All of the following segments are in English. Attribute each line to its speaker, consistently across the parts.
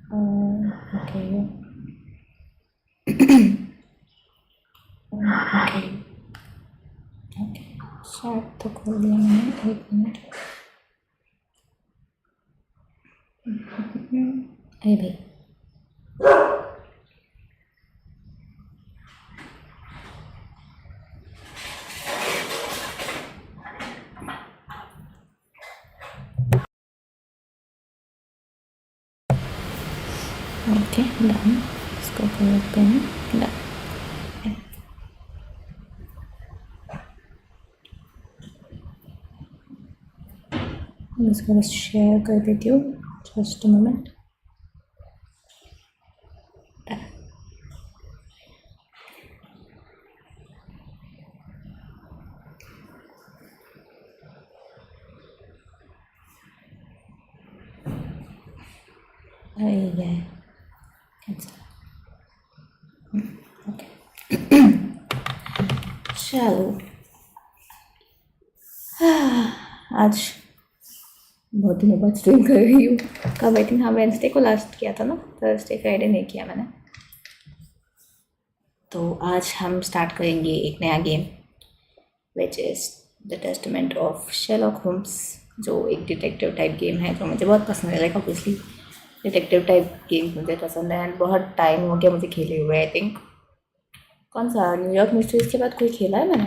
Speaker 1: Okay okay okay शायद तो खोल दिया मैंने, 1 मिनट। अरे भाई ओके डन, इसको खोल लेते हैं। डन। मैं इसको बस शेयर कर देती हूँ, जस्ट मोमेंट। ये ओके चलो, आज बहुत दिनों बाद स्ट्रीम कर रही हूँ। कब आई थिंक, हाँ वेंसडे को लास्ट किया था ना, थर्सडे फ्राइडे नहीं किया मैंने। तो आज हम स्टार्ट करेंगे एक नया game which is the testament of Sherlock Holmes, जो एक डिटेक्टिव टाइप गेम है जो मुझे बहुत पसंद है। Like obviously detective type game मुझे पसंद है एंड बहुत टाइम हो गया मुझे खेले हुए। आई थिंक कौन सा न्यूयॉर्क मिस्ट्रीज के बाद कोई खेला है मैंने,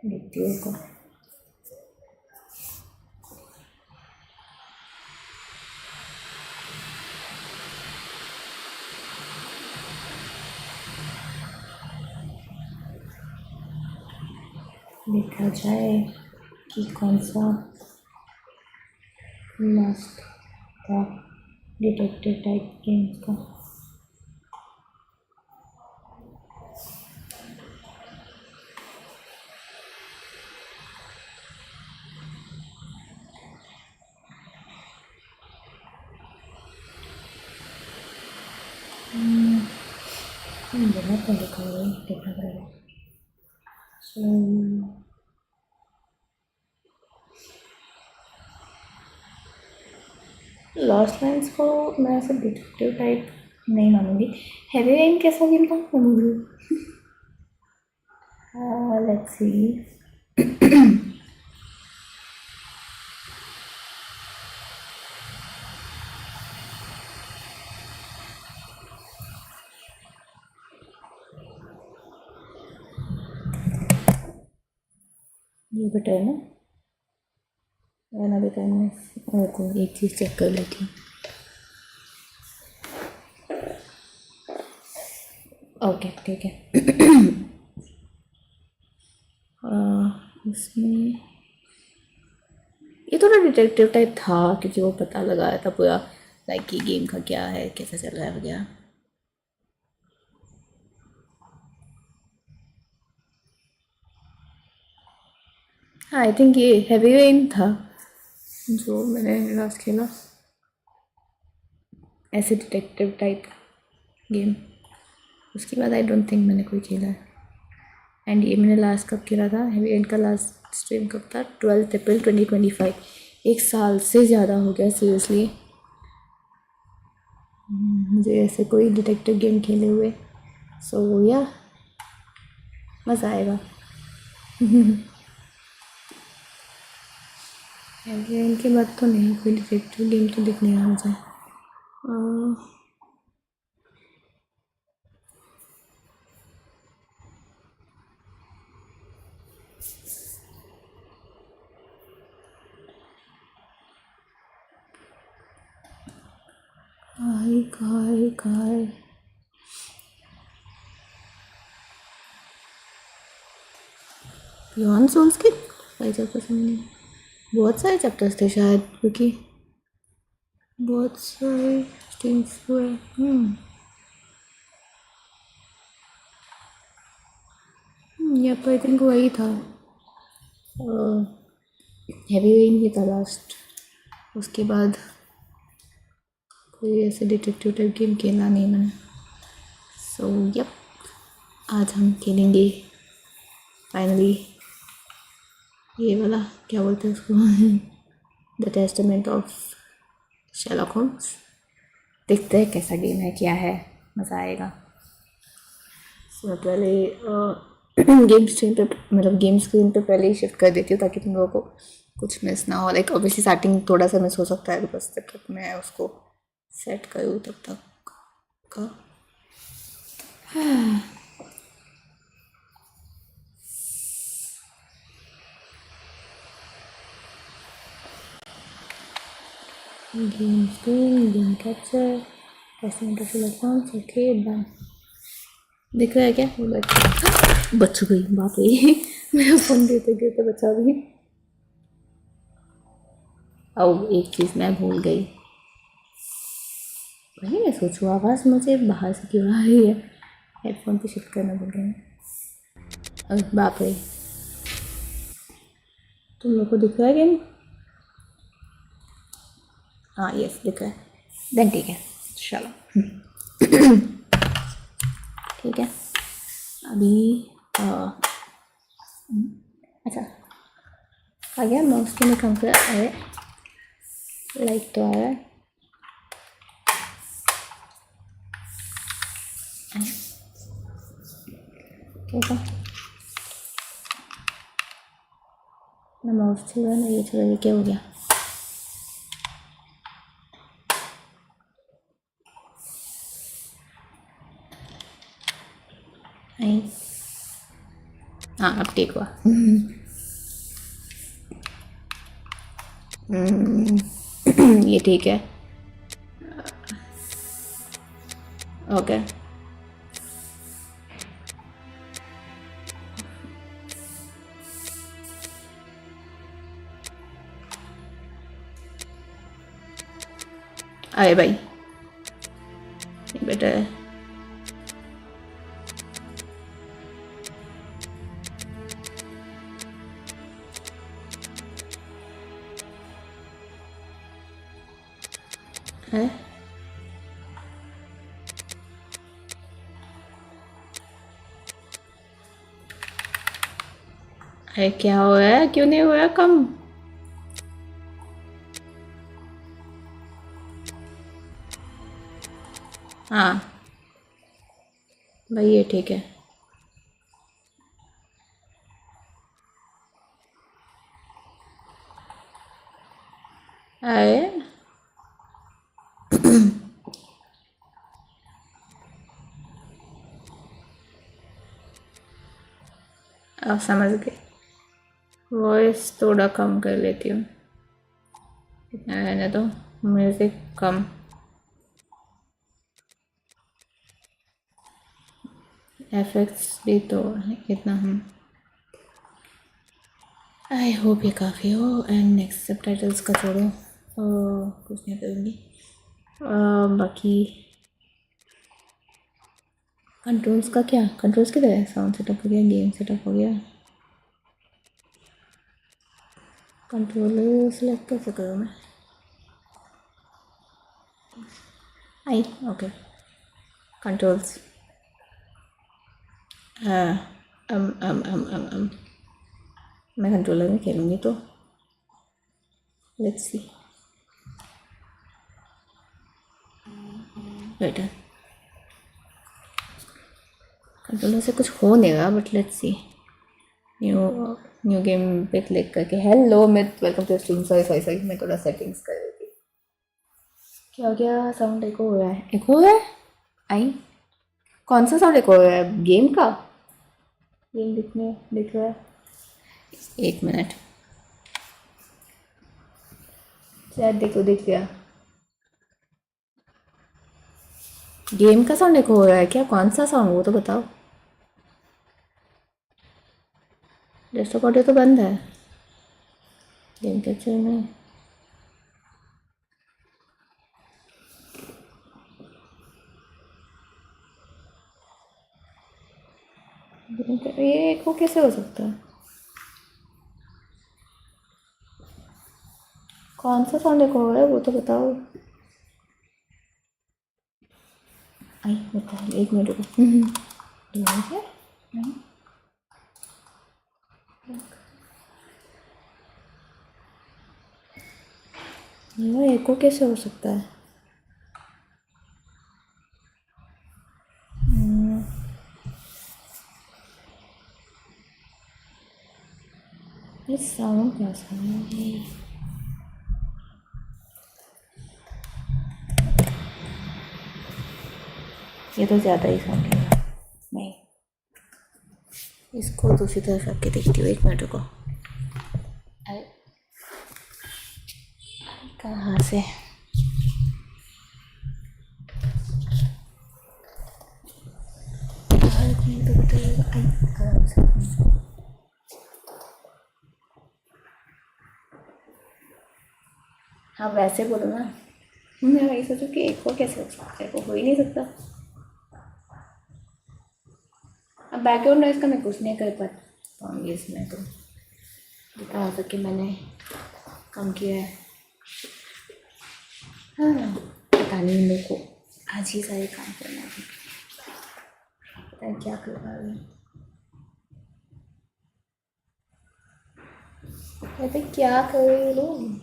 Speaker 1: देखती हूँ को। देखा जाए कि कौन सा लास्ट था डिटेक्टिव टाइप गेम्स का। बहुत तो लिखा हुआ है, देखना पड़ेगा। लॉस्ट लाइन्स को मैं ऐसे डिटेक्टिव टाइप नहीं मानूंगी। हैवी रेन कैसा गेम था मूवी? Let's see. ये बेटा है ना, ना बेटा मैं और को एक चीज़ चेक कर लेती हूँ। ओके ठीक है। इसमें ये थोड़ा डिटेक्टिव टाइप था क्योंकि वो पता लगाया था पूरा, लाइक कि गेम का क्या है, कैसे चल रहा है वगैरह। हाँ आई थिंक ये हैवी रेन था जो मैंने लास्ट खेला, ऐसे डिटेक्टिव टाइप गेम। उसके बाद आई डोंट थिंक मैंने कोई खेला है। एंड ये मैंने लास्ट कब खेला था, हैवी रेन का लास्ट स्ट्रीम कब था, 12 अप्रैल 2025। 1 साल से ज़्यादा हो गया सीरियसली मुझे ऐसे कोई डिटेक्टिव गेम खेले हुए। सो या मज़ा आएगा। इनके बाद तो नहीं कोई डिटेक्टिव गेम तो दिख नहीं रहा मुझे। काय बियॉन्ड सोल्स के सारे चैप्टर्स नहीं, बहुत सारे चैप्टर्स थे शायद, क्योंकि बहुत सारे स्ट्रीम्स हुए। या पर आई थिंक वही था, हैवी रेन ही था लास्ट। उसके बाद कोई ऐसे डिटेक्टिव टाइप गेम खेला नहीं मैंने। सो यप, आज हम खेलेंगे फाइनली ये वाला, क्या बोलते हैं उसको, the testament of Sherlock Holmes. देखते हैं कैसा गेम है, क्या है, मज़ा आएगा। सो मैं पहले गेम स्क्रीन पे, मतलब गेम स्क्रीन पे पहले ही शिफ्ट कर देती हूँ ताकि तुम लोगों को कुछ मिस ना हो। लाइक ऑब्वियसली स्टार्टिंग थोड़ा सा मिस हो सकता है, बिकॉज तब तक मैं उसको सेट करूँ तब तक का। Game screen, game capture, testament of Sherlock Holmes, okay done. दिख रहा है क्या? वो बच गई, बाप रे मेरा फ़ोन गिरते गिरते बचा भी। अब एक चीज़ मैं भूल गई, वही मैं सोचूँ आवाज़ मुझे बाहर से क्यों आ रही है। हेडफोन पे शिफ्ट करना भूल गई। अरे बाप रे, तुम लोग को दिख रहा है गेम? हाँ यस दिख रहा है, देन ठीक है, चलो ठीक है। अभी अच्छा आ गया माउस के में, कम कर अरे लाइक तो आ रहा है। क्या था ना, माउस चल रहा है ना ये चल रहा है, क्या हो गया? नहीं, हाँ अब ठीक हुआ। ये ठीक है, ओके। अरे भाई ये बेटा है, है? अरे क्या हो रहा है, क्यों नहीं हो रहा कम? हाँ भाई ये ठीक है। अरे अब समझ गए, वॉइस थोड़ा कम कर लेती हूँ, इतना रहने दो, म्यूज़िक कम। एफेक्ट्स भी तो इतना हम, आई होप ये काफ़ी हो। एंड नेक्स्ट सब टाइटल्स का छोड़ो, कुछ नहीं करूँगी। बाकी कंट्रोल्स का क्या, कंट्रोल्स की तरह साउंड सेटअप हो गया, गेम सेटअप हो गया, कंट्रोलर सेलेक्ट कैसे करूँ मैं? आई ओके, कंट्रोल्स, मैं कंट्रोलर में खेलूँगी तो लेट्स सी बेटर। कंट्रोलर से कुछ हो नहीं रहा, but let's see. New new game पे क्लिक करके, hello myth, welcome to stream. Sorry sorry sorry, मैं थोड़ा सेटिंग्स कर रही थी। क्या हो गया? साउंड एको हो रहा है, एको हो रहा है। आई कौन सा साउंड एको हो रहा है? गेम का? गेम दिख रहा है, एक मिनट, शायद देखो दिख गया। गेम का साउंड एको हो रहा है क्या? कौन सा साउंड, वो तो बताओ। डेस्कटॉप ऑडियो तो बंद है, गेम कैप्चर में ये एको कैसे हो सकता है? कौन सा साउंड एको हो रहा है वो तो बताओ। आई बताओ, एक मिनट रुको। है नहीं, ये एको कैसे हो सकता है? ये साउंड कैसा है? ये तो ज़्यादा ही साउंड है। नहीं, इसको दूसरी तरफ रख के देखती हूँ, एक मिनट रुको। अरे कहाँ से? हाँ वैसे बोलो ना। मैं वही सोचूं कि एक को कैसे हो सकता है, हो ही नहीं सकता। अब बैकग्राउंड नॉइस का मैं कुछ नहीं कर पाता हूँ इसमें, तो जितना हो सके मैंने कम किया है। हाँ पता नहीं, मेरे को आज ही सारे काम करना है, पता है क्या कर पा रही हूँ। कहते क्या कर रही हूँ?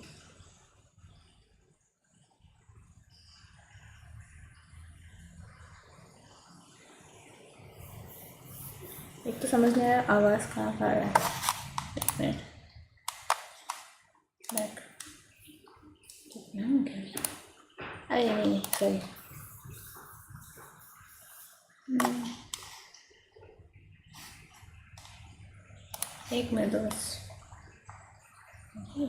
Speaker 1: एक तो समझ नहीं आ रहा आवाज़ कहाँ आ रहा है। एक मिनट, बैक कितना हो गया? अरे नहीं नहीं सॉरी। एक मिनट बस। नहीं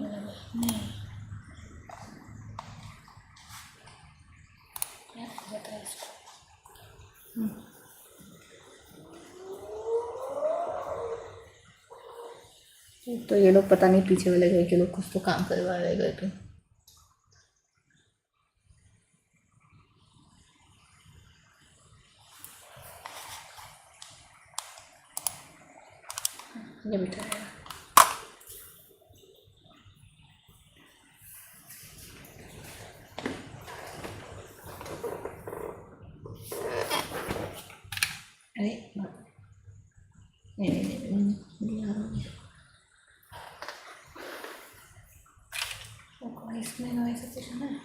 Speaker 1: क्या बता इसको। तो ये लोग पता नहीं पीछे वाले घर के लोग कुछ तो काम करवा रहे घर पे। ये बिठा है। अरे नहीं नहीं नहीं, इसमें नॉइस अच्छे सुना है।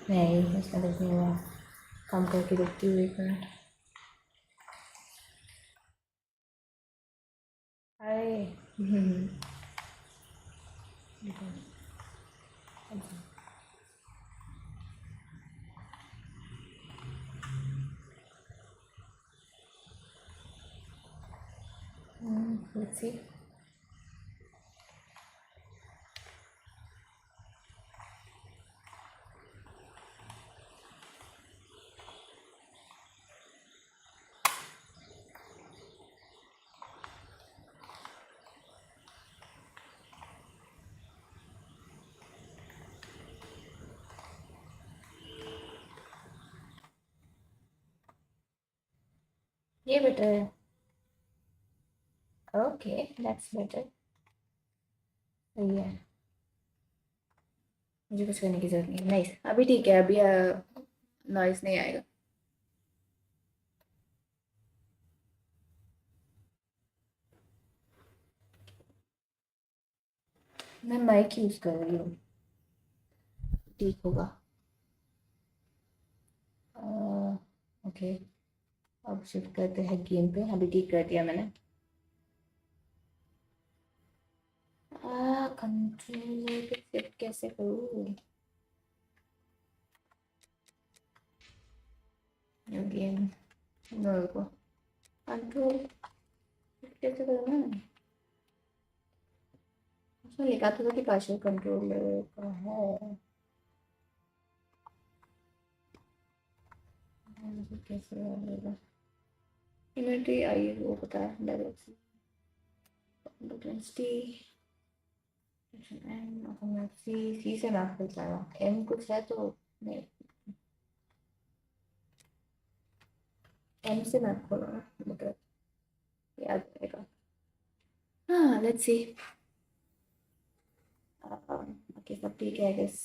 Speaker 1: नहीं इसमें देखने हुआ, काम करके देखती हूँ एक मिनट। अरे let's see. ये बेटर है। Okay that's better. सही है, मुझे कुछ करने की जरूरत नहीं है। नाइस, अभी ठीक है, अभी नॉइस नहीं आएगा। मैं माइक यूज कर रही हूँ, ठीक होगा। ओके अब शिफ्ट करते हैं गेम पे। अभी ठीक कर दिया मैंने। कंट्रोलर पे शिफ्ट कैसे करूँ? न्यू गेम, नो रुको, कंट्रोल कैसे करना है? उसमें लिखा था कि पार्शियल कंट्रोलर का है, मुझे कैसे आएगा? इन्वेंटरी आई वो पता है, डायरेक्टली डेंसिटी एम सी से मैप कर पाएगा। एम कुछ है तो नहीं, एम से मैप खोलो ना, मतलब याद रहेगा। हाँ लेट्स सी। ओके सब ठीक है आई गेस।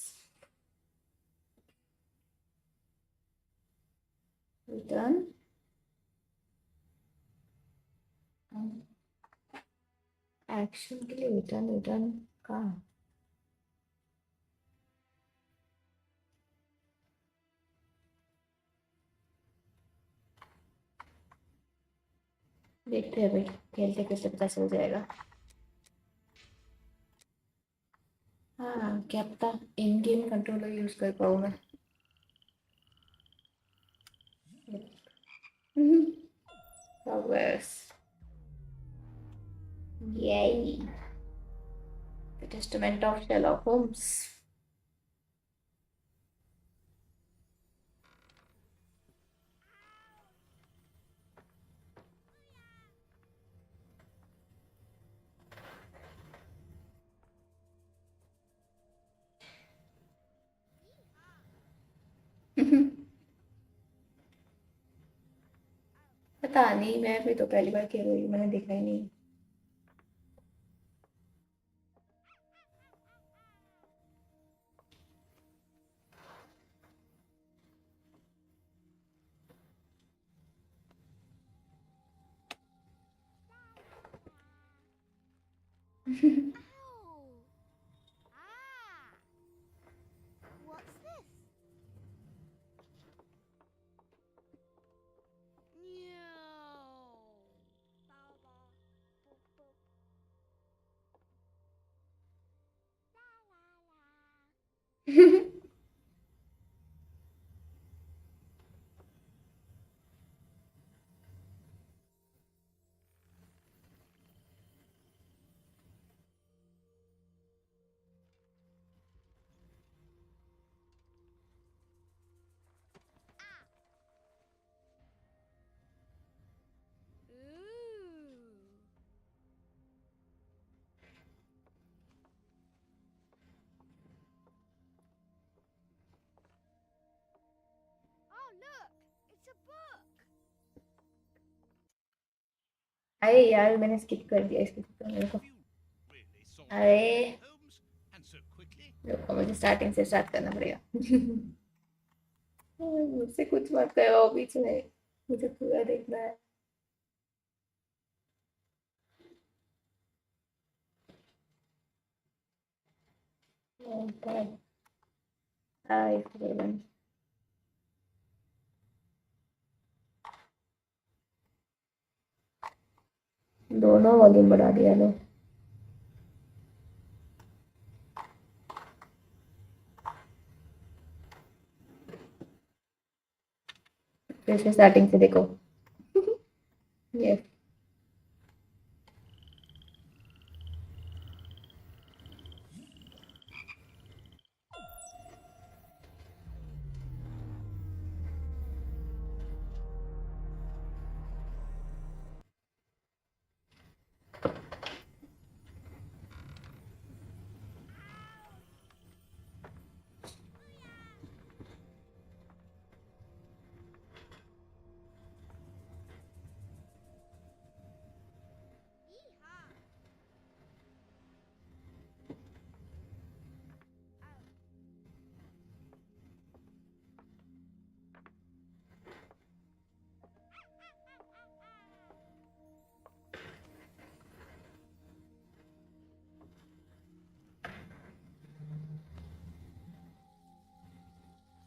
Speaker 1: रिटर्न, एक्शन के लिए रिटर्न, रिटर्न कहाँ? देखते हैं भाई, खेलते खेलते पता चल जाएगा। हाँ, क्या पता इन गेम कंट्रोलर यूज कर पाऊँ मैं। Progress. Yay. The Testament of Sherlock Holmes. पता नहीं, मैं भी तो पहली बार खेल रही हूँ, मैंने देखा ही नहीं।
Speaker 2: What's this? No. Baba. Boop, boop. La la la. Ooh. Oh, look! It's a book!
Speaker 1: अरे यार, मैंने स्किप कर दिया इसको तो मेरे को।
Speaker 2: Really solved
Speaker 1: अरे
Speaker 2: that puzzle, Holmes? And so quickly?
Speaker 1: रुको, मुझे स्टार्टिंग से स्टार्ट करना पड़ेगा। मुझसे कुछ मत करो बीच में, मुझे पूरा देखना है। Oh God. Hi, everyone. दोनों वॉल्यूम बढ़ा दिया लो। फिर से स्टार्टिंग से देखो। Yes.
Speaker 2: Yeehaw!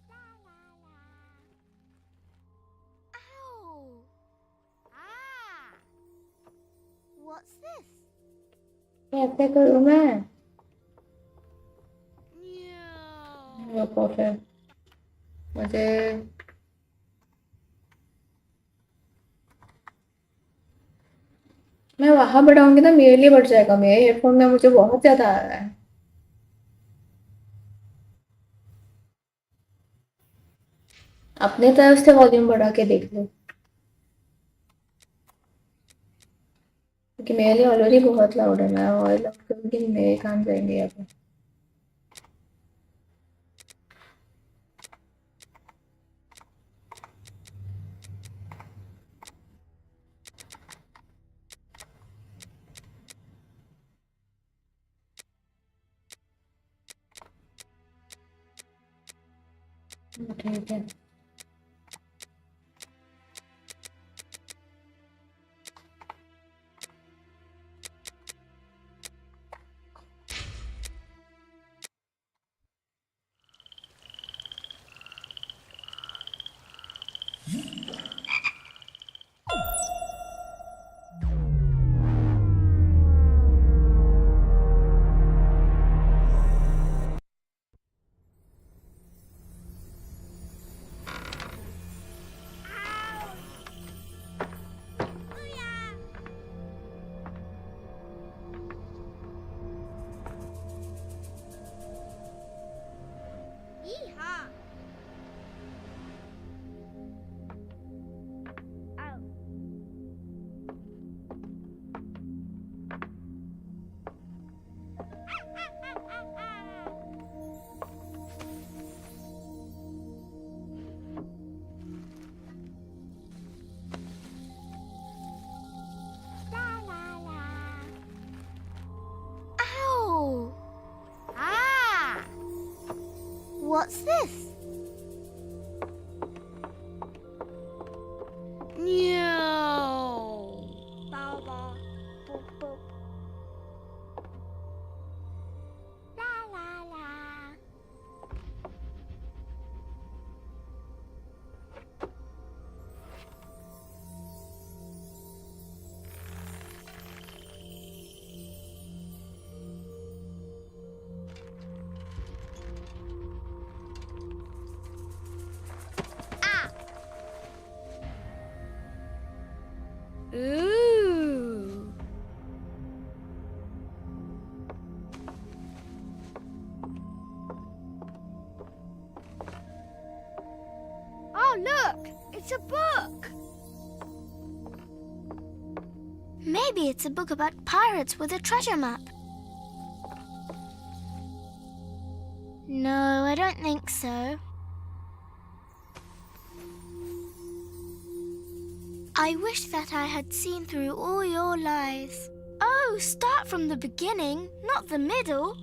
Speaker 2: La la la. Ow! Ah! What's this?
Speaker 1: कैसे करूँ मैं?
Speaker 2: No.
Speaker 1: रुको फिर, मुझे मैं वहां बढ़ाऊंगी ना, मेरे लिए बढ़ जाएगा। मेरे हेडफोन में मुझे बहुत ज्यादा आ रहा है। अपने तरफ से वॉल्यूम बढ़ा के देख लो, क्योंकि मेरे लिए ऑलरेडी बहुत लाउड है। मैं और लाउड करूंगी, मेरे कान जाएंगे अब। ठीक है।
Speaker 2: What's this? No. Ba ba. Boop boop. La la la. Ah. Ooh. Oh, look! It's a book! Maybe it's a book about pirates with a treasure map. No, I don't think so. I wish that I had seen through all your lies. Oh, start from the beginning, not the middle.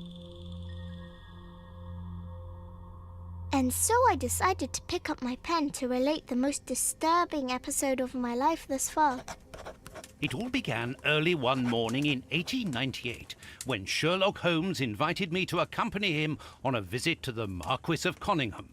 Speaker 2: And so I decided to pick up my pen to relate the most disturbing episode of my life thus far.
Speaker 3: It all began early one morning in 1898 when Sherlock Holmes invited me to accompany him on a visit to the Marquis of Conyngham.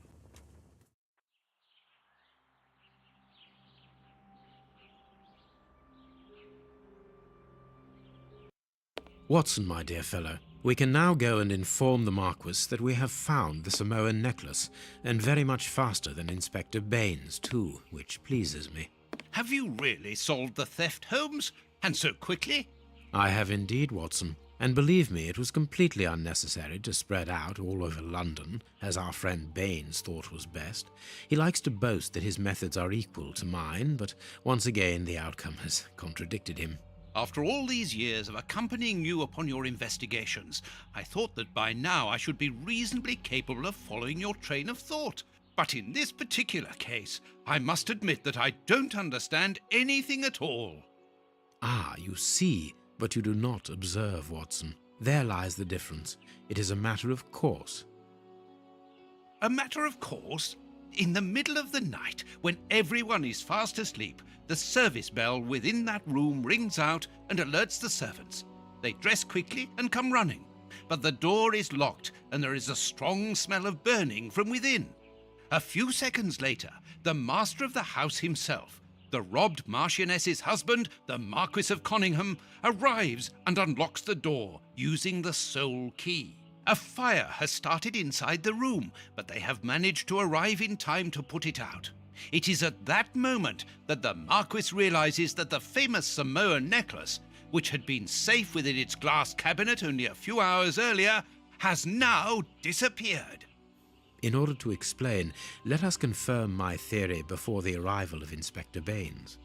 Speaker 4: Watson, my dear fellow, we can now go and inform the Marquis that we have found the Samoan necklace, and very much faster than Inspector Baines, too, which pleases me.
Speaker 3: Have you really solved the theft, Holmes? And so quickly?
Speaker 4: I have indeed, Watson, and believe me, it was completely unnecessary to spread out all over London, as our friend Baines thought was best. He likes to boast that his methods are equal to mine, but once again the outcome has contradicted him.
Speaker 3: After all these years of accompanying you upon your investigations, I thought that by now I should be reasonably capable of following your train of thought. But in this particular case, I must admit that I don't understand anything at all.
Speaker 4: Ah, you see, but you do not observe, Watson. There lies the difference. It is a matter of course.
Speaker 3: A matter of course? In the middle of the night, when everyone is fast asleep, the service bell within that room rings out and alerts the servants. They dress quickly and come running, but the door is locked and there is a strong smell of burning from within. A few seconds later, the master of the house himself, the robbed Marchioness's husband, the Marquis of Conyngham, arrives and unlocks the door using the sole key. A fire has started inside the room, but they have managed to arrive in time to put it out. It is at that moment that the Marquis realizes that the famous Samoan necklace, which had been safe within its glass cabinet only a few hours earlier, has now disappeared.
Speaker 4: In order to explain, let us confirm my theory before the arrival of Inspector Baines.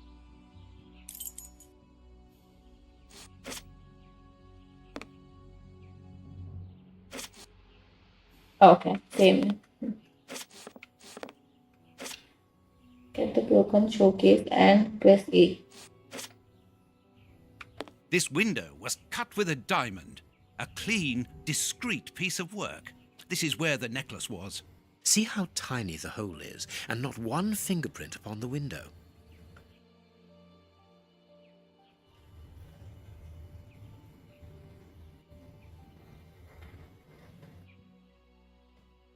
Speaker 1: Okay, same. Get the broken showcase and press A.
Speaker 3: This window was cut with a diamond, a clean, discreet piece of work. This is where the necklace was.
Speaker 4: See how tiny the hole is, and not one fingerprint upon the window.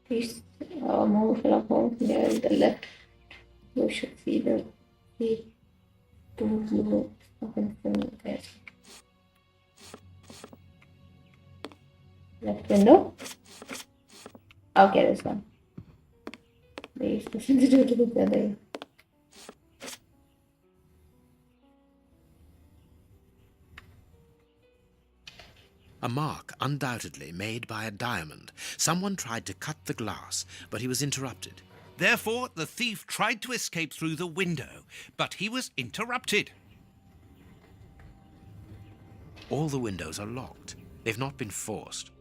Speaker 1: Please move Sherlock Holmes near the left. You should see the two blue open there. Left window. Okay, this one. Please listen to the other.
Speaker 4: A mark undoubtedly made by a diamond. Someone tried to cut the glass, but he was interrupted.
Speaker 3: Therefore, the thief tried to escape through the window, but he was interrupted.
Speaker 4: All the windows are locked. They've not been forced.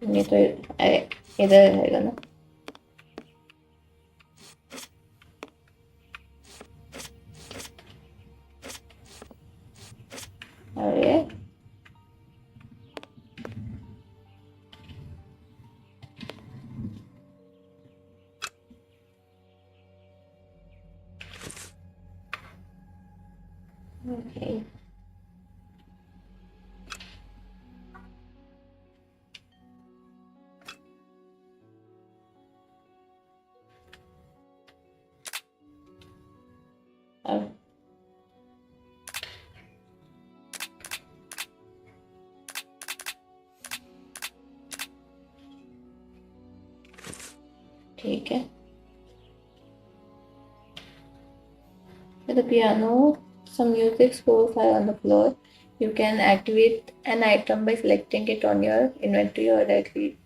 Speaker 1: ये तो इधर रहेगा ना. अरे okay. अब ठीक है. With the piano, some music scrolls are on the floor. You can activate an item by selecting it on your inventory or directly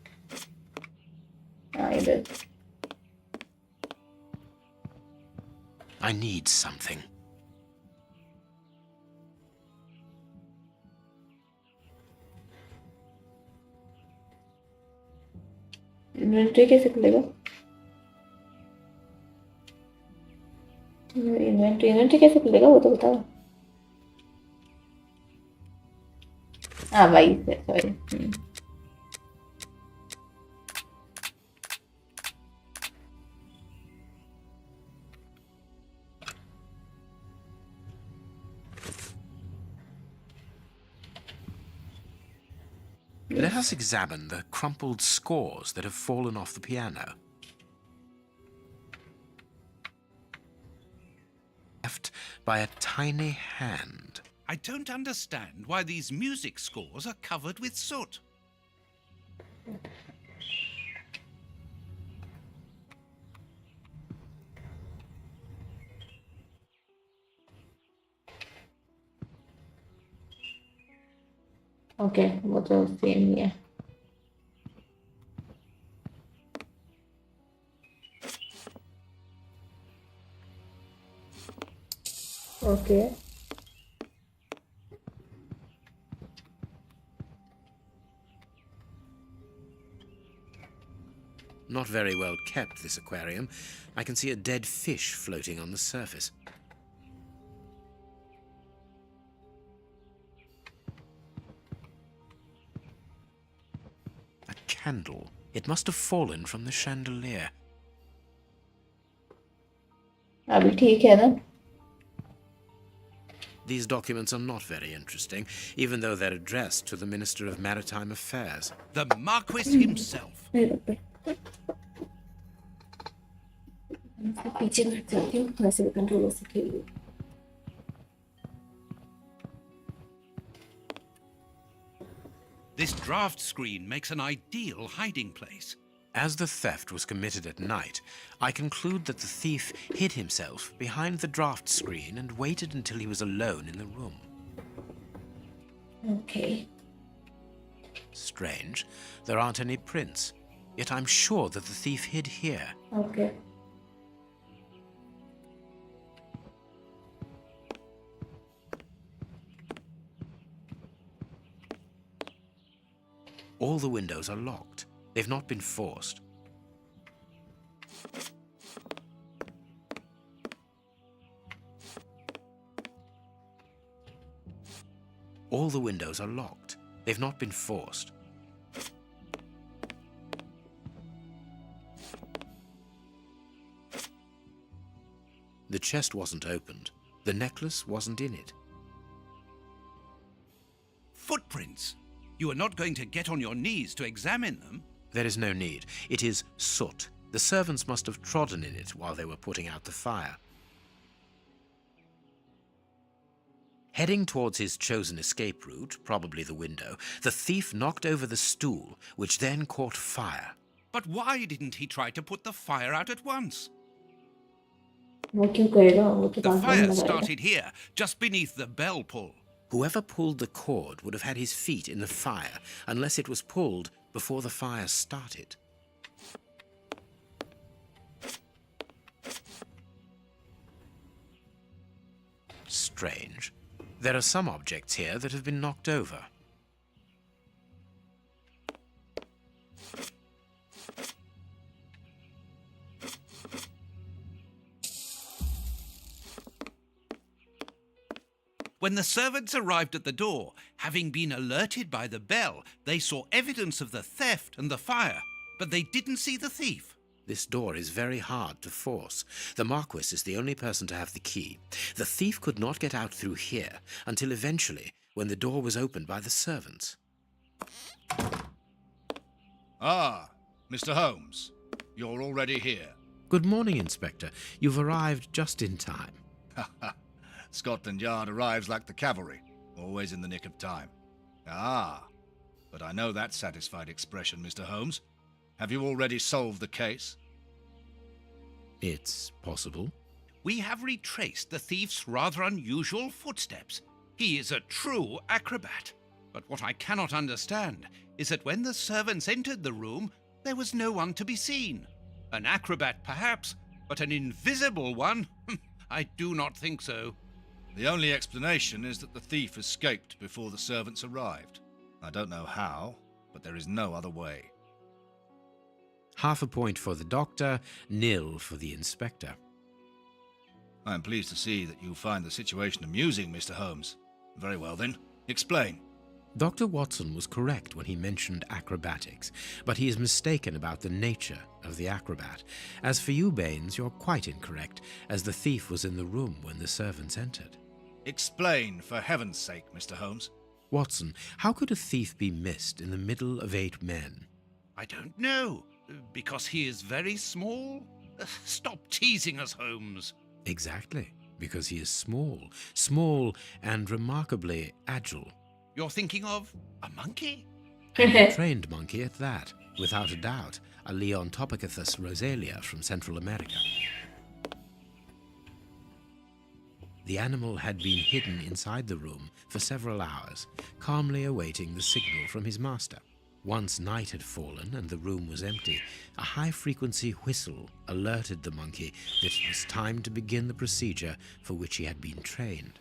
Speaker 1: either.
Speaker 4: I need something.
Speaker 1: Inventory कैसे खुलेगा? इन्वेंटरी कैसे खुलेगा वो तो बताओ. हाँ भाई sorry.
Speaker 4: Let us examine the crumpled scores that have fallen off the piano. Left by a tiny hand.
Speaker 3: I don't understand why these music scores are covered with soot.
Speaker 1: Okay वो तो same ही है. Okay
Speaker 4: Not very well kept, this aquarium. I can see a dead fish floating on the surface. A candle. It must have fallen from the chandelier.
Speaker 1: अभी ठीक है ना.
Speaker 4: These documents are not very interesting, even though they're addressed to the Minister of Maritime Affairs.
Speaker 3: The Marquis himself.
Speaker 1: पीछे बैठ जाती हूँ वैसे भी कंट्रोलर से खेल लूँ.
Speaker 3: This draft screen makes an ideal hiding place.
Speaker 4: As the theft was committed at night, I conclude that the thief hid himself behind the draft screen and waited until he was alone in the room.
Speaker 1: Okay.
Speaker 4: Strange. There aren't any prints. Yet I'm sure that the thief hid here.
Speaker 1: Okay.
Speaker 4: All the windows are locked. They've not been forced. All the windows are locked. They've not been forced. The chest wasn't opened. The necklace wasn't in it.
Speaker 3: Footprints. You are not going to get on your knees to examine them.
Speaker 4: There is no need. It is soot. The servants must have trodden in it while they were putting out the fire. Heading towards his chosen escape route, probably the window, the thief knocked over the stool, which then caught fire.
Speaker 3: But why didn't he try to put the fire out at once?
Speaker 1: वो क्यों करेगा? वो तो
Speaker 3: The
Speaker 1: बात
Speaker 3: fire
Speaker 1: नहीं लगाएगा.
Speaker 3: started here, just beneath the bell pull.
Speaker 4: Whoever pulled the cord would have had his feet in the fire, unless it was pulled before the fire started. Strange. There are some objects here that have been knocked over.
Speaker 3: When the servants arrived at the door, having been alerted by the bell, they saw evidence of the theft and the fire, but they didn't see the thief.
Speaker 4: This door is very hard to force. The Marquis is the only person to have the key. The thief could not get out through here until eventually, when the door was opened by the servants.
Speaker 5: Ah, Mr. Holmes, you're already here.
Speaker 4: Good morning, Inspector. You've arrived just in time.
Speaker 5: Scotland Yard arrives like the cavalry, always in the nick of time. Ah, but I know that satisfied expression, Mr. Holmes. Have you already solved the case?
Speaker 4: It's possible.
Speaker 3: We have retraced the thief's rather unusual footsteps. He is a true acrobat. But what I cannot understand is that when the servants entered the room, there was no one to be seen. An acrobat, perhaps, but an invisible one? I do not think so.
Speaker 5: The only explanation is that the thief escaped before the servants arrived. I don't know how, but there is no other way.
Speaker 4: Half a point for the doctor, nil for the inspector.
Speaker 5: I am pleased to see that you find the situation amusing, Mr. Holmes. Very well then, explain.
Speaker 4: Dr. Watson was correct when he mentioned acrobatics, but he is mistaken about the nature of the acrobat. As for you, Baines, you're quite incorrect, as the thief was in the room when the servants entered.
Speaker 5: Explain, for heaven's sake, Mr. Holmes.
Speaker 4: Watson, how could a thief be missed in the middle of 8 men?
Speaker 3: I don't know. Because he is very small? Stop teasing us, Holmes.
Speaker 4: Exactly, because he is small and remarkably agile.
Speaker 3: You're thinking of a monkey?
Speaker 4: A trained monkey at that, without a doubt, a Leontopithecus rosalia from Central America. The animal had been hidden inside the room for several hours, calmly awaiting the signal from his master. Once night had fallen and the room was empty, a high-frequency whistle alerted the monkey that it was time to begin the procedure for which he had been trained.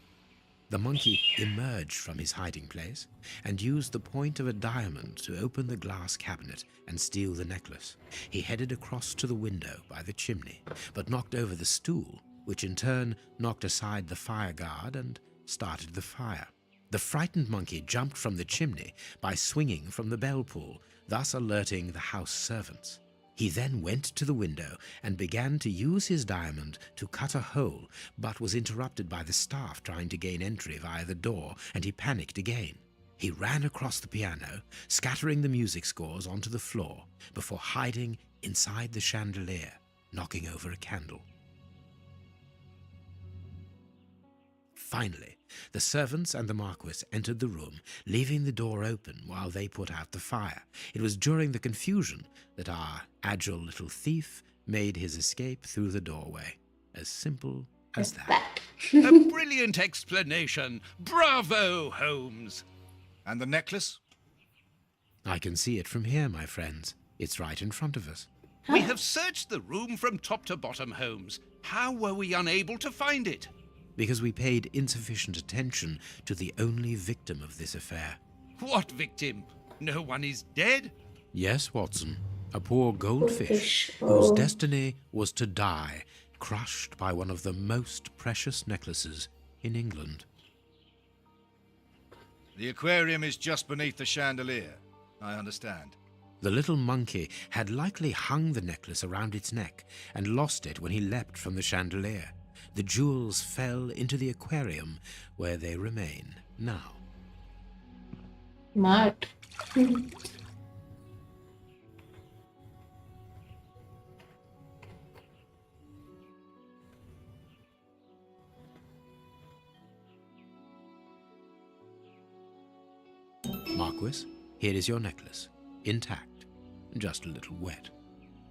Speaker 4: The monkey emerged from his hiding place and used the point of a diamond to open the glass cabinet and steal the necklace. He headed across to the window by the chimney, but knocked over the stool, which in turn knocked aside the fire guard and started the fire. The frightened monkey jumped from the chimney by swinging from the bell pull, thus alerting the house servants. He then went to the window and began to use his diamond to cut a hole, but was interrupted by the staff trying to gain entry via the door, and he panicked again. He ran across the piano, scattering the music scores onto the floor, before hiding inside the chandelier, knocking over a candle. Finally, the servants and the Marquis entered the room, leaving the door open while they put out the fire. It was during the confusion that our agile little thief made his escape through the doorway. As simple as that.
Speaker 3: A brilliant explanation. Bravo, Holmes.
Speaker 5: And the necklace?
Speaker 4: I can see it from here, my friends. It's right in front of us.
Speaker 3: We have searched the room from top to bottom, Holmes. How were we unable to find it?
Speaker 4: Because we paid insufficient attention to the only victim of this affair.
Speaker 3: What victim? No one is dead?
Speaker 4: Yes, Watson, a poor goldfish
Speaker 1: Oh.
Speaker 4: whose destiny was to die, crushed by one of the most precious necklaces in England.
Speaker 5: The aquarium is just beneath the chandelier. I understand.
Speaker 4: The little monkey had likely hung the necklace around its neck and lost it when he leapt from the chandelier. The jewels fell into the aquarium, where they remain now.
Speaker 1: Smart.
Speaker 4: Marquis, here is your necklace, intact, just a little wet.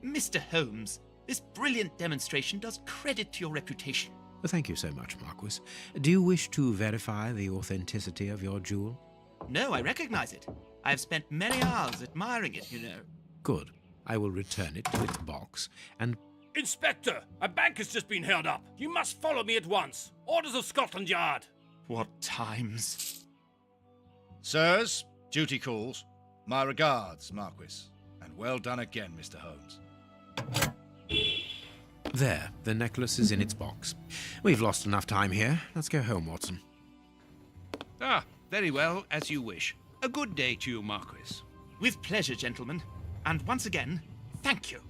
Speaker 6: Mr. Holmes, this brilliant demonstration does credit to your reputation.
Speaker 4: Thank you so much, Marquis. Do you wish to verify the authenticity of your jewel?
Speaker 6: No, I recognize it. I have spent many hours admiring it, you know.
Speaker 4: Good. I will return it to its box and...
Speaker 7: Inspector, a bank has just been held up. You must follow me at once. Orders of Scotland Yard.
Speaker 6: What times?
Speaker 5: Sirs, duty calls. My regards, Marquis. And well done again, Mr. Holmes.
Speaker 4: There, the necklace is in its box. We've lost enough time here. Let's go home, Watson.
Speaker 3: Ah, very well, as you wish. A good day to you, Marquis.
Speaker 6: With pleasure, gentlemen. And once again, thank you.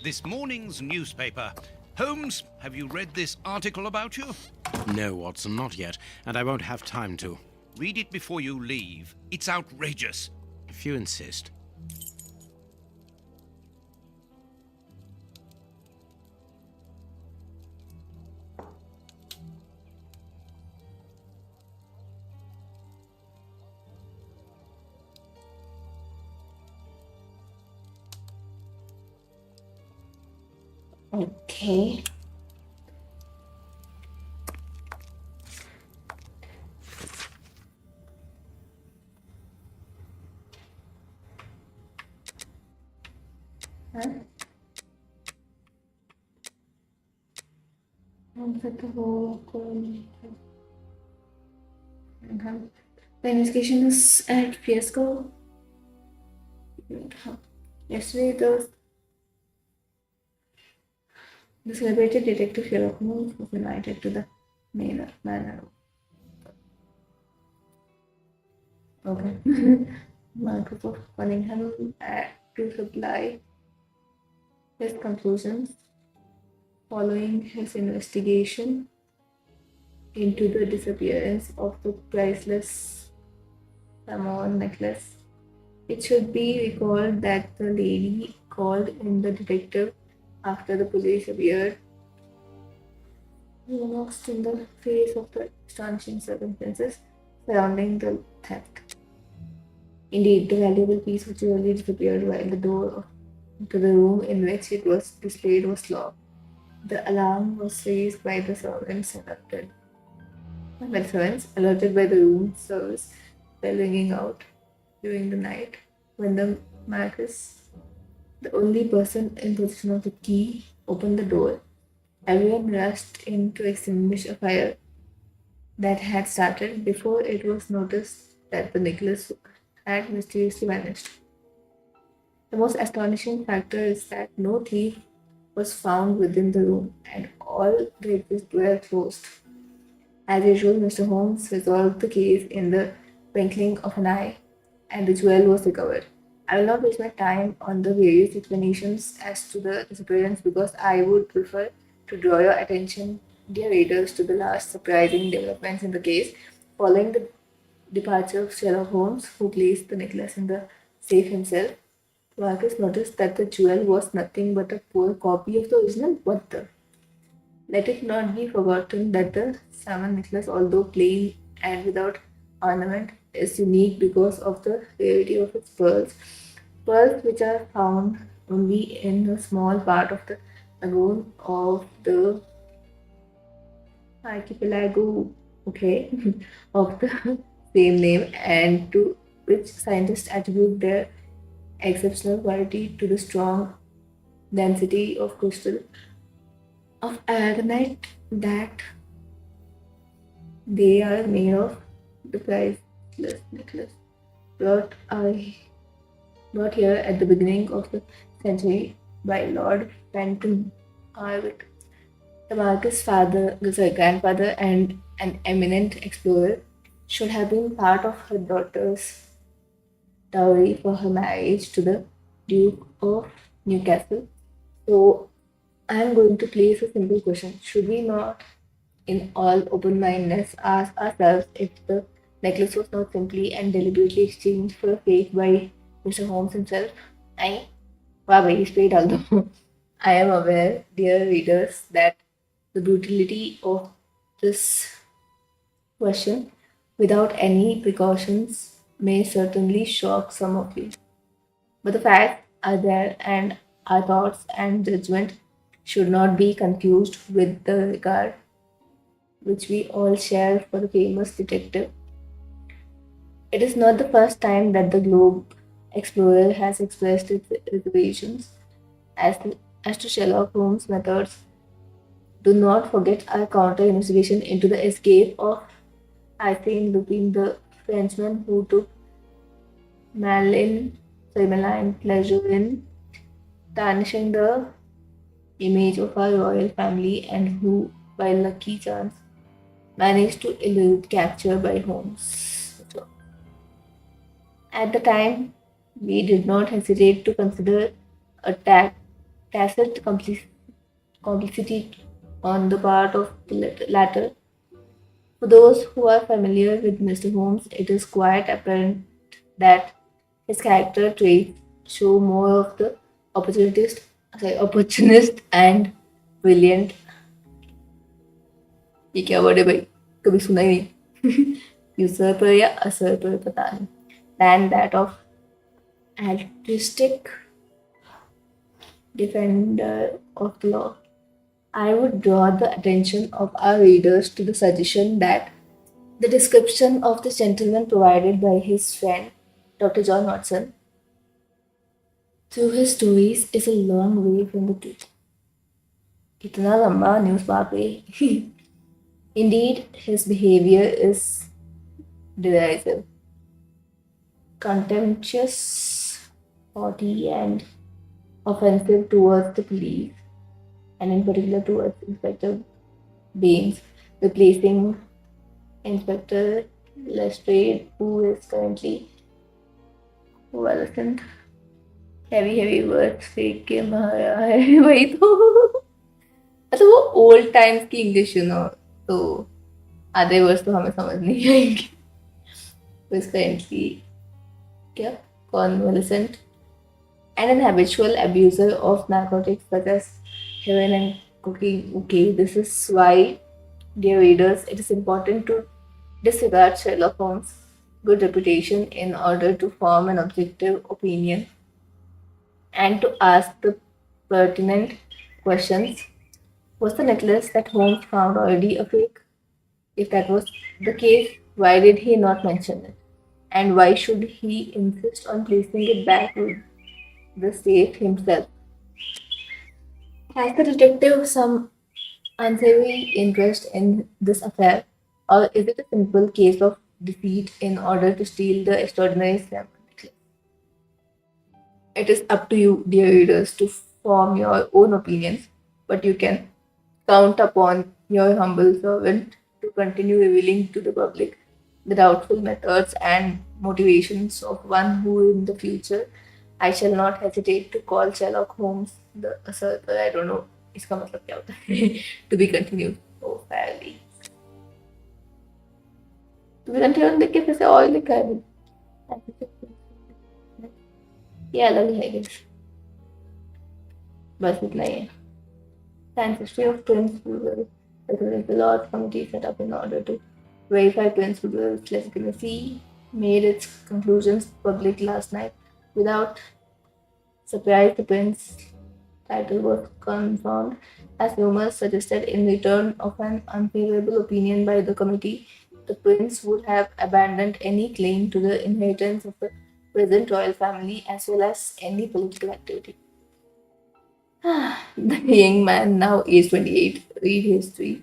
Speaker 3: This morning's newspaper. Holmes, have you read this article about you?
Speaker 4: No, Watson, not yet, and I won't have time to.
Speaker 3: Read it before you leave. It's outrageous.
Speaker 4: If you insist.
Speaker 1: Okay. Huh? The investigation is at fiasco. Yesterday, the celebrated detective Sherlock Holmes was invited to the manor. Okay. Marcus of Cunningham to supply his conclusions following his investigation into the disappearance of the priceless Samoan necklace. It should be recalled that the lady called in the detective after the police appeared, lost in the face of the astonishing circumstances surrounding the theft. Indeed, the valuable piece of jewelry disappeared while the door to the room in which it was displayed was locked. The alarm was raised by the servants alerted by the room service bell ringing out during the night when the Marcus, the only person in possession of the key, opened the door. Everyone rushed in to extinguish a fire that had started before it was noticed that the necklace had mysteriously vanished. The most astonishing factor is that no thief was found within the room and all the exits were closed. As usual, Mr. Holmes resolved the case in the twinkling of an eye and the jewel was recovered. I will not waste my time on the various explanations as to the disappearance because I would prefer to draw your attention, dear readers, to the last surprising developments in the case. Following the departure of Sherlock Holmes, who placed the necklace in the safe himself, Marcus noticed that the jewel was nothing but a poor copy of the original. What the? Let it not be forgotten that the salmon necklace, although plain and without ornament, is unique because of the rarity of its pearls. Pearls which are found only in a small part of the lagoon of the archipelago, okay, of the same name, and to which scientists attribute their exceptional quality to the strong density of crystal of aragonite that they are made of. The priceless necklace brought here at the beginning of the century by Lord Fenton Harwick, the Marquis' grandfather and an eminent explorer, should have been part of her daughter's dowry for her marriage to the Duke of Newcastle. So I am going to place a simple question. Should we not, in all open mindedness, ask ourselves if the necklace was not simply and deliberately exchanged for a fake by Mr. Holmes himself? वाह भाई इस पे ही डाल दो. I am aware, dear readers, that the brutality of this question, without any precautions, may certainly shock some of you. But the facts are there, and our thoughts and judgment should not be confused with the regard which we all share for the famous detective. It is not the first time that the Globe Explorer has expressed its reservations as to Sherlock Holmes' methods. Do not forget our counter investigation into the escape of I think Lupin the Frenchman who took malign pleasure in tarnishing the image of our royal family and who, by lucky chance, managed to elude capture by Holmes. So, at the time, we did not hesitate to consider a tacit complicity on the part of the latter. For those who are familiar with Mr. Holmes, it is quite apparent that his character traits show more of the opportunist and brilliant. ये क्या word है भाई कभी सुना ही नहीं usurper या usurper पता नहीं than that of altruistic defender of the law. I would draw the attention of our readers to the suggestion that the description of the gentleman provided by his friend Dr. John Watson through his stories is a long way from the truth. इतना लंबा news बाप रे. Indeed, his behavior is derisive, contemptuous, haughty, and offensive towards the police, and in particular towards Inspector Baines, replacing Inspector Lestrade, who is currently convalescent. Heavy words फेंक के मारा है वही तो मतलब वो ओल्ड टाइम्स की इंग्लिश तो आधे वर्ड्स तो हमें समझ नहीं आएंगे. who is currently क्या convalescent and an habitual abuser of narcotics such as heroin and cocaine. Okay, this is why, dear readers, it is important to disregard Sherlock Holmes' good reputation in order to form an objective opinion and to ask the pertinent questions. Was the necklace that Holmes found already a fake? If that was the case, why did he not mention it? And why should he insist on placing it back with the safe himself? Has the detective some unsavory interest in this affair, or is it a simple case of deceit in order to steal the extraordinary stamp necklace? It is up to you, dear readers, to form your own opinions, but you can count upon your humble servant to continue revealing to the public the doubtful methods and motivations of one who in the future I shall not hesitate to call Sherlock Holmes the usurper. I don't know इसका मतलब क्या होता है. To be continued. Oh, fairly. To be continued लिख के फिर से और लिखा है. ये अलग है guys. बस इतना ही है. Science history of twins Google. The Lord Committee set up in order to verify twins Google's legitimacy made its conclusions public last night. Without surprise, the prince title was confirmed as rumors suggested in return of an unfavorable opinion by the committee. The prince would have abandoned any claim to the inheritance of the present royal family as well as any political activity. The young man, now aged 28, read history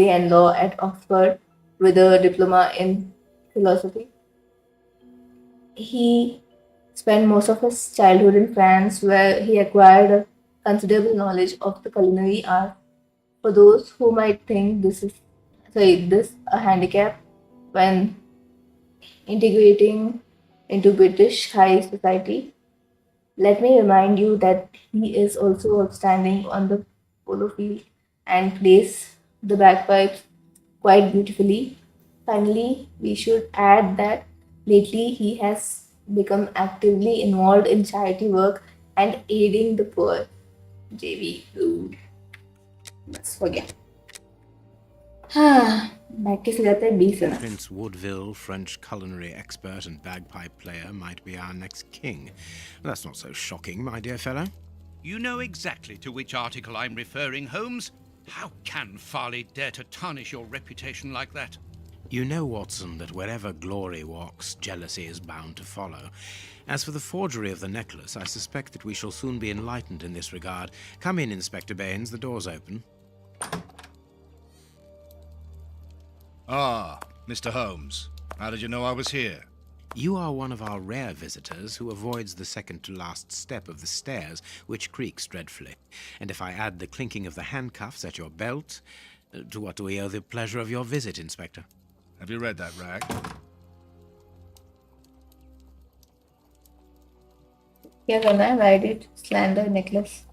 Speaker 1: and law at Oxford with a diploma in philosophy. He spent most of his childhood in France, where he acquired a considerable knowledge of the culinary art. For those who might think this a handicap when integrating into British high society, let me remind you that he is also outstanding on the polo field and plays the bagpipes quite beautifully. Finally, we should add that lately he has become actively involved in charity work and aiding the poor. JV, बस हो गया. Bag कैसे जाता है 20 ना.
Speaker 4: Prince Woodville, French culinary expert and bagpipe player, might be our next king. That's not so shocking, my dear fellow.
Speaker 3: You know exactly to which article I'm referring, Holmes. How can Farley dare to tarnish your reputation like that?
Speaker 4: You know, Watson, that wherever glory walks, jealousy is bound to follow. As for the forgery of the necklace, I suspect that we shall soon be enlightened in this regard. Come in, Inspector Baines, the door's open.
Speaker 5: Ah, Mr. Holmes. How did you know I was here?
Speaker 4: You are one of our rare visitors who avoids the second-to-last step of the stairs, which creaks dreadfully. And if I add the clinking of the handcuffs at your belt, to what do we owe the pleasure of your visit, Inspector?
Speaker 5: Have you read that rag?
Speaker 1: क्या करना है? Write it. Slander necklace.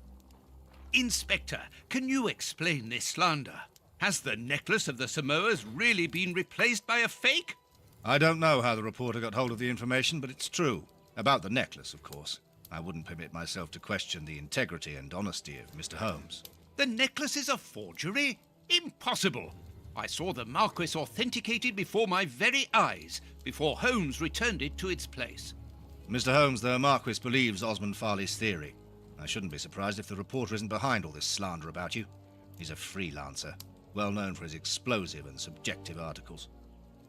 Speaker 3: Inspector, can you explain this slander? Has the necklace of the Samoas really been replaced by a fake?
Speaker 5: I don't know how the reporter got hold of the information, but it's true. About the necklace, of course. I wouldn't permit myself to question the integrity and honesty of Mr. Holmes.
Speaker 3: The necklace is a forgery? Impossible! I saw the Marquis authenticated before my very eyes, before Holmes returned it to its place.
Speaker 5: Mr. Holmes, the Marquis believes Osmond Farley's theory. I shouldn't be surprised if the reporter isn't behind all this slander about you. He's a freelancer, well known for his explosive and subjective articles.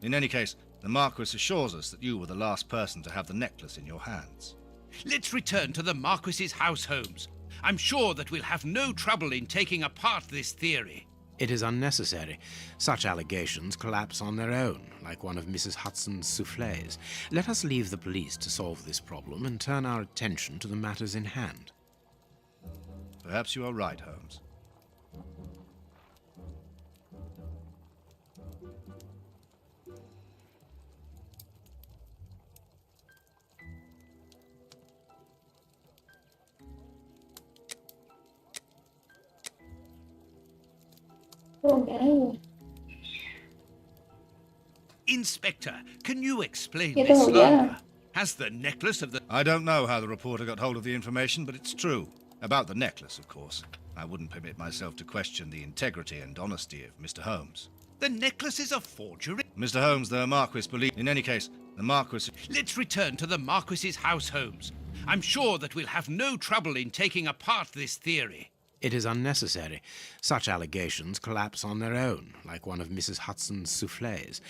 Speaker 5: In any case, the Marquis assures us that you were the last person to have the necklace in your hands.
Speaker 3: Let's return to the Marquis's house, Holmes. I'm sure that we'll have no trouble in taking apart this theory.
Speaker 4: It is unnecessary. Such allegations collapse on their own, like one of Mrs. Hudson's soufflés. Let us leave the police to solve this problem and turn our attention to the matters in hand.
Speaker 5: Perhaps you are right, Holmes.
Speaker 1: Okay.
Speaker 3: Inspector, can you explain
Speaker 1: Yeah,
Speaker 3: this
Speaker 1: yeah.
Speaker 3: slander? Has the necklace of the...
Speaker 5: I don't know how the reporter got hold of the information, but it's true. About the necklace, of course. I wouldn't permit myself to question the integrity and honesty of Mr. Holmes.
Speaker 3: The necklace is a forgery?
Speaker 5: Mr. Holmes, the Marquis believes... In any case, the Marquis...
Speaker 3: Let's return to the Marquis's house, Holmes. I'm sure that we'll have no trouble in taking apart this theory.
Speaker 4: It is unnecessary. Such allegations collapse on their own, like one of Mrs. Hudson's soufflés.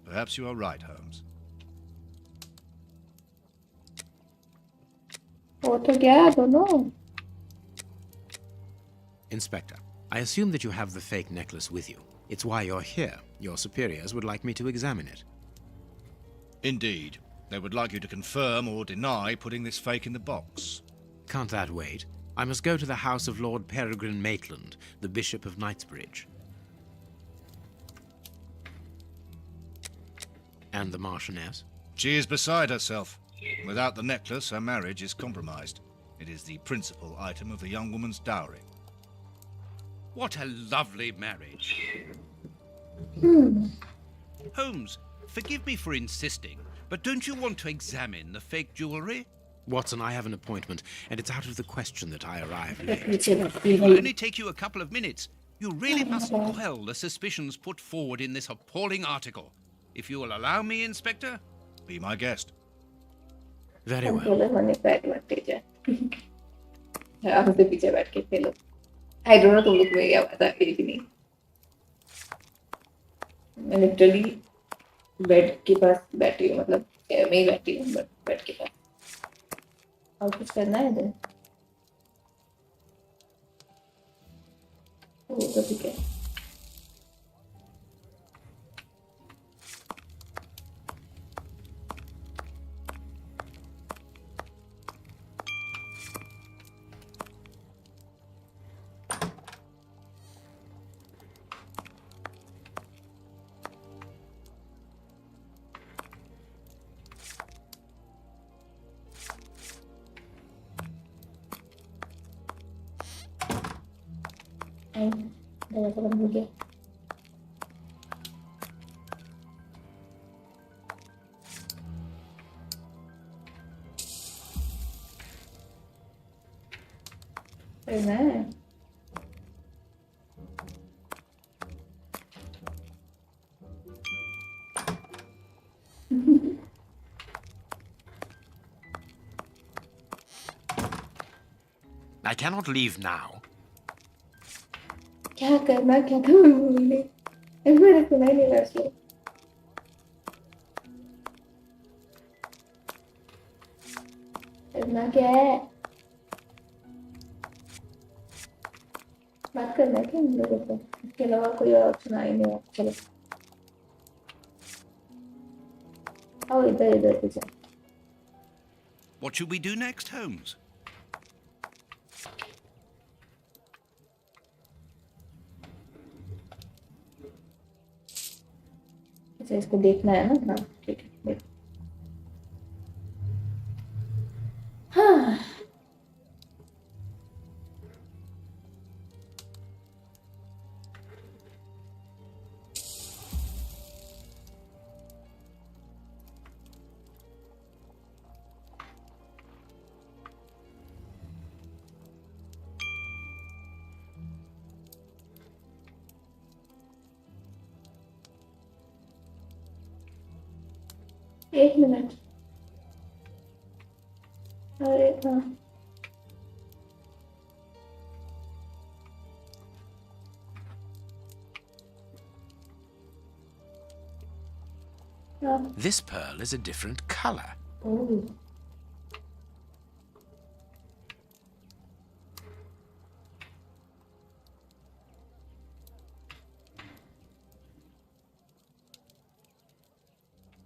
Speaker 5: Perhaps you are right, Holmes.
Speaker 1: वो तो क्या? I don't know.
Speaker 4: Inspector, I assume that you have the fake necklace with you. It's why you're here. Your superiors would like me to examine it.
Speaker 5: Indeed. They would like you to confirm or deny putting this fake in the box.
Speaker 4: Can't that wait? I must go to the house of Lord Peregrine Maitland, the Bishop of Knightsbridge. And the Marchioness?
Speaker 5: She is beside herself. Without the necklace, her marriage is compromised. It is the principal item of the young woman's dowry.
Speaker 3: What a lovely marriage. Holmes, forgive me for insisting, but don't you want to examine the fake jewellery?
Speaker 4: Watson, I have an appointment, and it's out of the question that I arrive late.
Speaker 3: It will only take you a couple of minutes. You really must quell the suspicions put forward in this appalling article. If you will allow me, Inspector.
Speaker 5: Be my guest.
Speaker 4: Very well.
Speaker 1: Controller होने का advantage है. आप उसके पीछे बैठ के खेलो. I don't know तुम लोग को क्या पता है कि नहीं. मैं literally बेड के पास बैठी हूँ, मतलब मैं ही बैठी हूँ बट बेड के पास. और कुछ करना है इधर? वो तो ठीक है. दरवाजा बंद हो गया. करना है.
Speaker 4: I cannot leave now.
Speaker 1: क्या करना क्या था मैंने मैंने सुना ही नहीं वैसे. करना क्या है? बात करना है क्या हम लोगों को? इसके अलावा कोई और ऑप्शन आ ही नहीं है. चलो Oh, इधर इधर कुछ है.
Speaker 3: What should we do next, Holmes?
Speaker 1: अच्छा इसको देखना है ना. हाँ ठीक है. देख. हाँ. एक मिनट. अरे हाँ. हाँ.
Speaker 4: This pearl is a different color.
Speaker 1: Oh.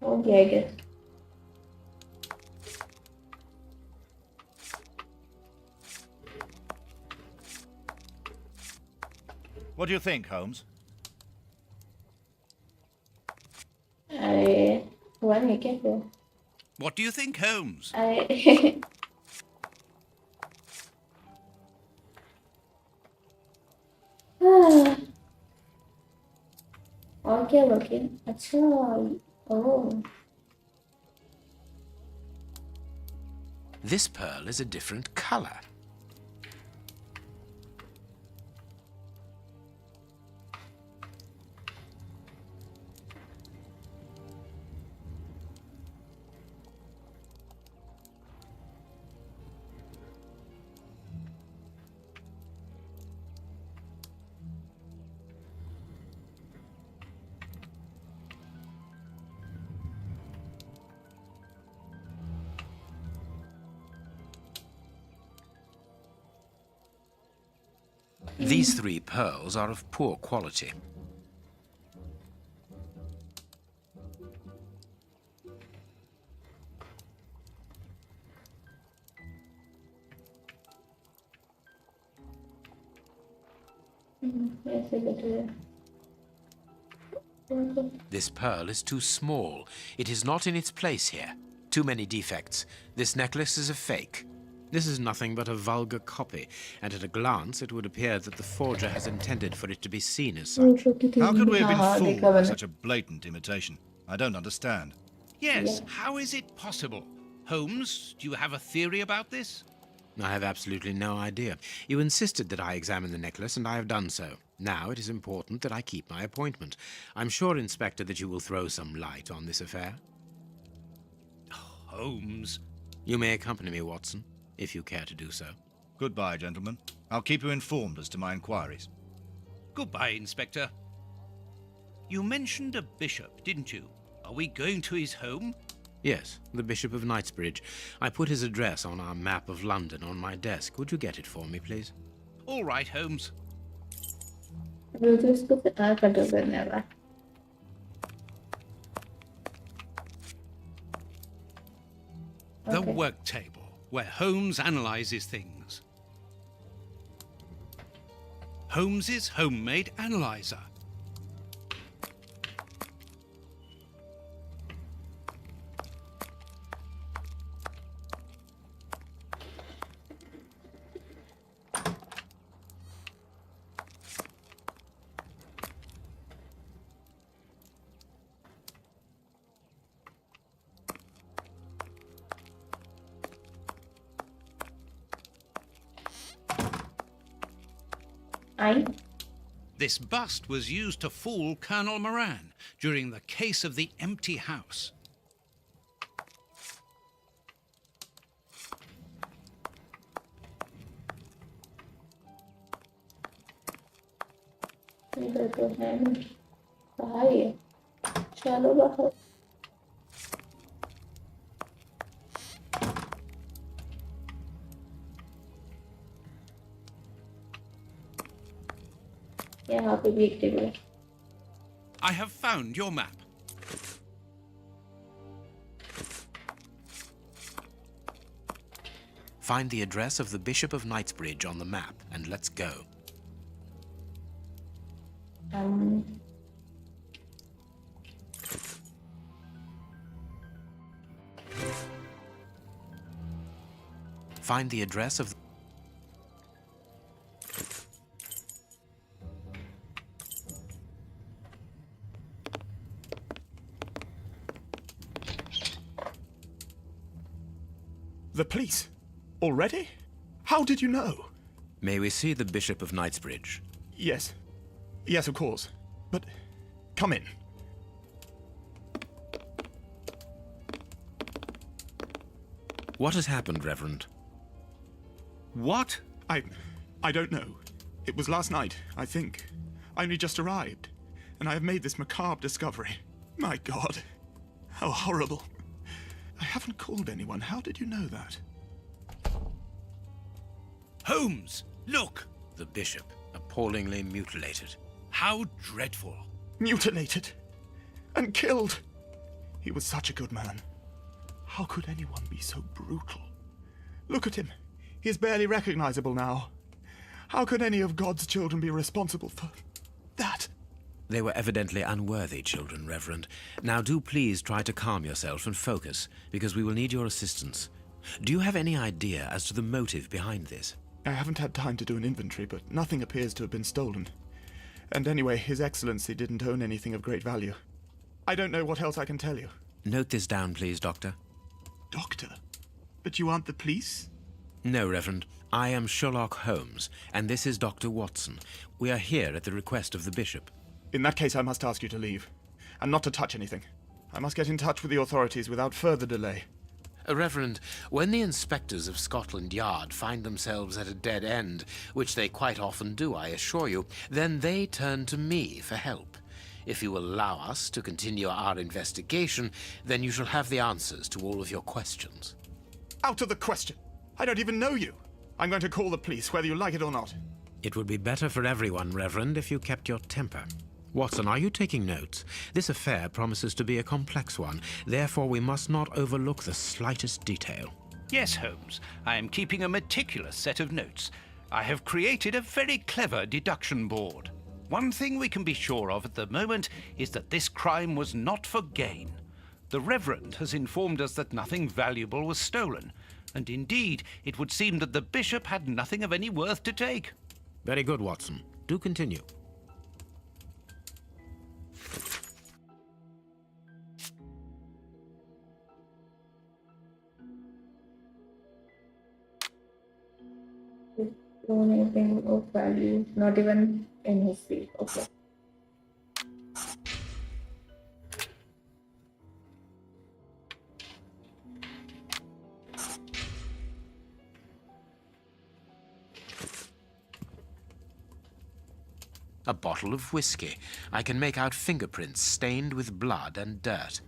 Speaker 1: Okay, I guess.
Speaker 5: What do you think, Holmes?
Speaker 1: अरे हुआ नहीं क्या फिर?
Speaker 3: What do you think, Holmes?
Speaker 1: अरे हाँ. और क्या बाकी? अच्छा. ओह.
Speaker 4: This pearl is a different color. These 3 pearls are of poor quality.
Speaker 1: ऐसे बेटर है.
Speaker 4: This pearl is too small. It is not in its place here. Too many defects. This necklace is a fake. This is nothing but a vulgar copy, and at a glance it would appear that the forger has intended for it to be seen as such.
Speaker 5: How could we have
Speaker 1: हाँ,
Speaker 5: been
Speaker 1: देखा
Speaker 5: fooled by
Speaker 1: मैंने.
Speaker 5: such a blatant imitation? I don't understand.
Speaker 3: Yes,
Speaker 1: Yeah.
Speaker 3: how is it possible? Holmes, do you have a theory about this?
Speaker 4: I have absolutely no idea. You insisted that I examine the necklace, and I have done so. Now it is important that I keep my appointment. I'm sure, Inspector, that you will throw some light on this affair.
Speaker 3: Holmes.
Speaker 4: You may accompany me, Watson, if you care to do so.
Speaker 5: Goodbye, gentlemen. I'll keep you informed as to my inquiries.
Speaker 3: Goodbye, Inspector. You mentioned a bishop, didn't you? Are we going to his home?
Speaker 4: Yes, the Bishop of Knightsbridge. I put his address on our map of London on my desk. Would you get it for me, please?
Speaker 3: All right, Holmes.
Speaker 1: मुझे इसको control करने वाला.
Speaker 3: The
Speaker 1: Okay.
Speaker 3: work table, where Holmes analyzes things. Holmes's homemade analyzer.
Speaker 1: I.
Speaker 3: This bust was used to fool Colonel Moran during the case of the empty house.
Speaker 1: इधर तो है नहीं. बाहर ही है. चलो बाहर. यहाँ पे भी एक टेबल है.
Speaker 3: I have found your map.
Speaker 4: Find the address of the Bishop of Knightsbridge on the map, and let's go.
Speaker 1: Um,
Speaker 4: Find the address of...
Speaker 8: The police? Already? How did you know?
Speaker 4: May we see the Bishop of Knightsbridge?
Speaker 8: Yes. Yes, of course. But come in.
Speaker 4: What has happened, Reverend?
Speaker 3: What?
Speaker 8: I don't know. It was last night, I think. I only just arrived, and I have made this macabre discovery. My God. How horrible. I haven't called anyone. How did you know that?
Speaker 3: Holmes, look!
Speaker 4: The Bishop, appallingly mutilated.
Speaker 3: How dreadful.
Speaker 8: Mutilated. And killed. He was such a good man. How could anyone be so brutal? Look at him. He is barely recognizable now. How could any of God's children be responsible for that?
Speaker 4: They were evidently unworthy children, Reverend. Now do please try to calm yourself and focus, because we will need your assistance. Do you have any idea as to the motive behind this?
Speaker 8: I haven't had time to do an inventory, but nothing appears to have been stolen. And anyway, His Excellency didn't own anything of great value. I don't know what else I can tell you.
Speaker 4: Note this down, please, Doctor.
Speaker 8: Doctor? But you aren't the police?
Speaker 4: No, Reverend. I am Sherlock Holmes, and this is Dr. Watson. We are here at the request of the Bishop.
Speaker 8: In that case, I must ask you to leave, and not to touch anything. I must get in touch with the authorities without further delay.
Speaker 4: Reverend, when the inspectors of Scotland Yard find themselves at a dead end, which they quite often do, I assure you, then they turn to me for help. If you will allow us to continue our investigation, then you shall have the answers to all of your questions.
Speaker 8: Out of the question! I don't even know you! I'm going to call the police, whether you like it or not.
Speaker 4: It would be better for everyone, Reverend, if you kept your temper. Watson, are you taking notes? This affair promises to be a complex one. Therefore, we must not overlook the slightest detail.
Speaker 3: Yes, Holmes. I am keeping a meticulous set of notes. I have created a very clever deduction board. One thing we can be sure of at the moment is that this crime was not for gain. The Reverend has informed us that nothing valuable was stolen, and indeed, it would seem that the Bishop had nothing of any worth to take.
Speaker 4: Very good, Watson. Do continue.
Speaker 1: Anything of value, not even in his field. Okay.
Speaker 4: A bottle of whiskey. I can make out fingerprints stained with blood and dirt.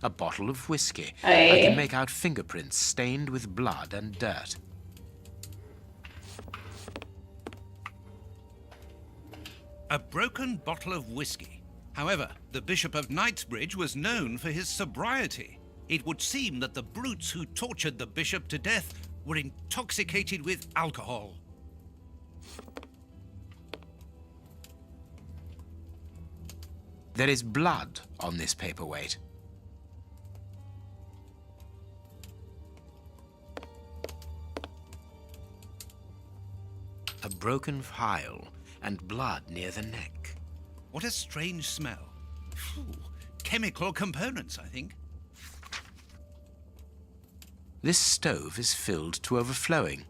Speaker 4: A bottle of whiskey. I can make out fingerprints stained with blood and dirt.
Speaker 3: A broken bottle of whiskey. However, the Bishop of Knightsbridge was known for his sobriety. It would seem that the brutes who tortured the Bishop to death were intoxicated with alcohol.
Speaker 4: There is blood on this paperweight. A broken phial and blood near the neck.
Speaker 3: What a strange smell. Phew. Chemical components, I think.
Speaker 4: This stove is filled to overflowing.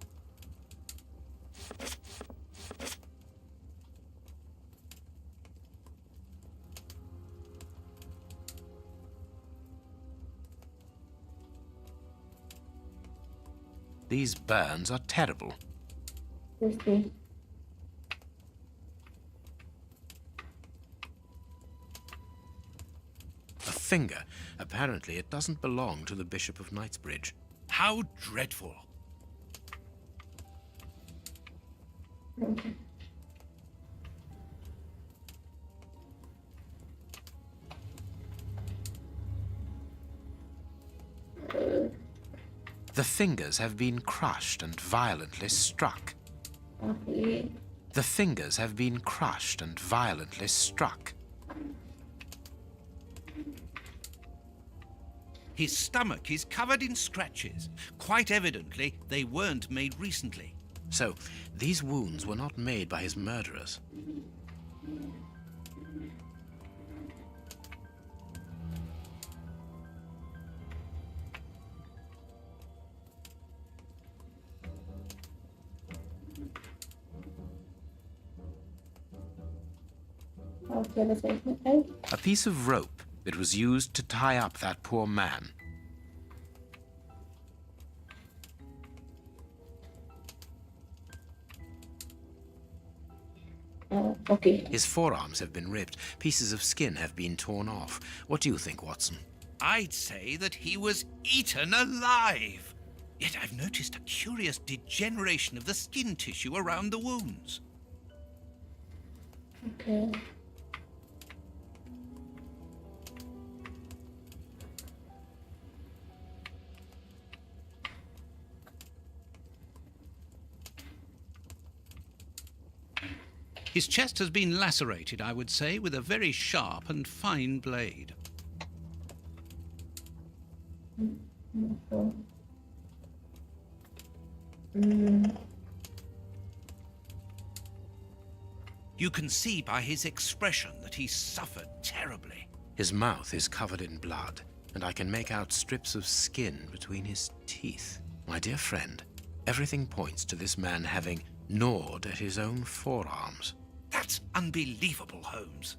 Speaker 4: These burns are terrible.
Speaker 1: Whiskey.
Speaker 4: A finger. Apparently it doesn't belong to the Bishop of Knightsbridge.
Speaker 3: How dreadful.
Speaker 1: Okay.
Speaker 4: The fingers have been crushed and violently struck.
Speaker 1: Okay.
Speaker 4: The fingers have been crushed and violently struck.
Speaker 3: His stomach is covered in scratches. Quite evidently, they weren't made recently.
Speaker 4: So, these wounds were not made by his murderers.
Speaker 1: Okay, that's right.
Speaker 4: A piece of rope that was used to tie up that poor man.
Speaker 1: Okay.
Speaker 4: His forearms have been ripped. Pieces of skin have been torn off. What do you think, Watson?
Speaker 3: I'd say that he was eaten alive. Yet I've noticed a curious degeneration of the skin tissue around the wounds.
Speaker 1: Okay.
Speaker 3: His chest has been lacerated, I would say, with a very sharp and fine blade. You can see by his expression that he suffered terribly.
Speaker 4: His mouth is covered in blood, and I can make out strips of skin between his teeth. My dear friend, everything points to this man having gnawed at his own forearms.
Speaker 3: That's unbelievable, Holmes.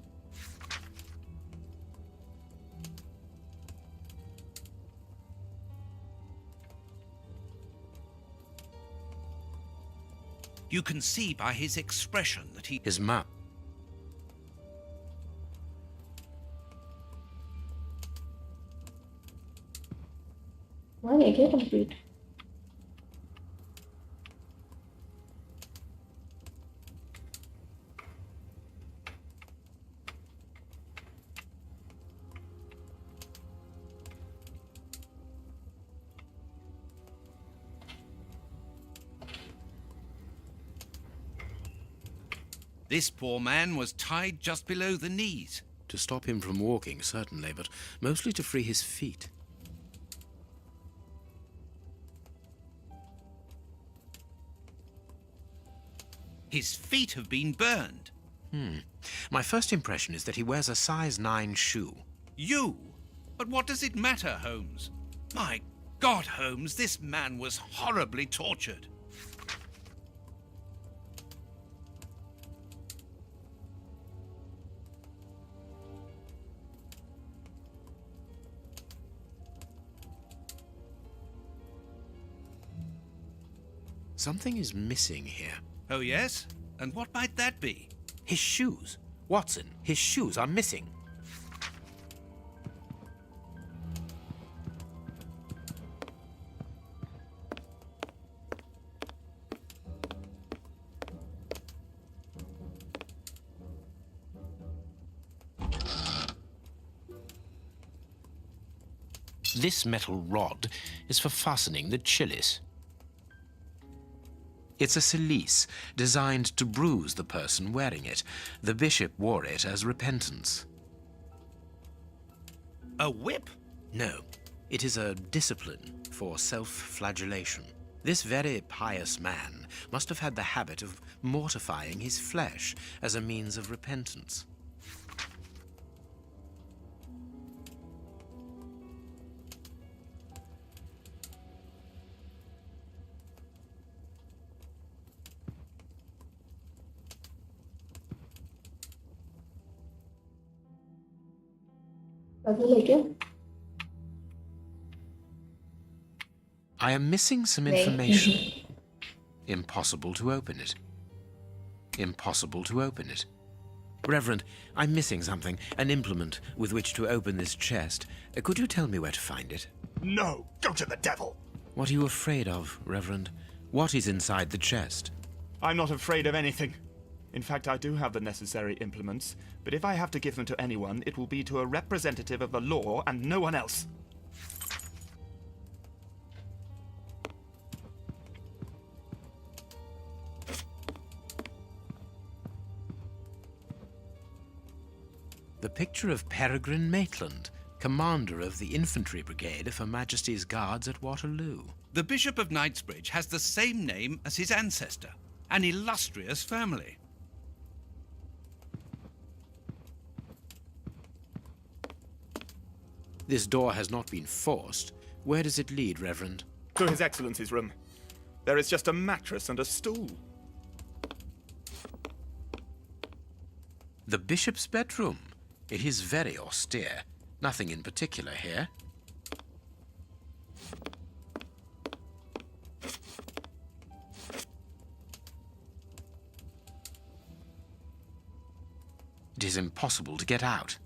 Speaker 3: You can see by his expression that he...
Speaker 4: His mouth...
Speaker 1: Why I get complete?
Speaker 3: This poor man was tied just below the knees.
Speaker 4: To stop him from walking, certainly, but mostly to free his feet.
Speaker 3: His feet have been burned.
Speaker 4: My first impression is that he wears a size 9 shoe.
Speaker 3: You? But what does it matter, Holmes? My God, Holmes, this man was horribly tortured.
Speaker 4: Something is missing here.
Speaker 3: Oh, yes? And what might that be?
Speaker 4: His shoes. Watson, his shoes are missing. This metal rod is for fastening the chilies. It's a cilice designed to bruise the person wearing it. The bishop wore it as repentance.
Speaker 3: A whip?
Speaker 4: No, it is a discipline for self-flagellation. This very pious man must have had the habit of mortifying his flesh as a means of repentance. I am missing some information. Impossible to open it. Impossible to open it. Reverend, I'm missing something, an implement with which to open this chest. Could you tell me where to find it?
Speaker 8: No, go to the devil.
Speaker 4: What are you afraid of, Reverend? What is inside the chest?
Speaker 8: I'm not afraid of anything. In fact, I do have the necessary implements, but if I have to give them to anyone, it will be to a representative of the law and no one else.
Speaker 4: the picture of Peregrine Maitland, commander of the infantry brigade of Her Majesty's Guards at Waterloo.
Speaker 3: The Bishop of Knightsbridge has the same name as his ancestor, an illustrious family.
Speaker 4: This door has not been forced. Where does it lead, Reverend?
Speaker 8: To His Excellency's room. There is just a mattress and a stool.
Speaker 4: The bishop's bedroom. It is very austere. Nothing in particular here. It is impossible to get out.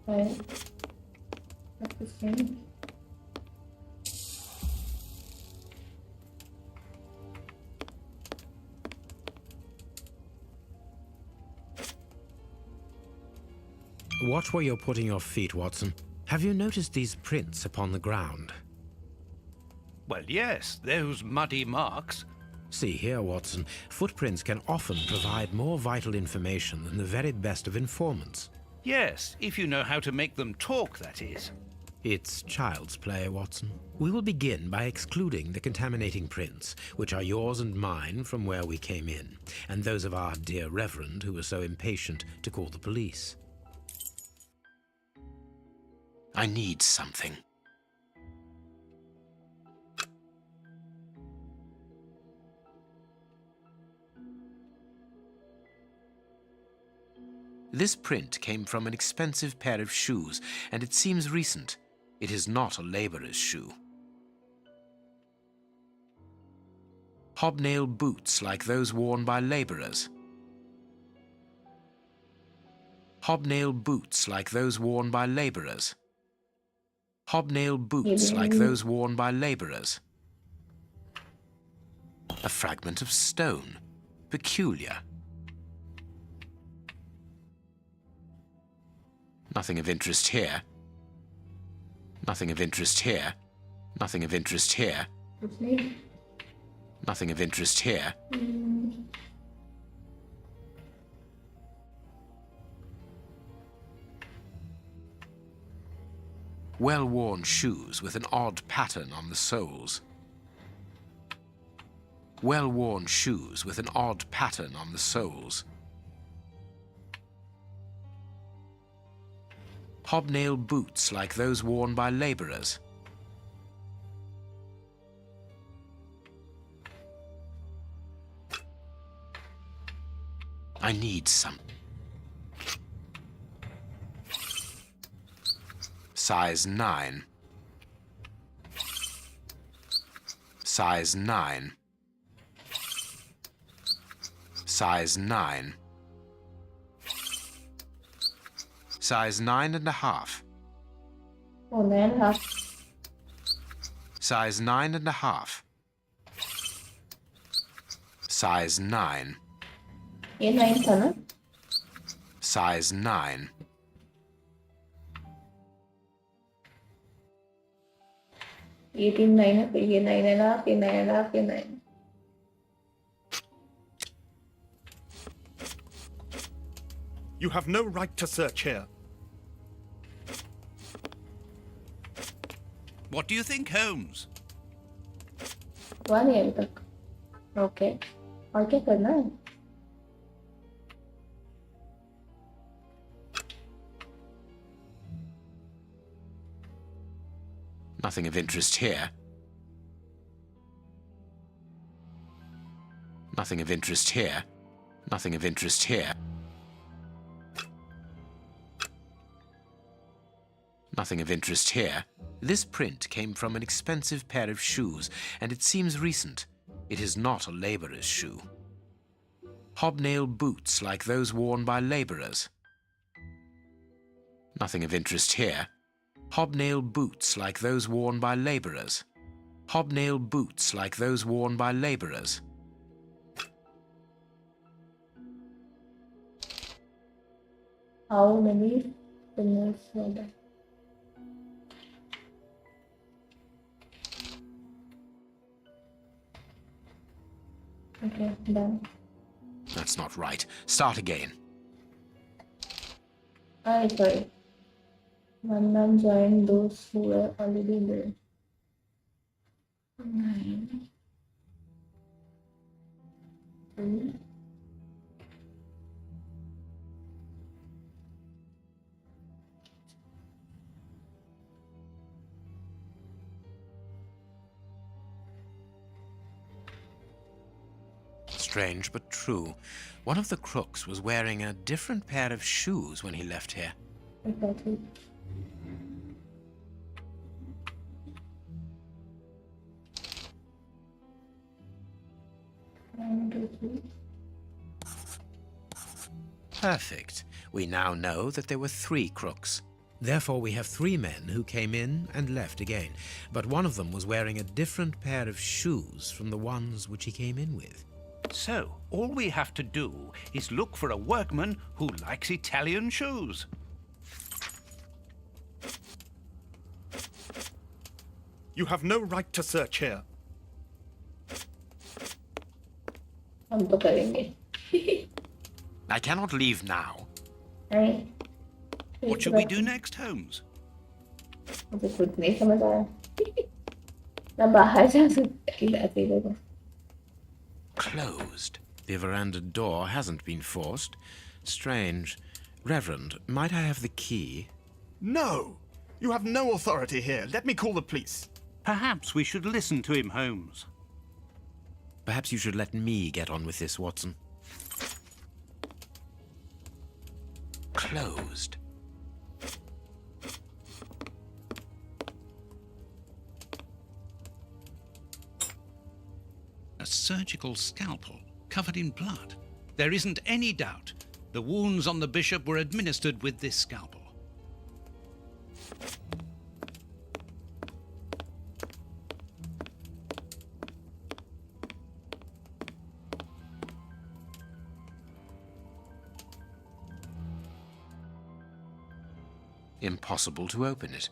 Speaker 1: Right. That's the same.
Speaker 4: Watch where you're putting your feet, Watson. Have you noticed these prints upon the ground?
Speaker 3: Well, yes, those muddy marks.
Speaker 4: See here, Watson. Footprints can often provide more vital information than the very best of informants.
Speaker 3: Yes, if you know how to make them talk, that is.
Speaker 4: It's child's play, Watson. We will begin by excluding the contaminating prints, which are yours and mine from where we came in, and those of our dear Reverend who was so impatient to call the police. I need something. This print came from an expensive pair of shoes, and it seems recent. It is not a laborer's shoe. Hobnail boots like those worn by laborers. Hobnail boots like those worn by laborers. Hobnail boots like those worn by laborers. A fragment of stone. Peculiar. Nothing of interest here. Nothing of interest here. Nothing of interest here. Nothing of interest here. Well-worn shoes with an odd pattern on the soles. Well-worn shoes with an odd pattern on the soles. Hobnail boots like those worn by laborers. I need some. Size 9. Size 9. Size 9. Size 9.5.
Speaker 1: Oh, 9.5.
Speaker 4: Size 9.5. Size 9.
Speaker 1: ये 9 था ना?
Speaker 4: Size 9.
Speaker 1: ये 3 9 है, फिर ये 9.5, ये 9.5, ये 9.
Speaker 8: You have no right to search here.
Speaker 3: What do you think, Holmes?
Speaker 1: हुआ नहीं अभी तक. Okay. और क्या करना है?
Speaker 4: Nothing of interest here. Nothing of interest here. Nothing of interest here. Nothing of interest here. This print came from an expensive pair of shoes, and it seems recent. It is not a laborer's shoe. Hobnail boots like those worn by laborers. Nothing of interest here. Hobnail boots like those worn by laborers. Hobnail boots like those worn by laborers.
Speaker 1: How many fingers were there? Okay, done.
Speaker 4: That's not right. Start again.
Speaker 1: Sorry. One man joined those who were already there. 9, 3.
Speaker 4: Strange but true. One of the crooks was wearing a different pair of shoes when he left here.
Speaker 1: Exactly. One, two, three.
Speaker 4: Perfect. We now know that there were 3 crooks. Therefore, we have 3 men who came in and left again, but one of them was wearing a different pair of shoes from the ones which he came in with.
Speaker 3: So, all we have to do is look for a workman who likes Italian shoes.
Speaker 8: You have no right to search here.
Speaker 1: हम तो करेंगे.
Speaker 4: I cannot leave now.
Speaker 1: नहीं.
Speaker 3: What should we do next, Holmes?
Speaker 1: मुझे खुद नहीं समझ आया. मैं बाहर जा सकती हूँ.
Speaker 4: Closed. The veranda door hasn't been forced. Strange. Reverend, might I have the key?
Speaker 8: No! You have no authority here. Let me call the police.
Speaker 3: Perhaps we should listen to him, Holmes.
Speaker 4: Perhaps you should let me get on with this, Watson. Closed.
Speaker 3: A surgical scalpel covered in blood. There isn't any doubt the wounds on the bishop were administered with this scalpel.
Speaker 4: Impossible to open it.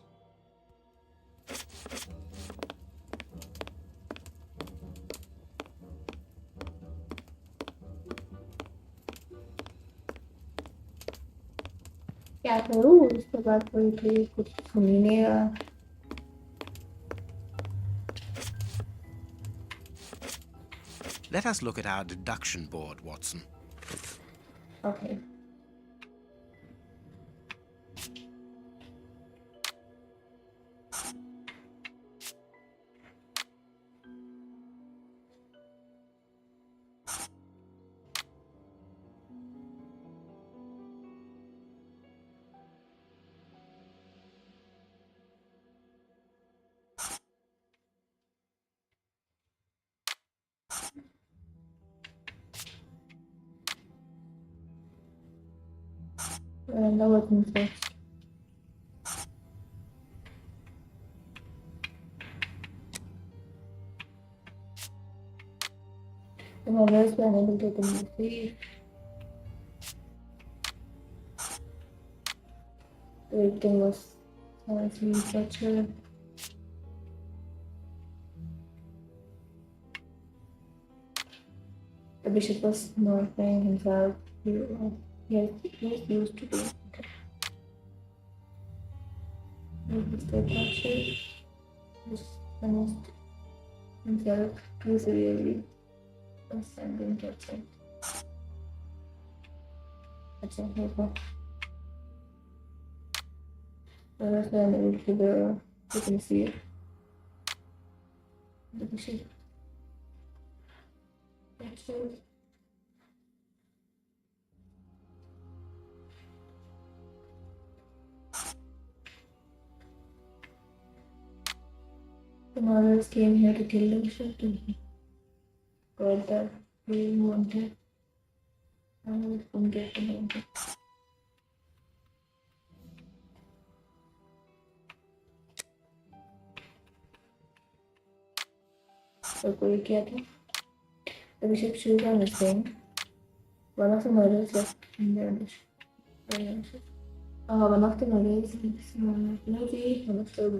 Speaker 1: क्या करूँ उसके बाद कोई कुछ सुन ही नहीं रहा.
Speaker 4: Let us look at our deduction board, Watson.
Speaker 1: Okay. Remember what comes first. The mothers were unable to open the safe. The victim was seriously tortured. The bishop was mortifying himself. He was used to doing it. He was tortured. He was punished himself too severely. And being tortured. अच्छा होगा. Whereas when I went to you can see it. The bishop. Tortured. The mothers came here to kill the bishop too. Got that we wanted. I couldn't get the name. So कोई क्या था? The bishop's shoes are missing. One of the murders left in the one of the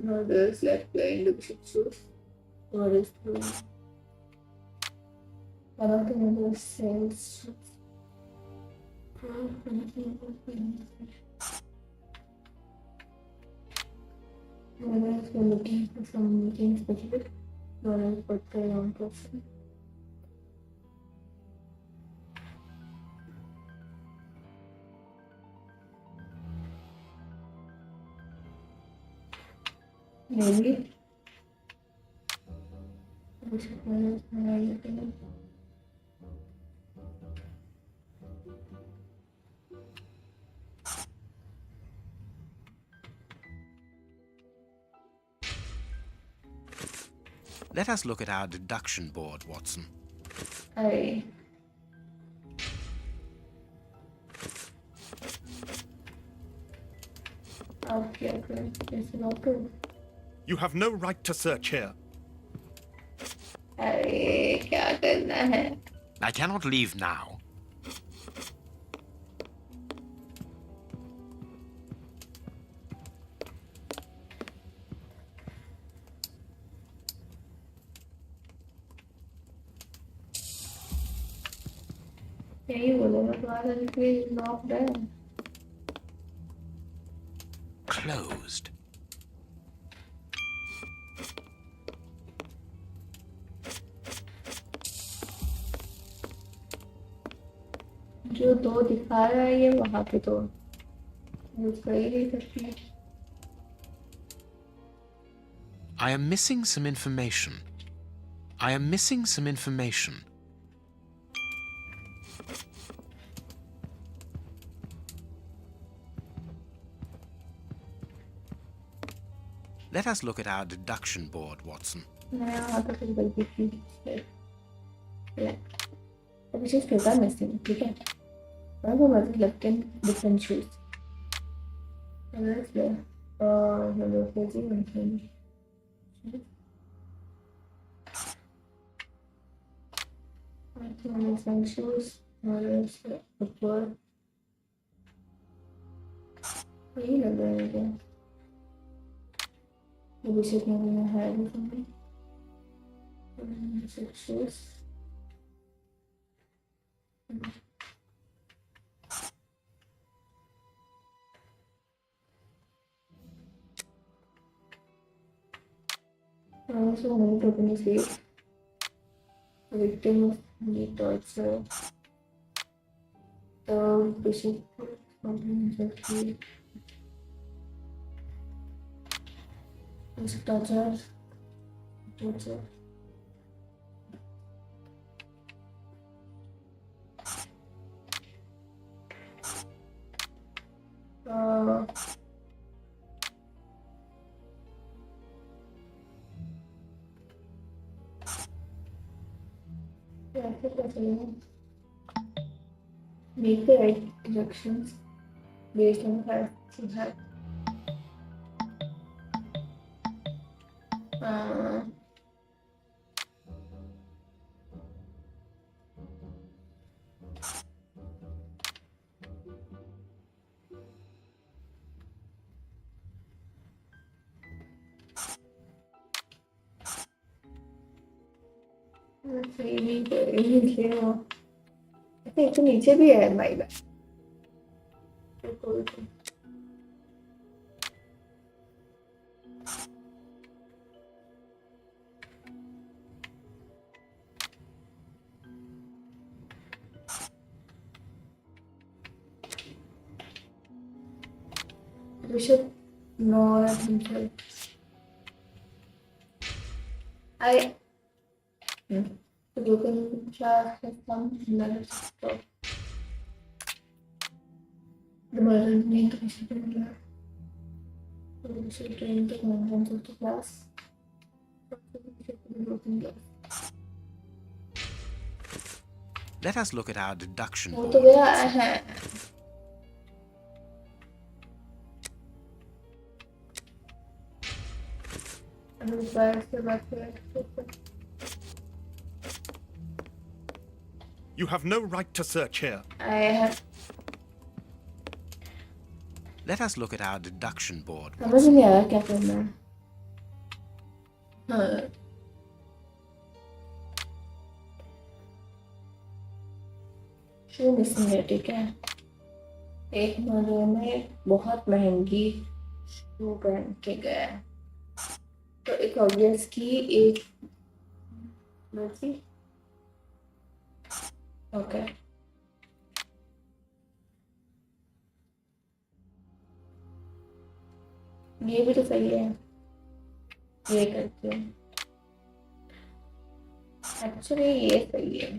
Speaker 1: murders left wearing the bishop's shoes. What is the One of the members says whereas we're looking for something specific, whereas put the wrong person. Maybe.
Speaker 4: Let us look at our deduction board, Watson.
Speaker 1: I okay, it's not good.
Speaker 8: You have no right to search here.
Speaker 1: अरे क्या करना है?
Speaker 4: I cannot leave now.
Speaker 1: यही बोलेगा तुम्हारा लिखिए locked है.
Speaker 4: Closed.
Speaker 1: जो दो दिखा रहा है ये वहाँ पे तो यूज कर ही नहीं सकती.
Speaker 4: I am missing some information. I am missing some information. Let us look at our deduction board, Watson.
Speaker 1: मैं यहाँ तक गलती की. अभी चीज पेपर मिसिंग, ठीक है? और वो मर्जी लगते हैं different shoes. Let's go. Hello, Fuzzy, and different shoes. Let's go. Upper. वही लग रहा है क्या? We should never have something. Shoes. I also want to open his face. The victim of the torture. The bishop comprehensive. His torture. Torture. Make the right deductions based on the facts you have. I think नीचे भी है भाई बा. Bishop nor himself. The broken jar has some blood stop. The murder made the bishop in blood. The bishop drained the contents of the glass. The broken glass.
Speaker 4: Let us look at our deduction
Speaker 1: वो
Speaker 4: board.
Speaker 1: तो गया है.
Speaker 8: You have no right to search here.
Speaker 1: I have.
Speaker 4: Let us look at our deduction board.
Speaker 1: समझ नहीं आ रहा क्या करना है. हाँ. शू मिसिंग है, ठीक है। एक मर्डर में बहुत महंगी शू पहन के गया है, तो एक ऑब्वियस की एक बची। ओके, ये भी तो सही है, ये करते हैं। एक्चुअली ये सही है।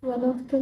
Speaker 1: One of the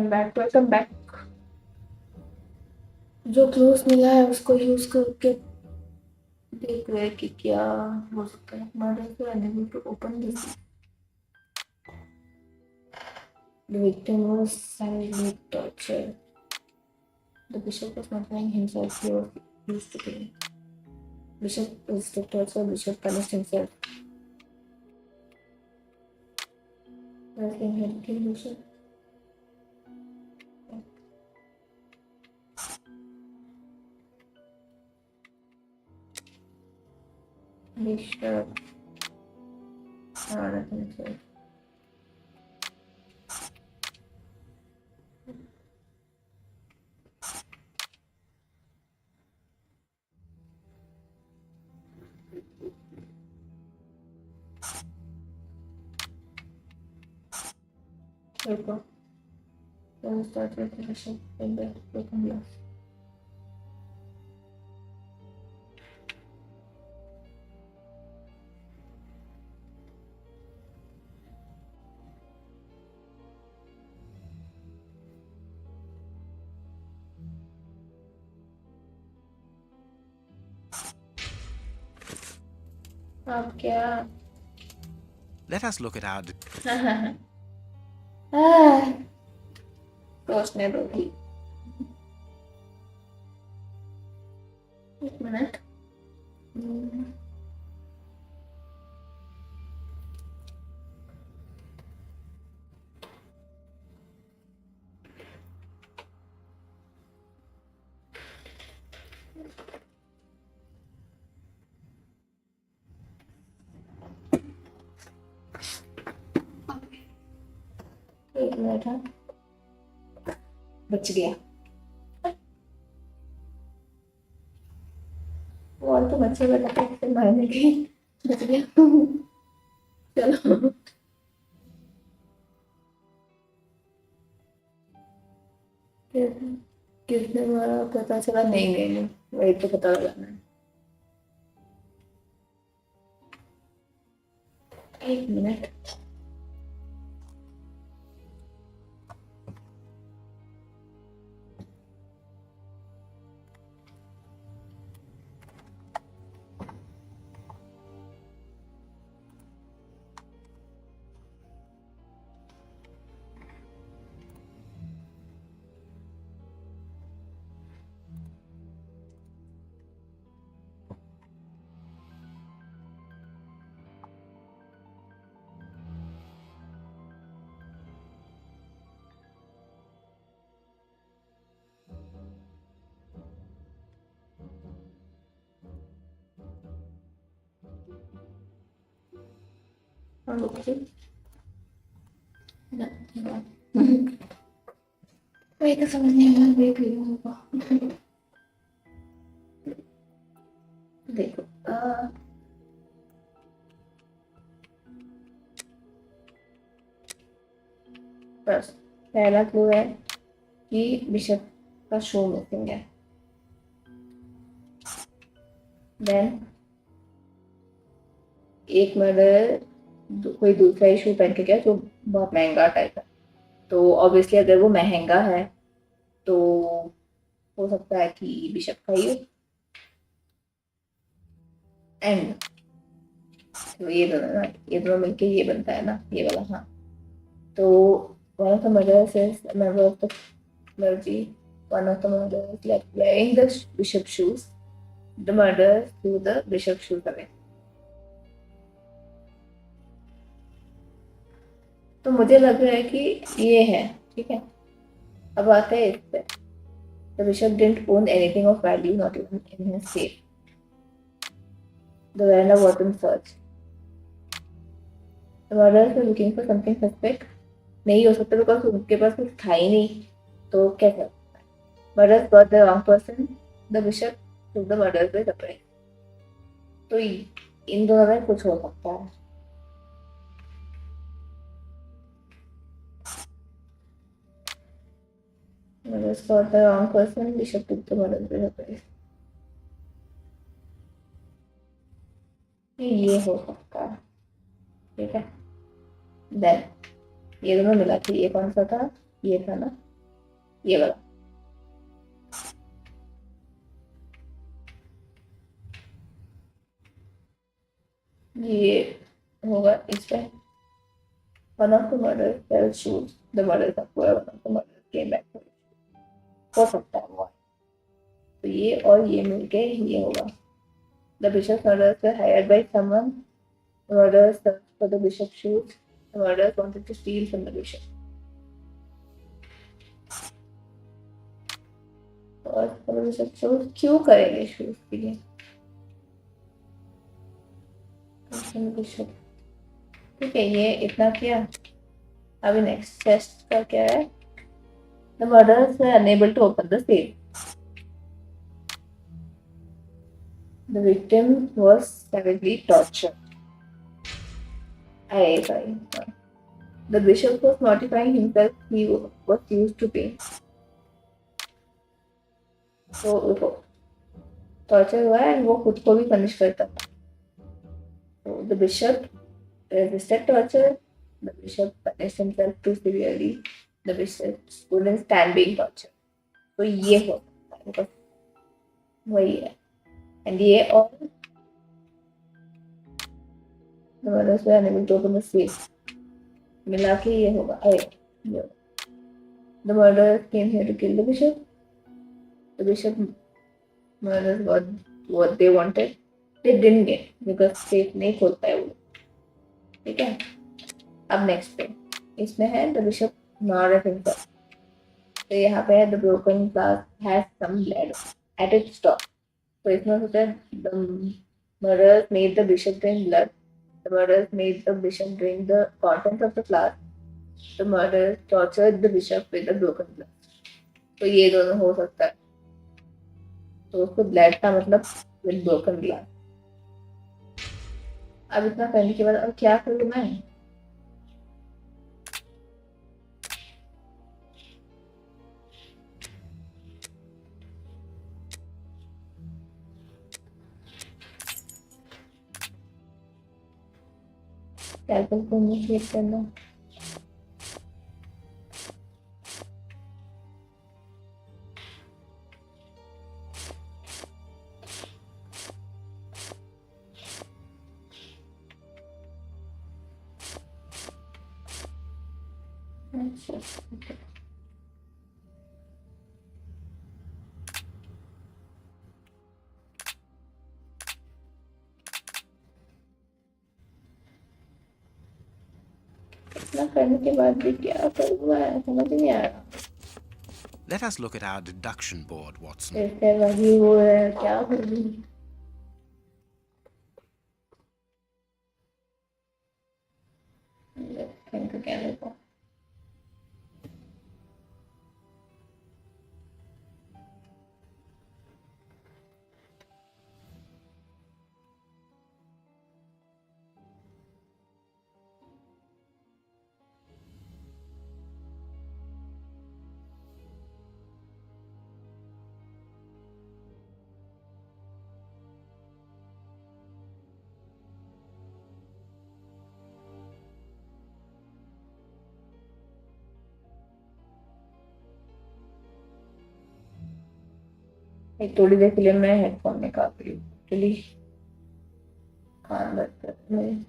Speaker 1: back, welcome back. जो क्लोज मिला है उसको यूज करके देख रहे हैं कि क्या हो सकता है। मर्डर को unable to open this. The victim was silently tortured. The bishop was not lying himself, he was used to killing. Bishop is the torture, bishop punished himself. Wrestling had killed bishop. Bishop murdered himself. रुको, then start with the bishop in the broken glass. अब क्या?
Speaker 4: Let us look at our
Speaker 1: सोचने दो भी। एक minute. एक minute, हाँ, बच गया। और तो बच्चे बता के मारने के बच गया। चलो, किसने मारा पता चला? नहीं नहीं नहीं, वही तो पता लगाना है। एक मिनट। Okay. वही तो समझ नहीं आया, देख लिया होगा। देखो, बस पहला क्लू है कि बिशप का शो मिसिंग है। देन एक मर्डर कोई दूसरा इशू पहन के गया जो बहुत महंगा टाइप है, तो ऑब्वियसली अगर वो महंगा है तो हो सकता है कि बिशप का ही हो। एंड तो ये दोनों मिलके ये बनता है ना, ये वाला। हाँ, तो one of the murders is member of the clergy, one of the murders like wearing the bishop shoes, the murderers threw the bishop shoes away। तो मुझे लग रहा है कि ये है, ठीक है। अब आते हैं इस पे। The bishop didn't own anything of value, not even in his safe. The veranda wasn't searched. The murderers were looking for something suspect। नहीं हो सकता बिकॉज उनके पास कुछ था ही नहीं, तो कैसे? Murderers got the wrong person. The bishop took the murders by surprise। तो इन दोनों में कुछ हो सकता है। Murderers got the wrong person. Bishop took the murders by surprise। ये हो सकता है, ठीक है। देन ये दोनों मिला के ये कौन सा था? ये था ना, ये वाला। ये होगा इस पे। One of the murderers fell shoes. The murderers of one of the murderers came back for it। हो सकता है वो। तो ये और ये मिलके ये होगा। The bishop's murderers were hired by someone। The murderers searched for the bishop's shoes। The murderers wanted to steal from the bishop। और for the bishop's shoes क्यों करेंगे शूज के लिए? बिशप, ठीक है, ये इतना किया। अभी नेक्स्ट टेस्ट का क्या है? The murderers were unable to open the safe। The victim was savagely tortured। The bishop was mortifying himself। He was used to pain। तो टॉर्चर हुआ है, वो खुद को भी पनिश करता था। So the bishop resisted torture। The bishop punished himself too severely। The bishop couldn't stand being tortured। तो ये हो सकता है, वही है। एंड ये और the murderers were unable to open the safe मिला के ये होगा। अरे the murderers came here to kill the bishop। The bishop murderers got what they wanted। They didn't get because safe नहीं खोल पाए वो, ठीक है। अब नेक्स्ट पे इसमें है the bishop murdered himself। तो यहाँ पे है the broken glass has some blood at its top। तो इसमें होता है the murderers made the bishop drink blood। The murderers made the bishop drink the contents of the glass। The murderers tortured the bishop with a broken glass। तो ये दोनों हो सकता है। तो उसको ब्लड का मतलब विद ब्रोकन ग्लास। अब इतना करने के बाद अब क्या करूँ मैं? कैलकुलेट को इनिशिएट करना। इतना करने के बाद भी क्या करूँ मैं, समझ नहीं आ रहा।
Speaker 4: Let us look at our deduction board, Watson.
Speaker 1: इससे वही वो है, क्या करूँ? Think again। एक थोड़ी देर के लिए मैं हेडफोन निकाल रही हूँ, एक्चुअली कान दर्द कर रहे हैं।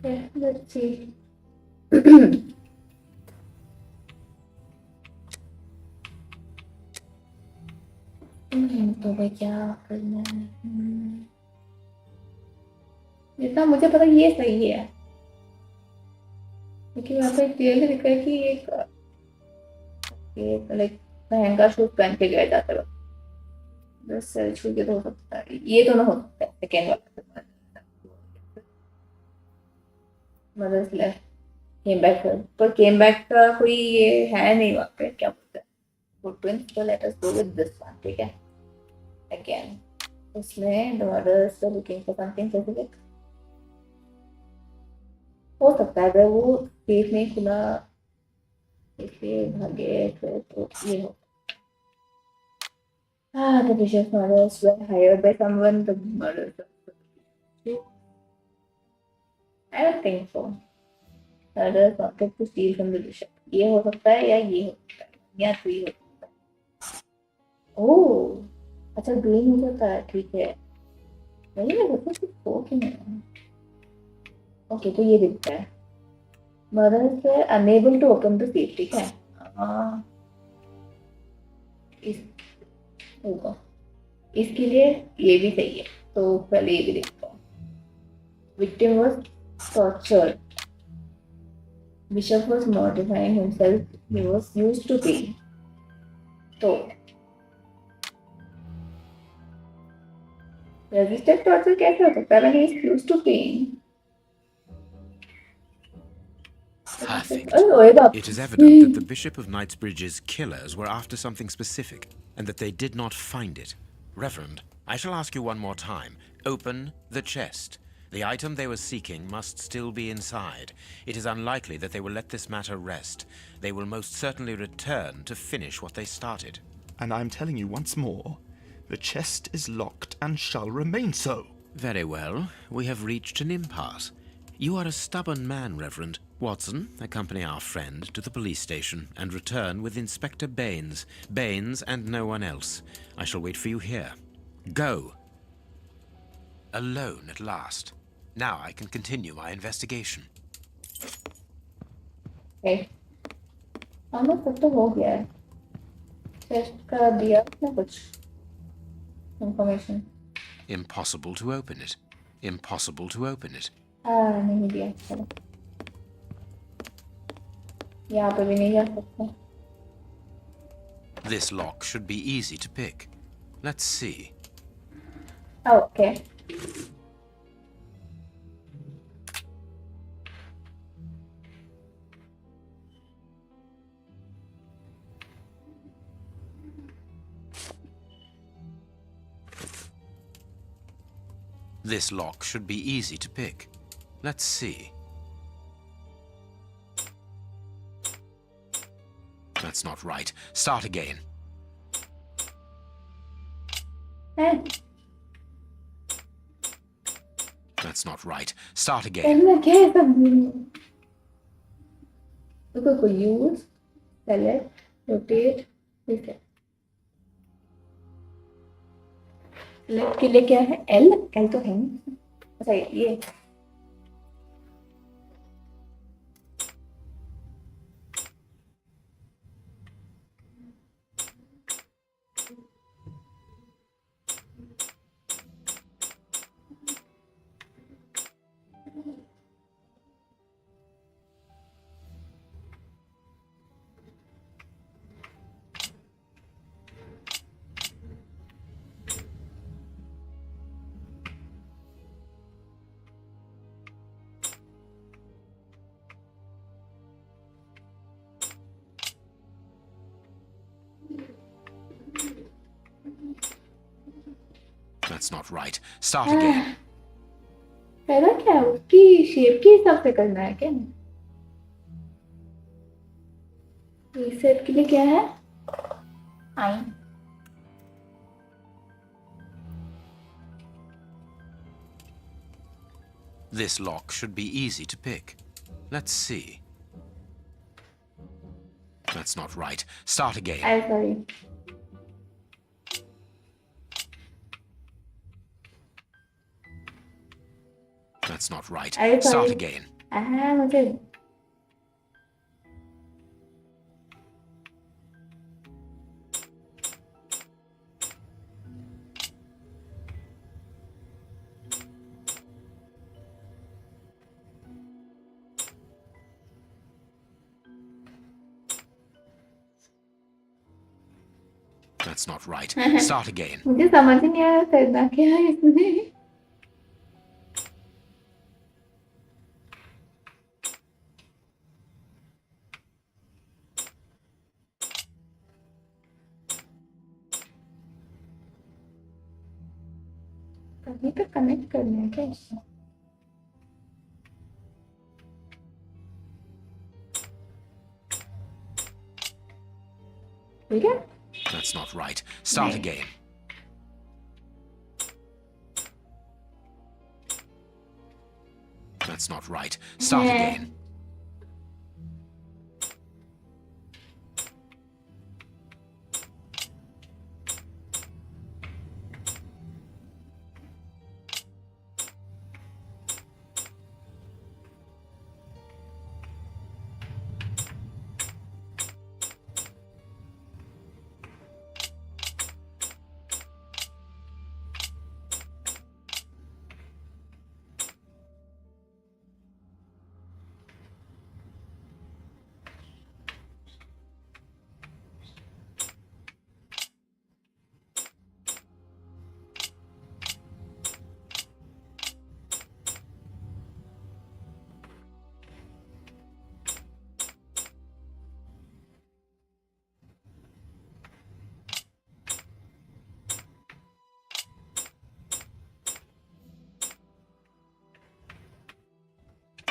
Speaker 1: Okay, let's see. तो भाई क्या करना है? जितना मुझे पता ये सही है, क्योंकि यहाँ पे क्लियरली लिखा है कि एक लाइक महंगा शूज पहन के गया जाता है, बस छू के तो हो सकता है, ये तो ना हो सकता है सेकेंड वाला। मदर्स लेफ्ट केम बैक, पर केम बैक का कोई ये है नहीं वहाँ पे, क्या बोलते हैं फुटप्रिंट, तो let us go with this one, ठीक है। अगेन इसमें the mothers were looking for something specific, हो सकता है अगर वो पेट नहीं खुला इसलिए भागे तो ये हो। The bishop's murders were hired by someone. The murders were... I don't think so. Murders wanted to steal from the bishop. ये हो सकता है या ये हो सकता है या तो ये हो सकता है। ओह, अच्छा ग्रीन हो जाता है, ठीक है। नहीं मैं कुछ हो कि नहीं। ओके तो ये दिखता है। Murders were unable to open the safe, ठीक है। इस होगा, इसके लिए ये भी सही है, तो पहले ये भी देखता हूँ। Victim was tortured. Bishop was mortifying himself. He was used to pain. तो resisted torture कैसे हो सकता है when he is used to pain?
Speaker 4: Perfect.
Speaker 1: Oh,
Speaker 4: It is evident that the Bishop of Knightsbridge's killers were after something specific, and that they did not find it. Reverend, I shall ask you one more time. Open the chest. The item they were seeking must still be inside. It is unlikely that they will let this matter rest. They will most certainly return to finish what they started.
Speaker 8: And I'm telling you once more, the chest is locked and shall remain so.
Speaker 4: Very well. We have reached an impasse. You are a stubborn man, Reverend. Watson, accompany our friend to the police station and return with Inspector Baines. Baines and no one else. I shall wait for you here. Go. Alone at last. Now I can continue my investigation.
Speaker 1: Okay. almost सब तो हो गया है। Test का दिया ना कुछ information।
Speaker 4: Impossible to open it. Impossible to open it.
Speaker 1: नहीं दिया, चलो यहाँ पे भी नहीं जा सकते।
Speaker 4: This lock should be easy to pick. Let's see.
Speaker 1: Oh, okay.
Speaker 4: This lock should be easy to pick. Let's see. That's not right. Start again. That's not right. Start again.
Speaker 1: करना क्या है सब में? देखो use, select, rotate, reset. Select के लिए क्या है? L तो है नहीं. अच्छा ये.
Speaker 4: That's not right. Start again.
Speaker 1: पहला क्या है? उसकी शेप के हिसाब से करना है क्या? रीसेट के लिए क्या है? आई.
Speaker 4: This lock should be easy to pick. Let's see. That's not right. Start again.
Speaker 1: I'm sorry.
Speaker 4: That's not right.
Speaker 1: I'm
Speaker 4: Start
Speaker 1: sorry.
Speaker 4: again.
Speaker 1: मुझे
Speaker 4: That's not right. Start again.
Speaker 1: मुझे समझ नहीं आया करना क्या है इसमें. कहीं पे कनेक्ट करना है क्या इसको? ठीक है?
Speaker 4: That's not right. Start again. That's not right. Start again.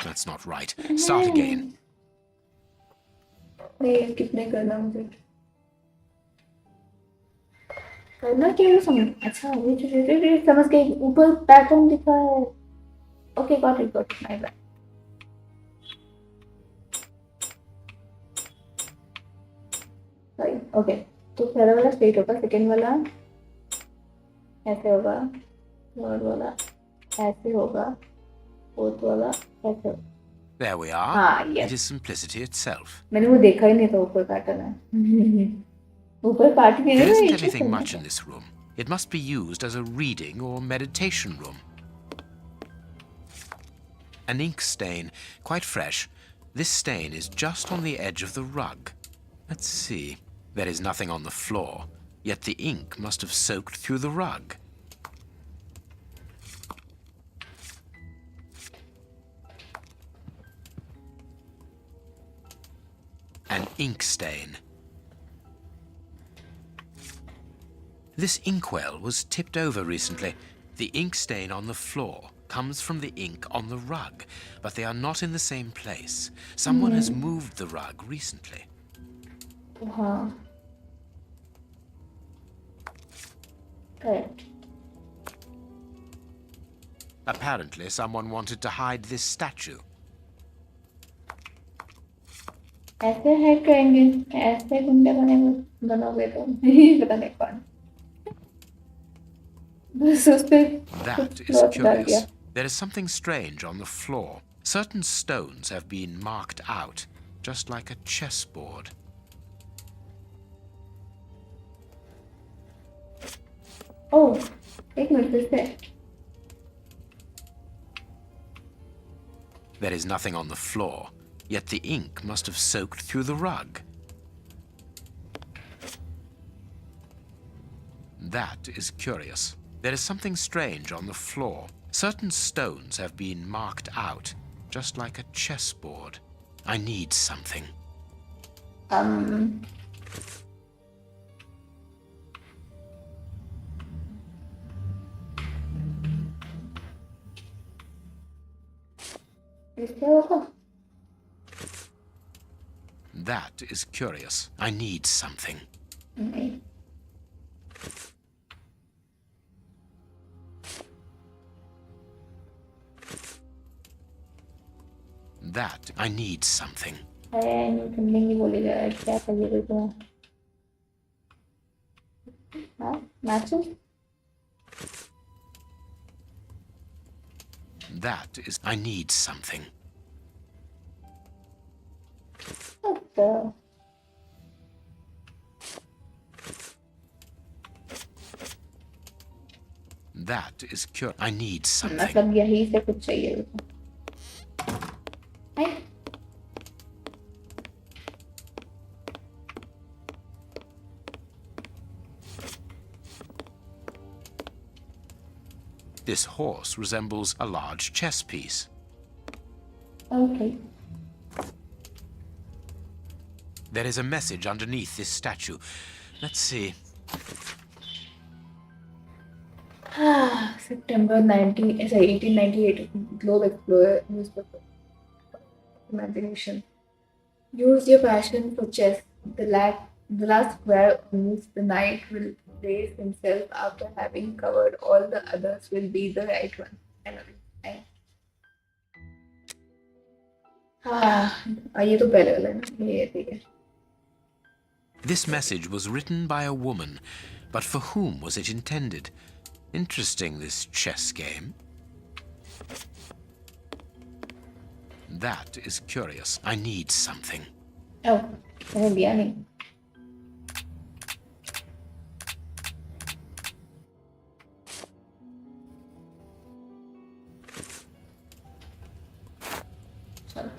Speaker 4: That's not right. Start again.
Speaker 1: नहीं कितने करना मुझे करना क्या है समझ. अच्छा ये समझ गई. ऊपर पैटर्न दिखा है. Okay got it my bad. Sorry. Okay तो पहला वाला स्ट्रेट होगा. सेकंड वाला ऐसे होगा. थर्ड वाला ऐसे होगा. फोर्थ वाला ऐसे होगा.
Speaker 4: There we are.
Speaker 1: हाँ yes.
Speaker 4: It is simplicity itself.
Speaker 1: मैंने वो देखा ही नहीं था ऊपर पैटर्न है. ऊपर पार्टी नहीं
Speaker 4: There
Speaker 1: है.
Speaker 4: isn't anything much in this room. It must be used as a reading or meditation room. An ink stain, quite fresh. This stain is just on the edge of the rug. Let's see. There is nothing on the floor, yet the ink must have soaked through the rug. An ink stain. This inkwell was tipped over recently. The ink stain on the floor comes from the ink on the rug, but they are not in the same place. Someone has moved the rug recently.
Speaker 1: हाँ. Correct.
Speaker 4: Apparently, someone wanted to hide this statue.
Speaker 1: ऐसे hide करेंगे, ऐसे गुंडे बनोगे तो पता नहीं कौन बस उस पे
Speaker 4: That
Speaker 1: कुछ
Speaker 4: is
Speaker 1: क्लॉथ डाल दिया.
Speaker 4: curious. There is something strange on the floor. Certain stones have been marked out, just like a chessboard.
Speaker 1: Oh, एक मिनट फिर से.
Speaker 4: There is nothing on the floor, yet the ink must have soaked through the rug. That is curious. There is something strange on the floor. Certain stones have been marked out, just like a chessboard. I need something.
Speaker 1: इससे होगा.
Speaker 4: That is curious. I need something.
Speaker 1: नहीं.
Speaker 4: That I need something.
Speaker 1: नहीं नहीं बोलेगा क्या करिए तो. हाँ matches.
Speaker 4: That is I need something.
Speaker 1: अच्छा.
Speaker 4: That is I need something.
Speaker 1: मतलब यही से कुछ चाहिए. है?
Speaker 4: This horse resembles a large chess piece.
Speaker 1: Okay.
Speaker 4: There is a message underneath this statue. Let's see.
Speaker 1: September 1898. Globe Explorer newspaper. Imagination. Use your passion for chess. The last square on which the knight will place himself after having covered all the others will be the right one. ये तो पहले वाला है ना. ये ठीक है.
Speaker 4: This message was written by a woman, but for whom was it intended? Interesting, this chess game. That is curious. I need something.
Speaker 1: Oh, मैंने दिया नहीं. चलो.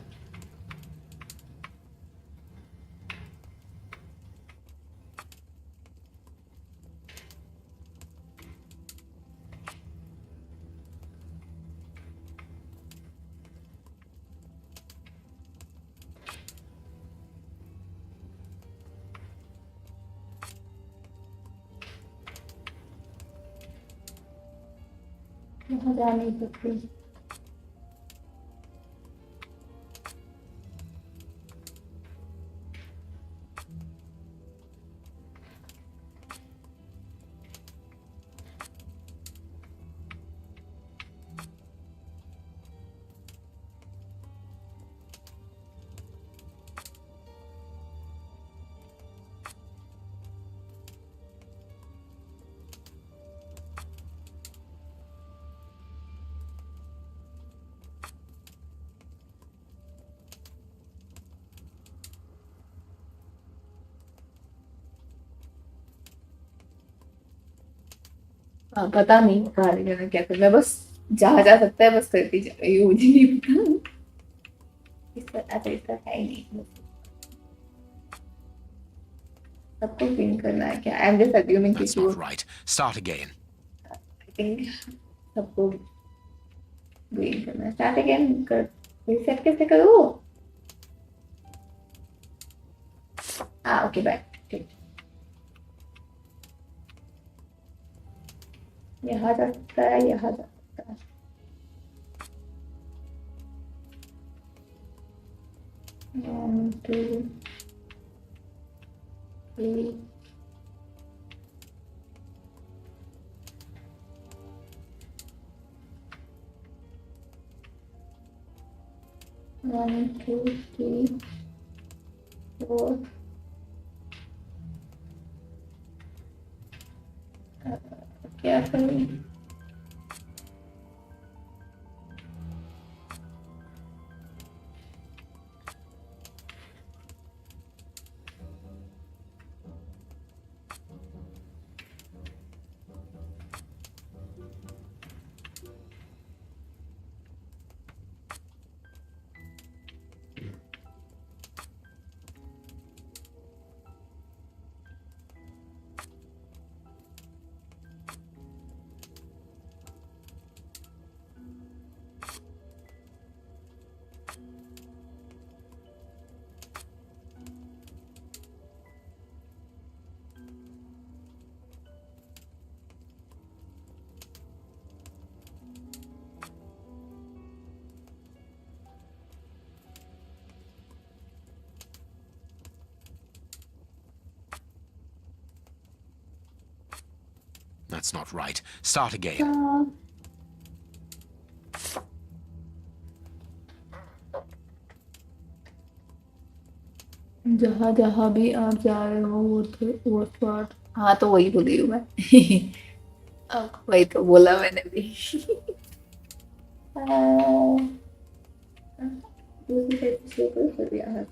Speaker 1: यहाँ जा नहीं सकती. हाँ, पता नहीं कहाँ ले जाना क्या करना. मैं बस जहाँ जा सकता है बस करती जा रही हूँ. मुझे नहीं पता. इसका है ही नहीं. सबको पिन करना है क्या? I am just assuming
Speaker 4: That's
Speaker 1: कि
Speaker 4: not right. Start again.
Speaker 1: I think सबको पिन करना है. स्टार्ट अगेन कर. रीसेट कैसे करूँ? हाँ ओके बाय. ठीक. यहाँ जा सकता है, यहाँ जा सकता है. One, two, three. 1 2 3 4 क्या करूँ?
Speaker 4: That's not right. Start again.
Speaker 1: जहाँ जहाँ भी आप जा रहे हो वो थॉट। हाँ तो वही बोली हूँ मैं। अब वही तो बोला मैंने भी। दूसरी साइड से कर दिया है।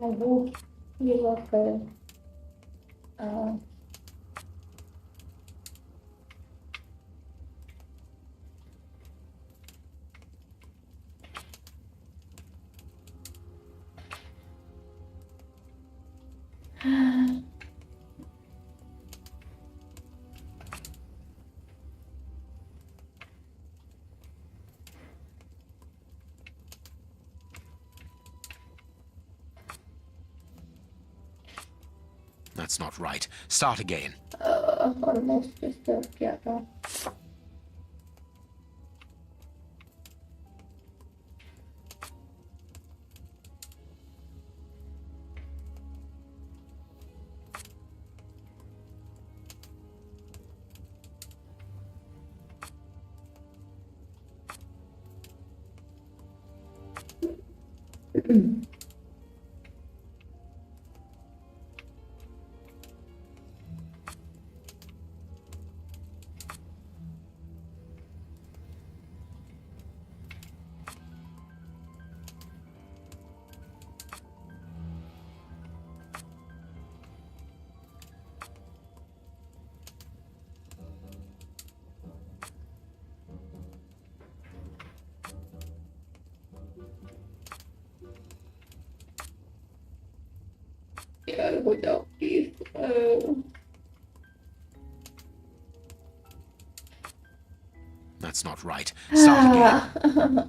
Speaker 1: I hope you work
Speaker 4: That's not right. Start again.
Speaker 1: Almost disturb किया था। यार हो जाओ please.
Speaker 4: That's not right. Start again.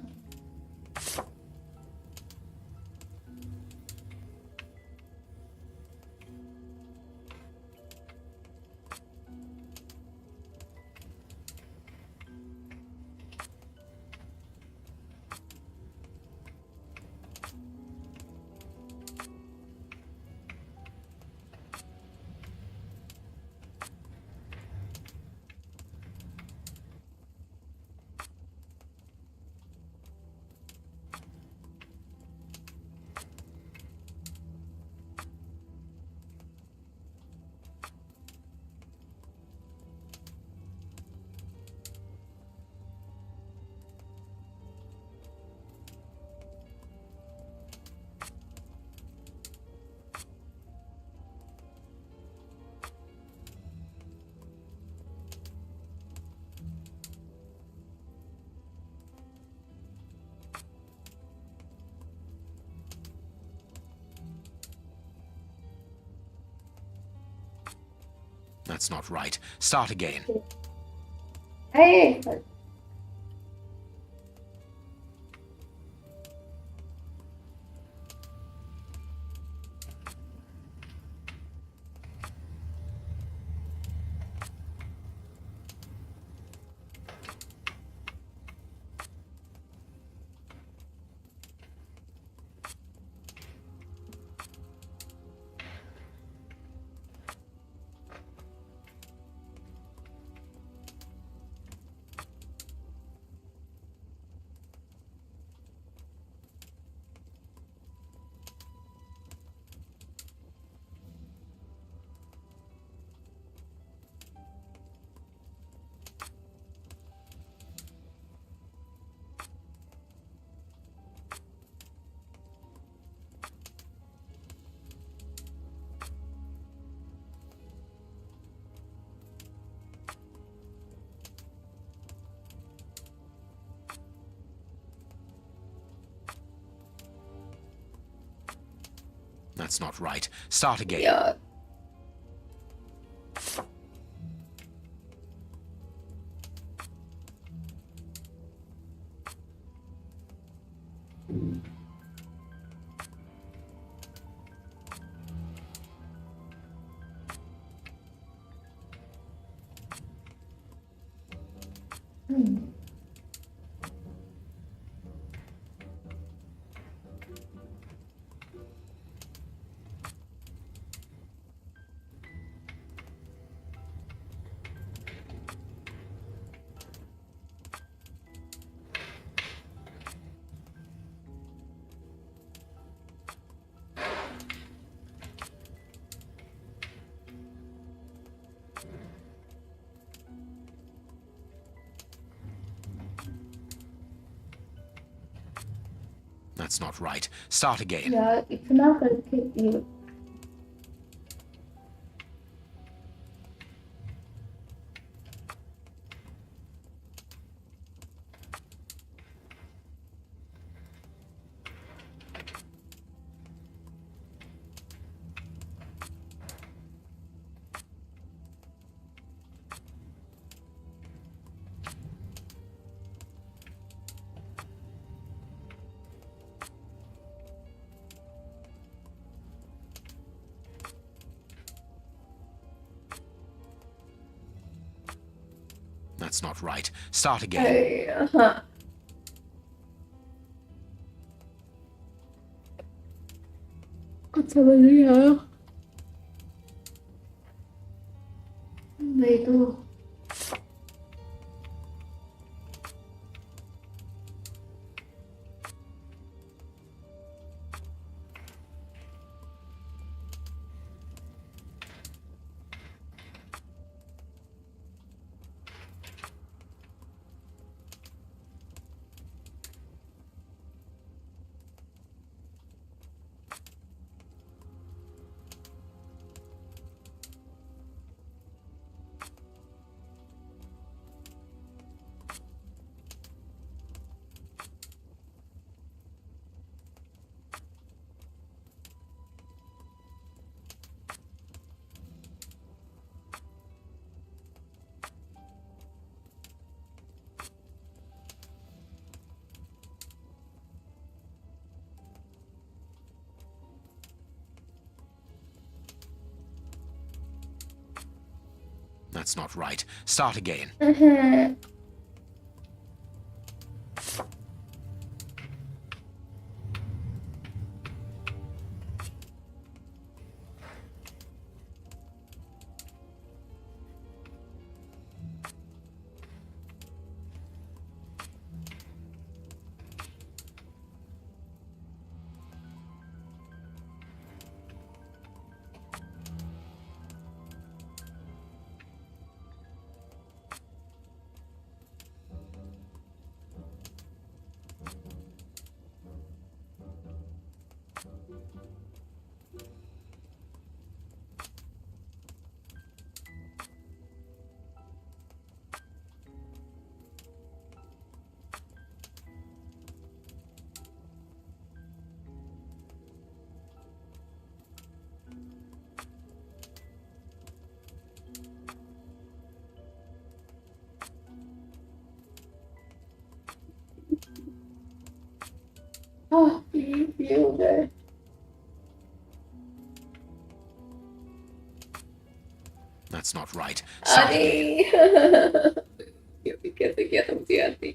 Speaker 4: That's not right. Start again.
Speaker 1: Hey.
Speaker 4: That's not right. Start again.
Speaker 1: यार
Speaker 4: That's not right. Start again.
Speaker 1: यार इतना करके ये
Speaker 4: That's not right. Start again.
Speaker 1: अरे हाँ कुछ समझ नहीं आया नहीं तो
Speaker 4: That's not right. Start again. Please ये हो जाए That's not right. Start
Speaker 1: अरे
Speaker 4: again.
Speaker 1: ये भी कैसे किया तुमसे याद नहीं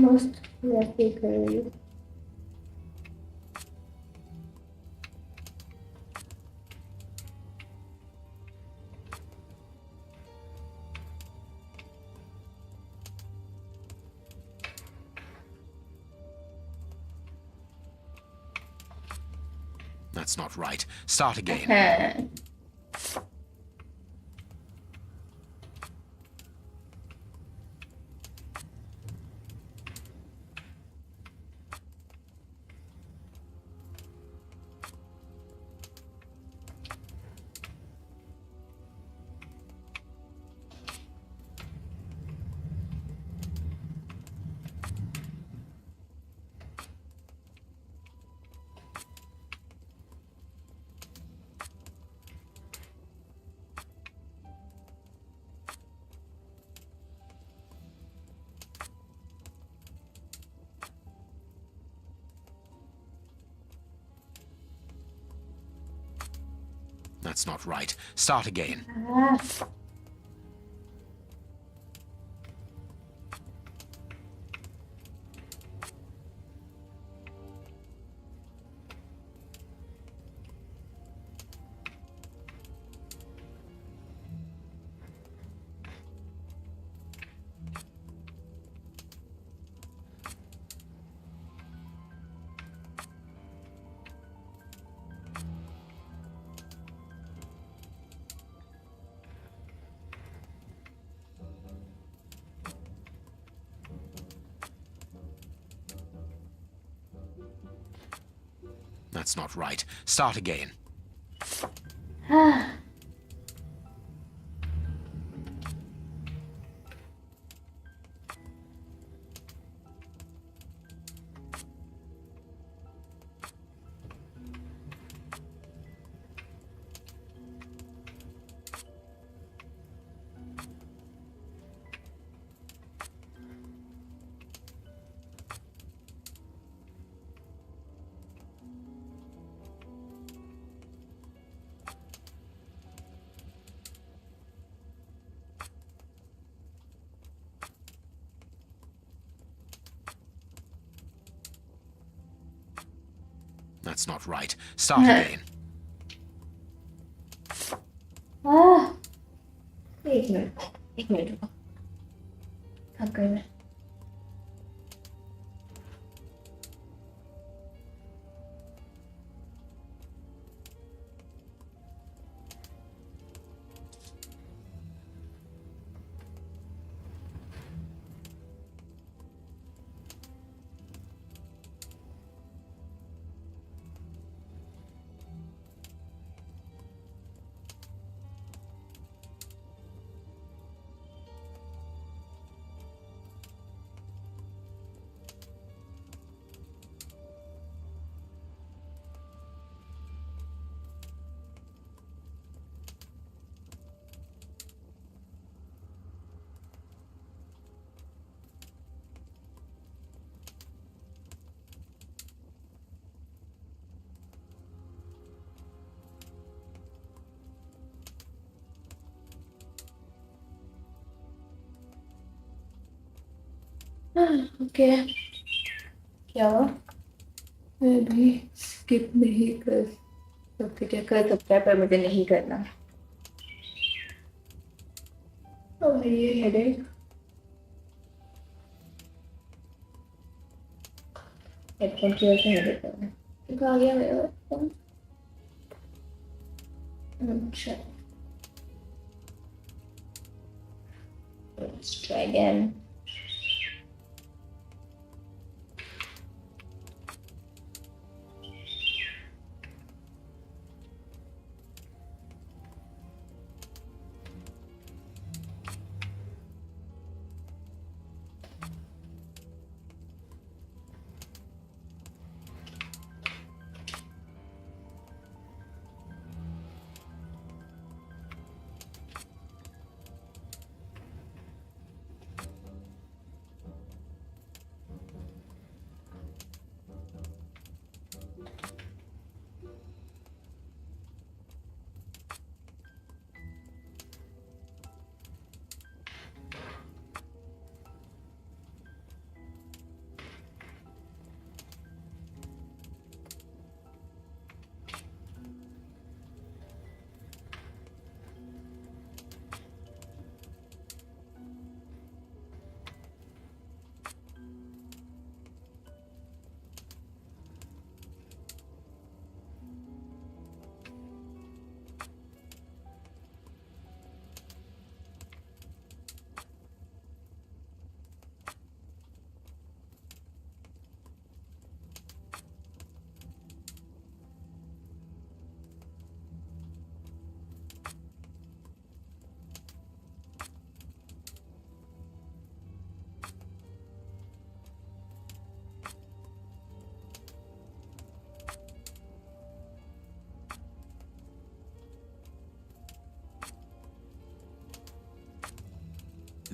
Speaker 1: मस्त वैसे कर रही हूँ
Speaker 4: That's not right. Start again. That's not right. Start again. That's not right. Start again. That's not right. Start again.
Speaker 1: एक मिनट रुको, थक गई मैं। ओके, क्या मैं भी स्किप नहीं कर सकती? क्या कर सकता है पर मुझे नहीं करना। और ये हेडेक, हेडफोन की वजह से हेडेक करना है। कहाँ गया मेरा हेडफोन? अच्छा, let's try again.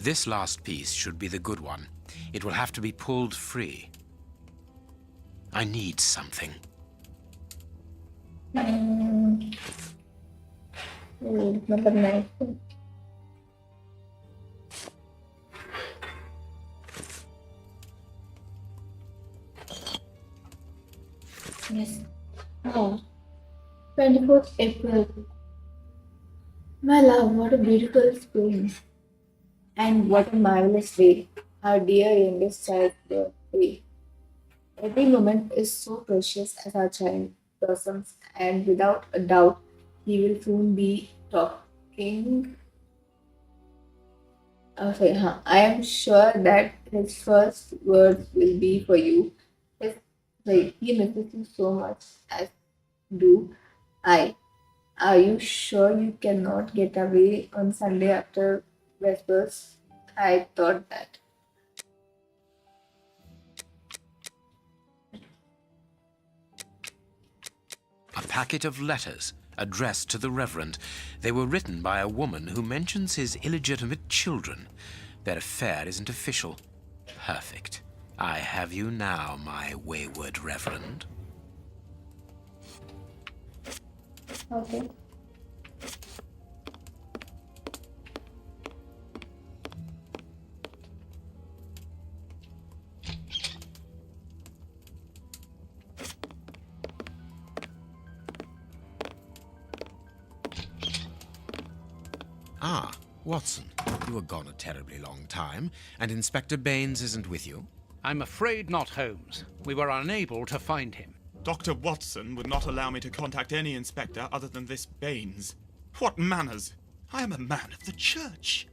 Speaker 4: This last piece should be the good one. It will have to be pulled free. I need something.
Speaker 1: मतलब knife. Yes. Oh. 24th April. My love, what a beautiful spring. And what a marvelous day. Our dear youngest child's birthday. Every moment is so precious as our child blossoms, and without a doubt, he will soon be talking. Okay, huh. I am sure that his first words will be for you. His, he misses you so much, as do I. Are you sure you cannot get away on Sunday after Vespers? I thought that.
Speaker 4: A packet of letters addressed to the Reverend. They were written by a woman who mentions his illegitimate children. Their affair isn't official. Perfect. I have you now, my wayward Reverend.
Speaker 1: Okay.
Speaker 4: Ah, Watson, you were gone a terribly long time, and Inspector Baines isn't with you?
Speaker 3: I'm afraid not, Holmes. We were unable to find him.
Speaker 8: Dr. Watson would not allow me to contact any inspector other than this Baines. What manners! I am a man of the church.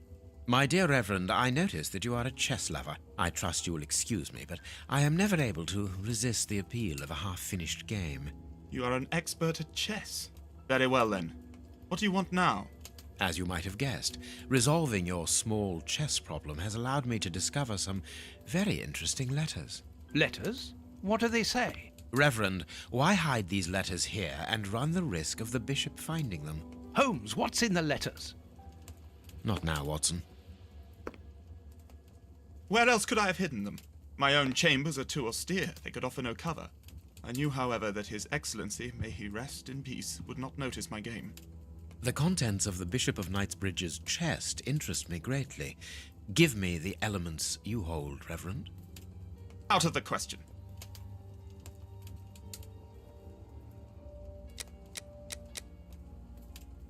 Speaker 4: My dear Reverend, I notice that you are a chess lover. I trust you will excuse me, but I am never able to resist the appeal of a half-finished game.
Speaker 8: You are an expert at chess. Very well, then. What do you want now?
Speaker 4: As you might have guessed, resolving your small chess problem has allowed me to discover some very interesting letters.
Speaker 3: Letters? What do they say?
Speaker 4: Reverend, why hide these letters here and run the risk of the bishop finding them?
Speaker 3: Holmes, what's in the letters?
Speaker 4: Not now, Watson.
Speaker 8: Where else could I have hidden them? My own chambers are too austere. They could offer no cover. I knew, however, that His Excellency, may he rest in peace, would not notice my game.
Speaker 4: The contents of the Bishop of Knightsbridge's chest interest me greatly. Give me the elements you hold, Reverend.
Speaker 8: Out of the question.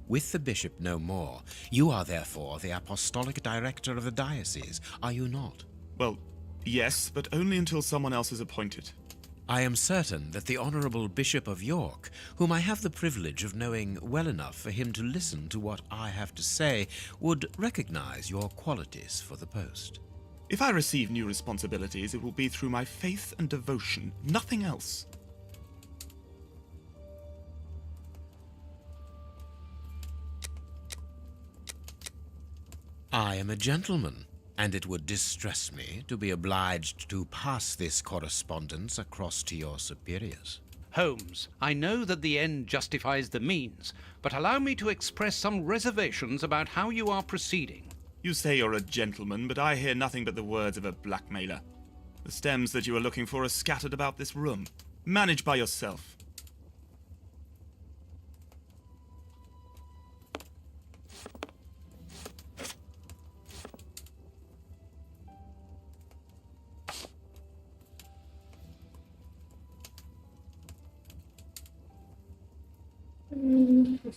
Speaker 4: With the bishop no more, you are therefore the apostolic director of the diocese, are you not?
Speaker 8: Well, yes, but only until someone else is appointed.
Speaker 4: I am certain that the Honourable Bishop of York, whom I have the privilege of knowing well enough for him to listen to what I have to say, would recognize your qualities for the post.
Speaker 8: If I receive new responsibilities, it will be through my faith and devotion, nothing else.
Speaker 4: I am a gentleman, and it would distress me to be obliged to pass this correspondence across to your superiors.
Speaker 3: Holmes, I know that the end justifies the means, but allow me to express some reservations about how you are proceeding.
Speaker 8: You say you're a gentleman, but I hear nothing but the words of a blackmailer. The stems that you are looking for are scattered about this room. Manage by yourself.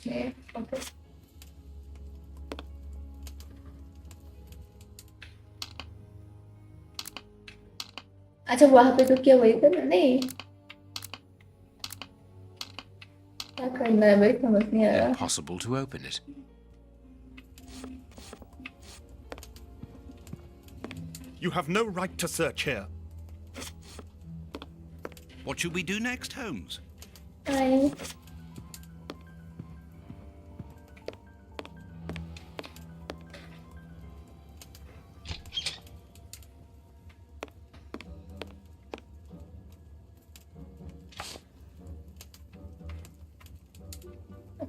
Speaker 1: Okay. Okay. अच्छा वहां पे तो क्या वही करना नहीं क्या करना है भाई समझ नहीं आ रहा
Speaker 4: Impossible to open it.
Speaker 8: You have no right to search here.
Speaker 3: What should we do next, Holmes?
Speaker 1: I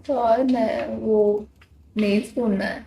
Speaker 1: अच्छा और मैं वो नेल्स ढूंढना है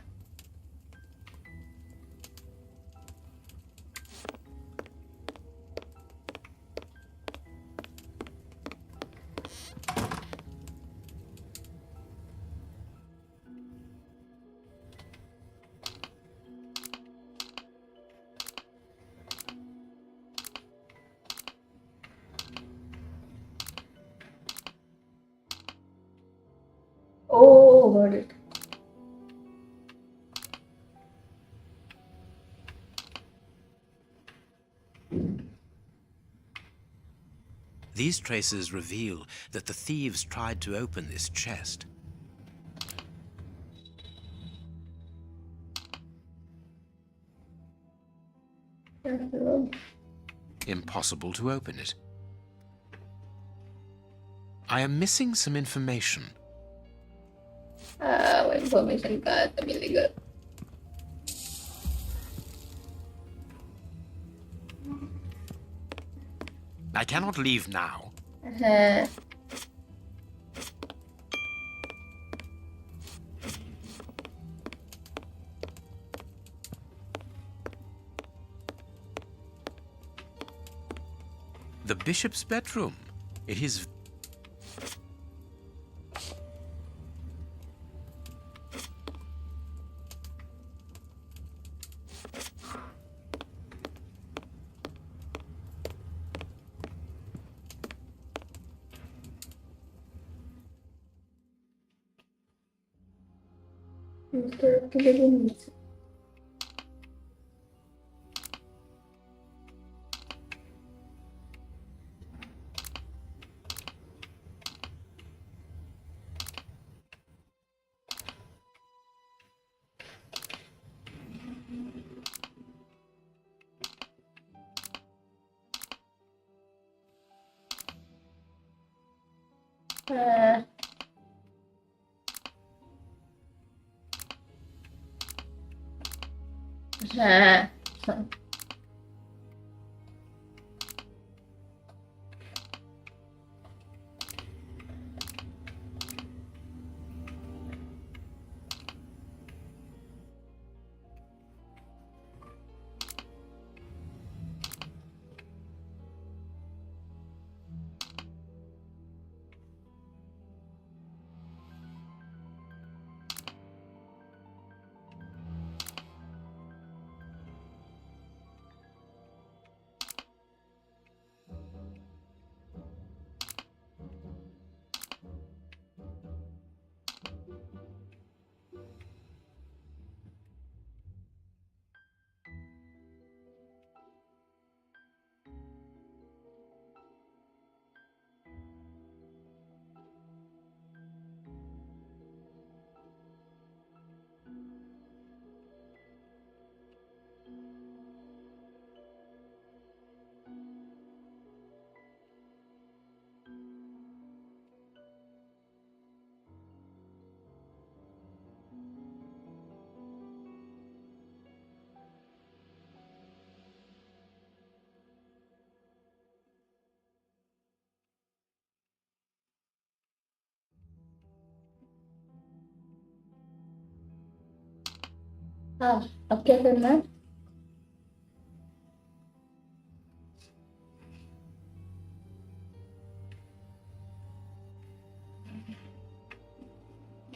Speaker 4: These traces reveal that the thieves tried to open this chest. Impossible to open it. I am missing some information.
Speaker 1: Information का तो मिलेगा.
Speaker 4: I cannot leave now.
Speaker 1: हाँ.
Speaker 4: The bishop's bedroom. It is... हाँ. हाँ, अब क्या करना है?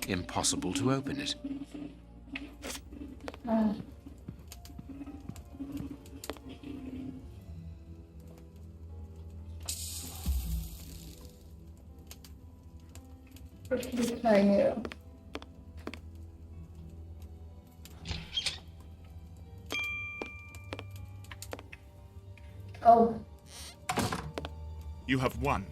Speaker 4: Impossible to open it.
Speaker 1: हाँ. कुछ दिखाई नहीं रहा. Oh.
Speaker 8: You have won.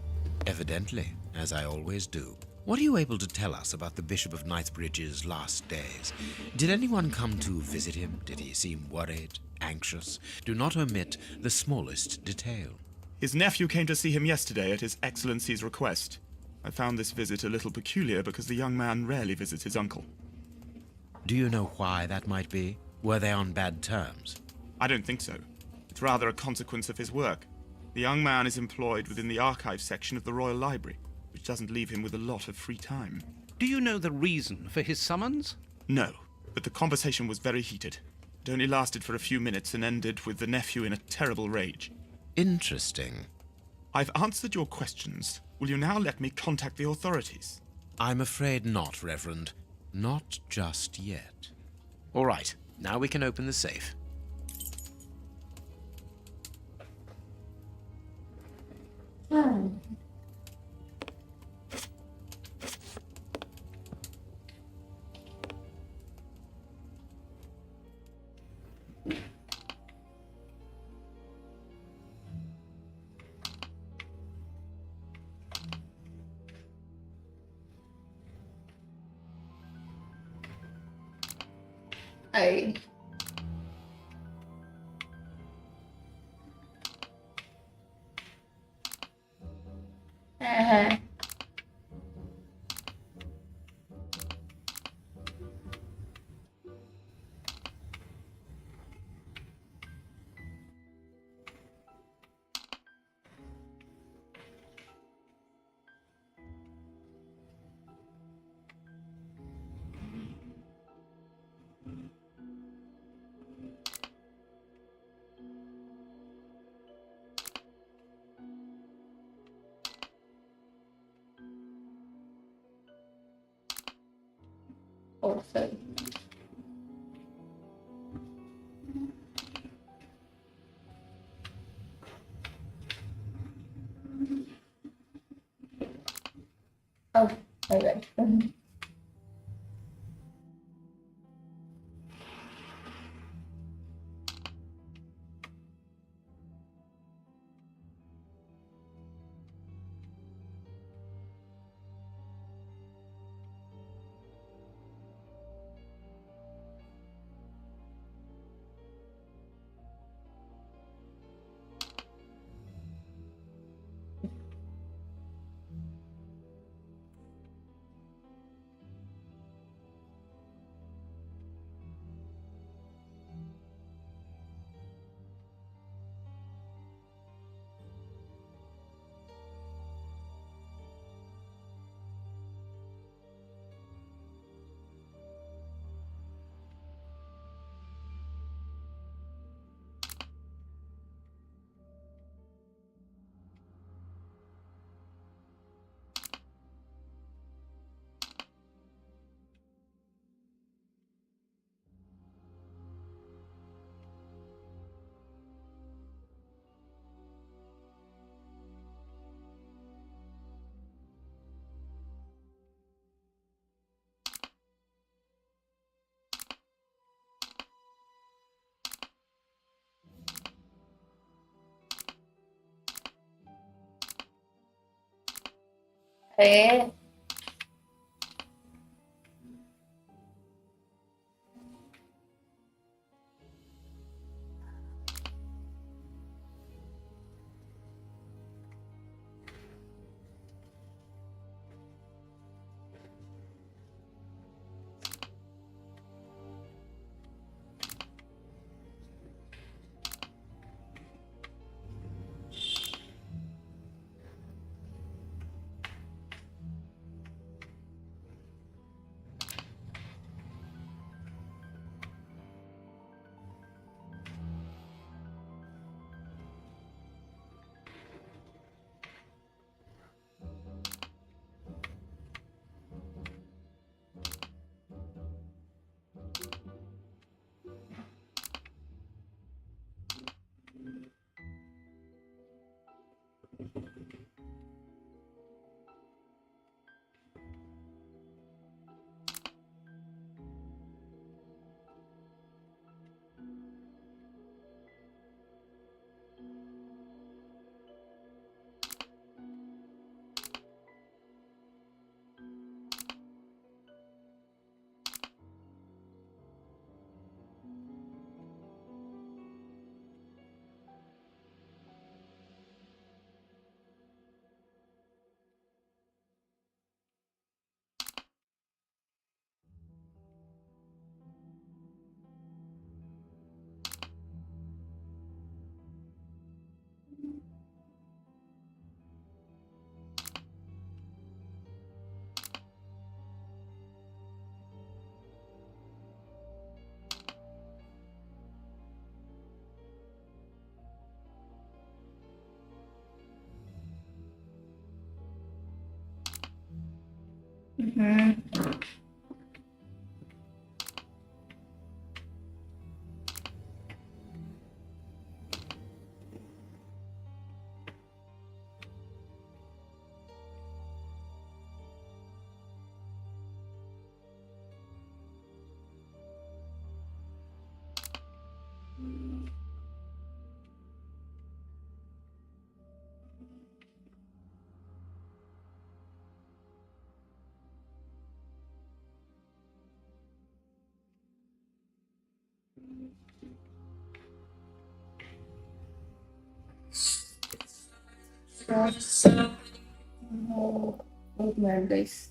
Speaker 4: Evidently, as I always do. What are you able to tell us about the Bishop of Knightsbridge's last days? Did anyone come to visit him? Did he seem worried, anxious? Do not omit the smallest detail.
Speaker 8: His nephew came to see him yesterday at His Excellency's request. I found this visit a little peculiar because the young man rarely visits his uncle.
Speaker 4: Do you know why that might be? Were they on bad terms?
Speaker 8: I don't think so. It's rather a consequence of his work. The young man is employed within the archives section of the Royal Library, which doesn't leave him with a lot of free time.
Speaker 3: Do you know the reason for his summons?
Speaker 8: No, but the conversation was very heated. It only lasted for a few minutes and ended with the nephew in a terrible rage.
Speaker 4: Interesting.
Speaker 8: I've answered your questions. Will you now let me contact the authorities?
Speaker 4: I'm afraid not, Reverend. Not just yet. All right, now we can open the safe.
Speaker 1: I. Uh-huh. Oh, sorry. Oh, my bad. Eh, mhm. एक minute guys.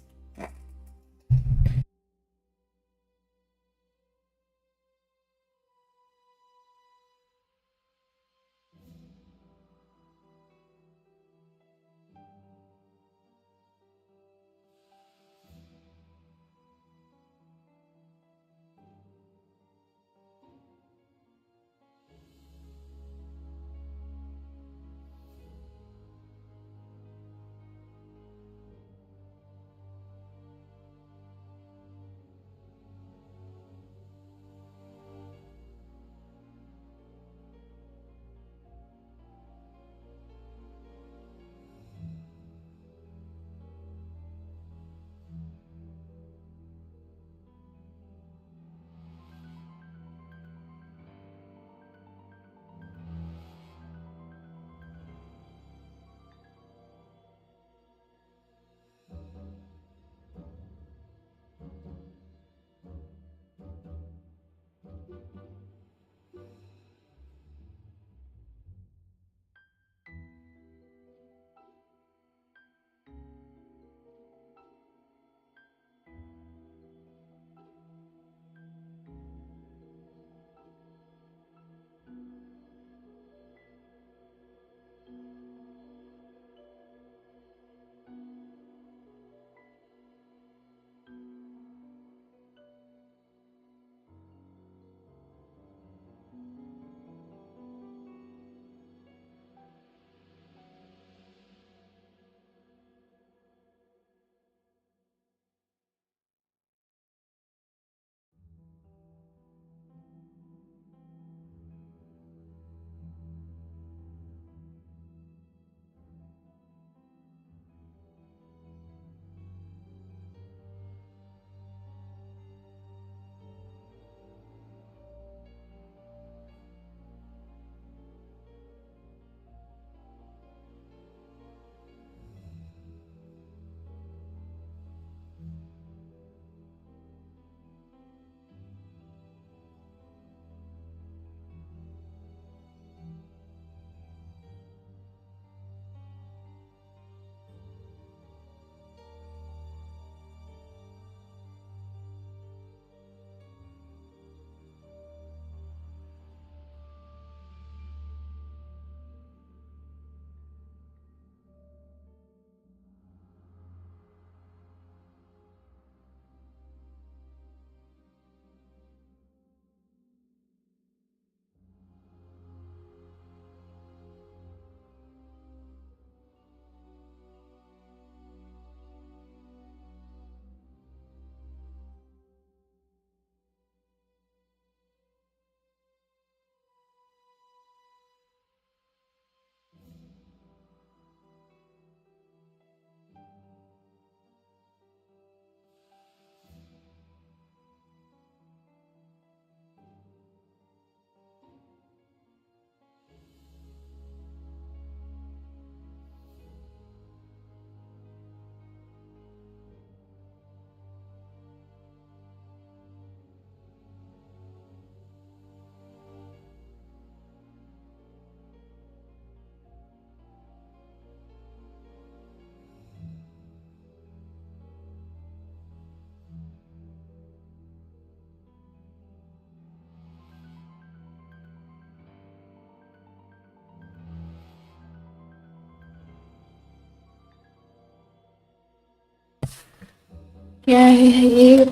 Speaker 1: क्या है ये?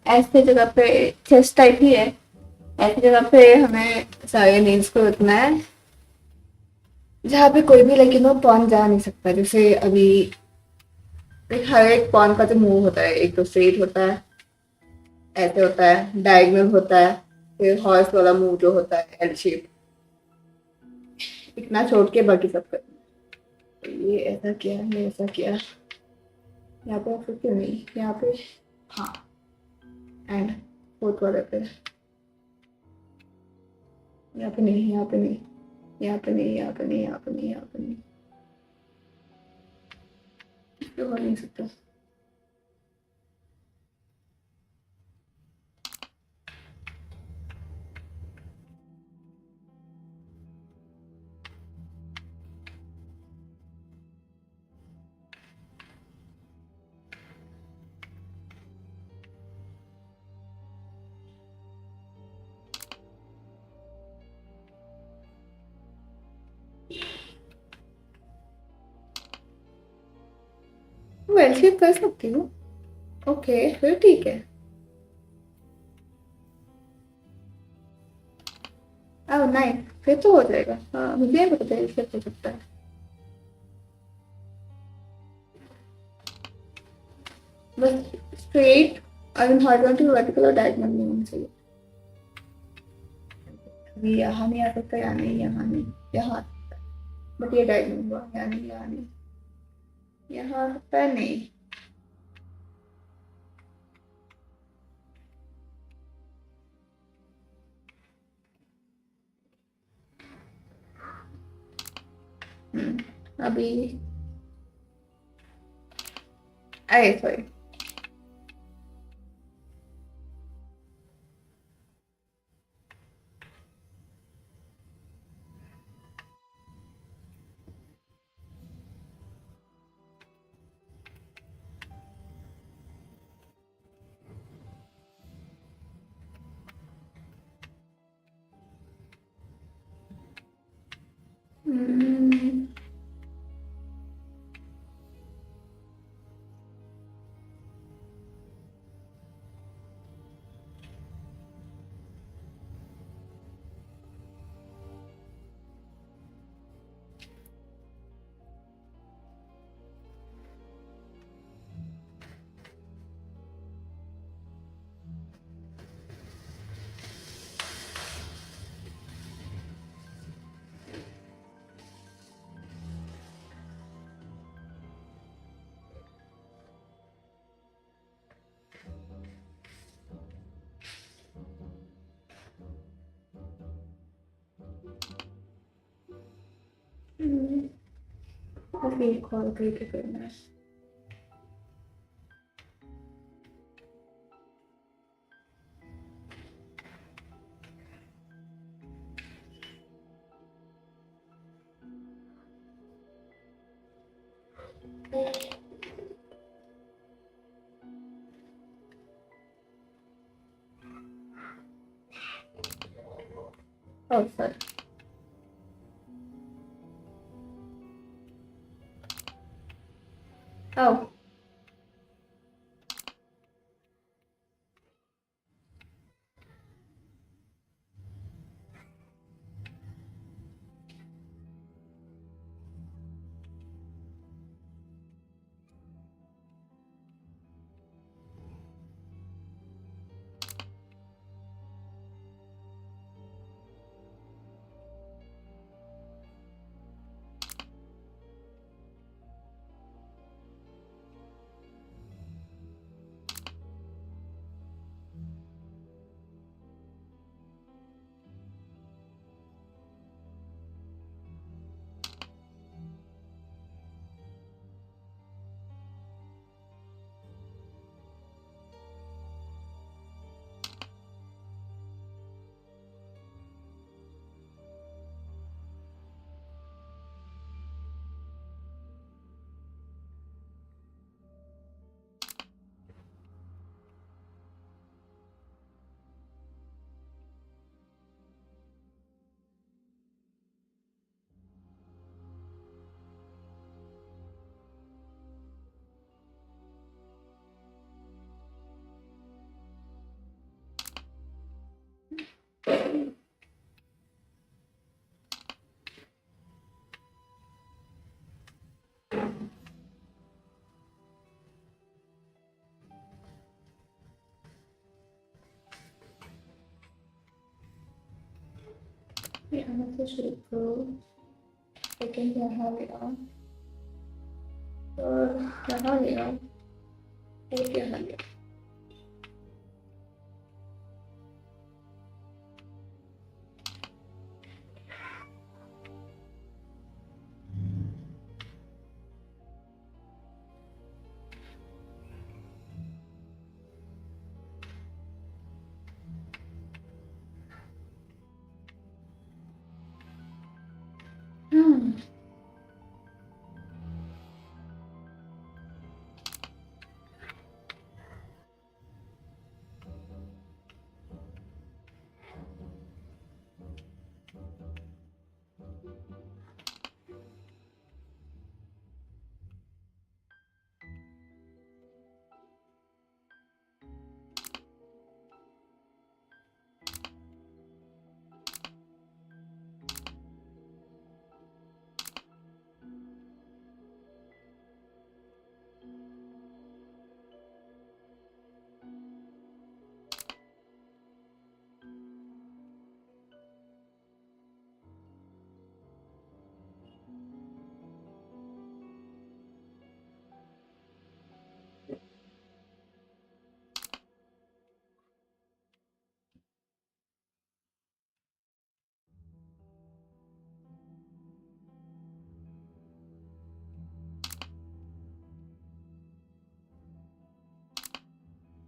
Speaker 1: ऐसे जगह पे chest type ही है. ऐसी जगह पे हमें सारे नीड्स को रखना है जहाँ पे कोई भी लेकिन वो पॉन जा नहीं सकता. जैसे अभी हर एक पॉन का जो मूव होता है, एक तो स्ट्रेट होता है, ऐसे होता है, डायगोनल होता है, फिर हॉर्स वाला मूव जो होता है एल शेप. इतना छोड़ के बाकी सब कर. ये ऐसा किया, ये ऐसा किया. यहाँ पे फिर क्यों नहीं, यहाँ पे हाँ. एंड फोर्थ वाले पे यहाँ पे नहीं, यहाँ पे नहीं, यहाँ पे नहीं, यहाँ पे नहीं, यहाँ पे नहीं, यहाँ पे नहीं. इस पे हो नहीं सकता. वेल शेप कर सकती हूँ. ओके फिर ठीक है. Oh nice. फिर तो हो जाएगा. हाँ मुझे नहीं पता एल शेप हो सकता है. बस straight. I mean horizontal vertical और डायगोनल नहीं होना चाहिए. अभी यहाँ नहीं आ सकता, यहाँ नहीं, यहाँ नहीं, यहाँ. बट ये डायगोनल हुआ. यहाँ नहीं, यहाँ नहीं, यहाँ आ सकता है नहीं. अभी अरे सॉरी. अभी कॉल करके करना है. Oh, sorry. Oh. यहाँ से शुरू करो. सेकेंड यहाँ ले आओ और यहाँ ले आओ और यहाँ ले आओ.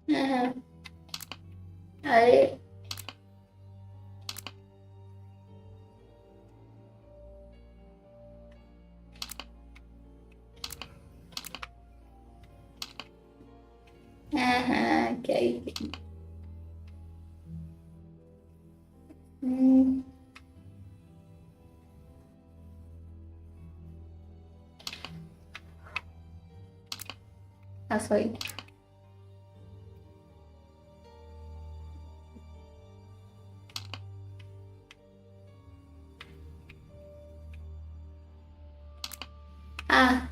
Speaker 1: हाँ, अरे हाँ, क्या ही हम्म, सॉरी। हाँ,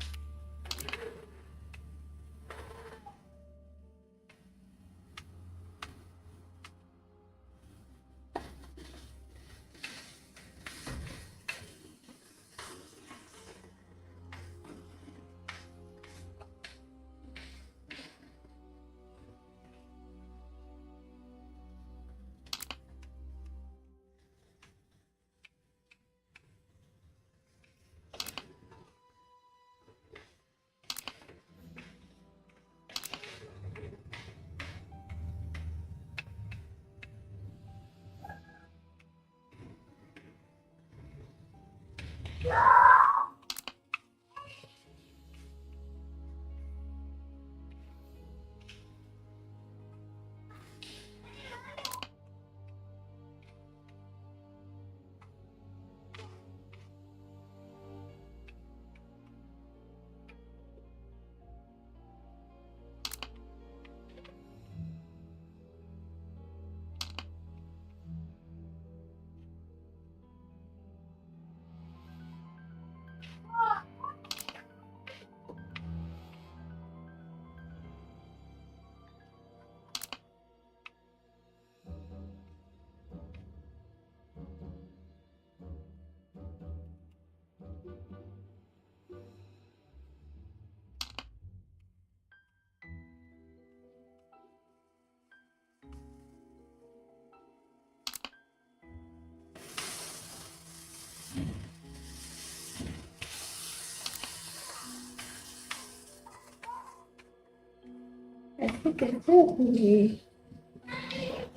Speaker 1: ऐसे कैसे होगी?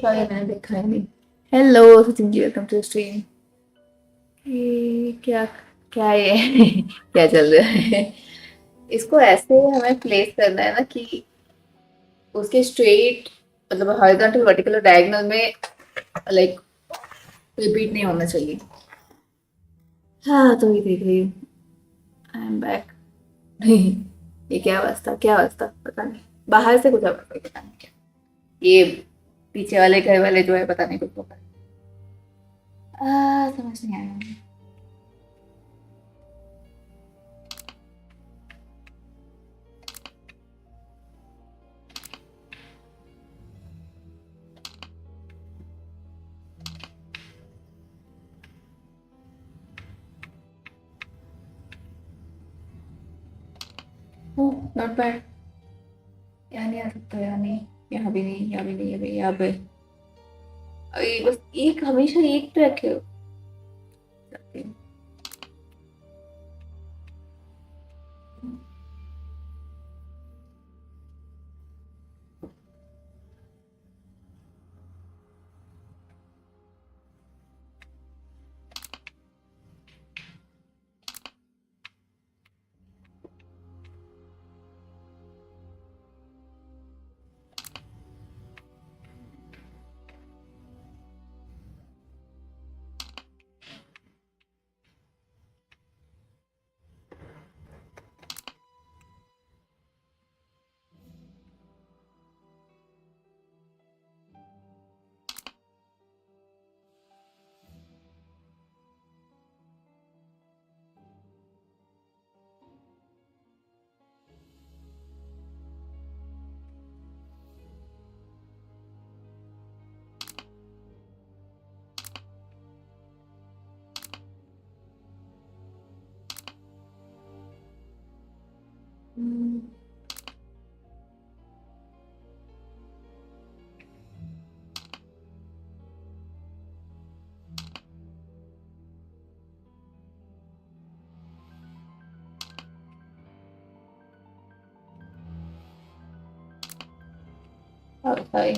Speaker 1: सॉरी, मैंने देखा ही नहीं। Hello Sachin ji, welcome to stream. ये क्या, क्या ये क्या चल रहा है? इसको ऐसे हमें प्लेस करना है ना कि उसके स्ट्रेट, मतलब हॉरिजॉन्टल, वर्टिकल और डायगोनल में लाइक रिपीट नहीं होना चाहिए। हाँ, तो ये देख रही हूँ। I am back. ये क्या आवाज था, क्या आवाज था, पता नहीं। बाहर से कुछ आवाज था, पता नहीं क्या। ये पीछे वाले घर वाले जो है, पता नहीं कुछ होता है। समझ नहीं आया। Not bad. यहाँ नहीं आ सकता, यहाँ नहीं, यहाँ भी नहीं, यहाँ भी नहीं, यहाँ भी, यहाँ पे। अरे बस एक, हमेशा एक पे रखे हो। sorry.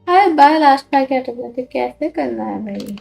Speaker 1: अरे बार लास्ट में क्या टकरा थे, कैसे करना है भाई?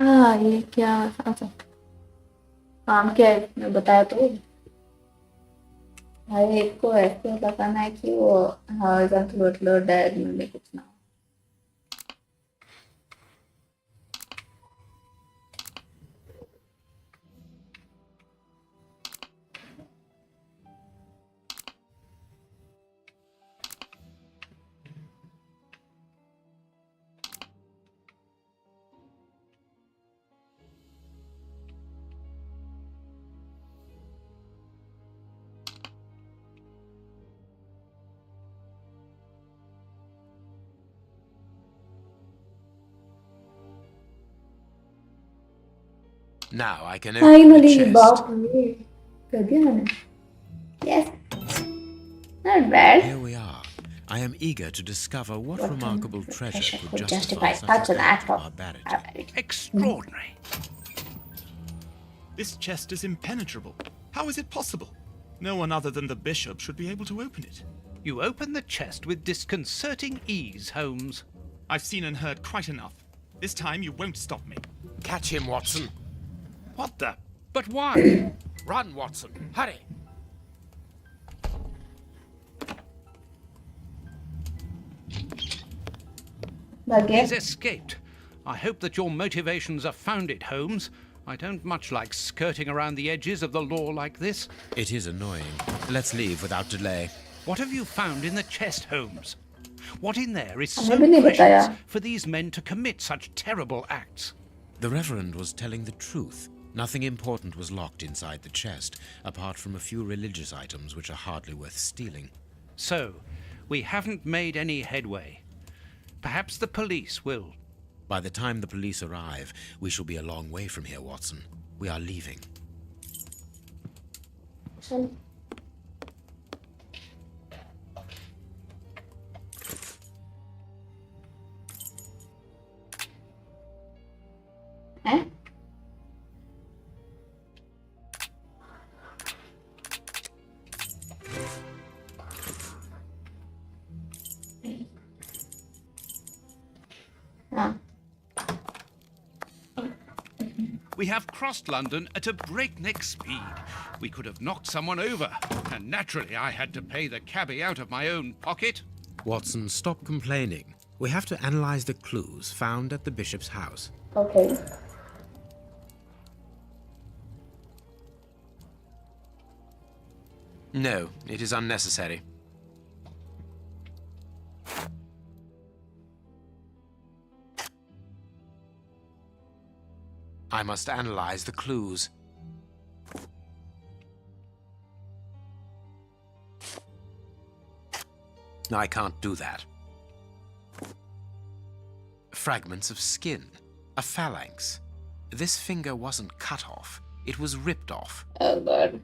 Speaker 1: हाँ, ये क्या? अच्छा, काम क्या है मैं बताया तो। भाई एक को ऐसे बताना है कि वो हॉरिजॉन्टल वर्टिकल डायरेक्शन में कुछ ना हो।
Speaker 4: Now I can open the
Speaker 1: finally
Speaker 4: chest.
Speaker 1: बाप रे, कर दिया मैंने। Yes, not bad.
Speaker 4: Here we are. I am eager to discover what remarkable treasure could
Speaker 1: could
Speaker 4: justify
Speaker 1: justify
Speaker 4: such an act of barbarity.
Speaker 3: Extraordinary.
Speaker 8: This chest is impenetrable. How is it possible? No one other than the bishop should be able to open it.
Speaker 3: You open the chest with disconcerting ease, Holmes.
Speaker 8: I've seen and heard quite enough. This time you won't stop me.
Speaker 4: Catch him, Watson.
Speaker 3: What the? But why?
Speaker 4: Run, Watson. Hurry.
Speaker 3: He's escaped. I hope that your motivations are founded, Holmes. I don't much like skirting around the edges of the law like this.
Speaker 4: It is annoying. Let's leave without delay.
Speaker 3: What have you found in the chest, Holmes? What in there is so
Speaker 1: हमें भी नहीं
Speaker 3: precious
Speaker 1: बताया।
Speaker 3: for these men to commit such terrible acts?
Speaker 4: The Reverend was telling the truth. Nothing important was locked inside the chest, apart from a few religious items which are hardly worth stealing.
Speaker 3: So, we haven't made any headway. Perhaps the police will.
Speaker 4: By the time the police arrive, we shall be a long way from here, Watson. We are leaving.
Speaker 1: चल। हैं? हाँ।
Speaker 3: We have crossed London at a breakneck speed. We could have knocked someone over, and naturally I had to pay the cabbie out of my own pocket.
Speaker 4: Watson, stop complaining. We have to analyze the clues found at the bishop's house.
Speaker 1: Okay.
Speaker 4: No, it is unnecessary. I must analyze the clues. I can't do that. Fragments of skin. A phalanx. This finger wasn't cut off. It was ripped off.
Speaker 1: Oh god.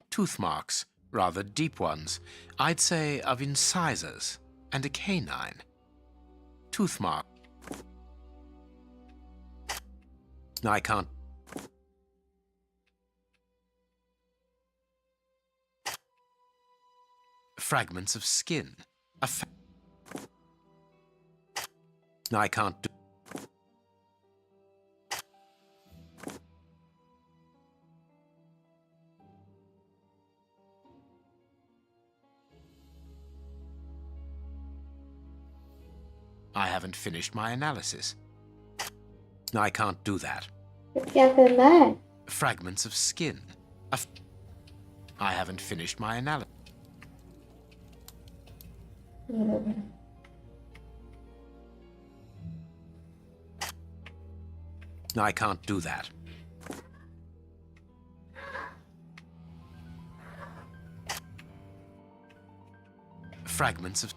Speaker 4: Tooth marks. Rather deep ones. I'd say of incisors and a canine. Tooth mark. I can't. Fragments of skin. I can't do. I haven't finished my analysis. I can't do that.
Speaker 1: क्या करना है?
Speaker 4: Fragments of skin. I haven't finished my analysis. I can't do that. Fragments of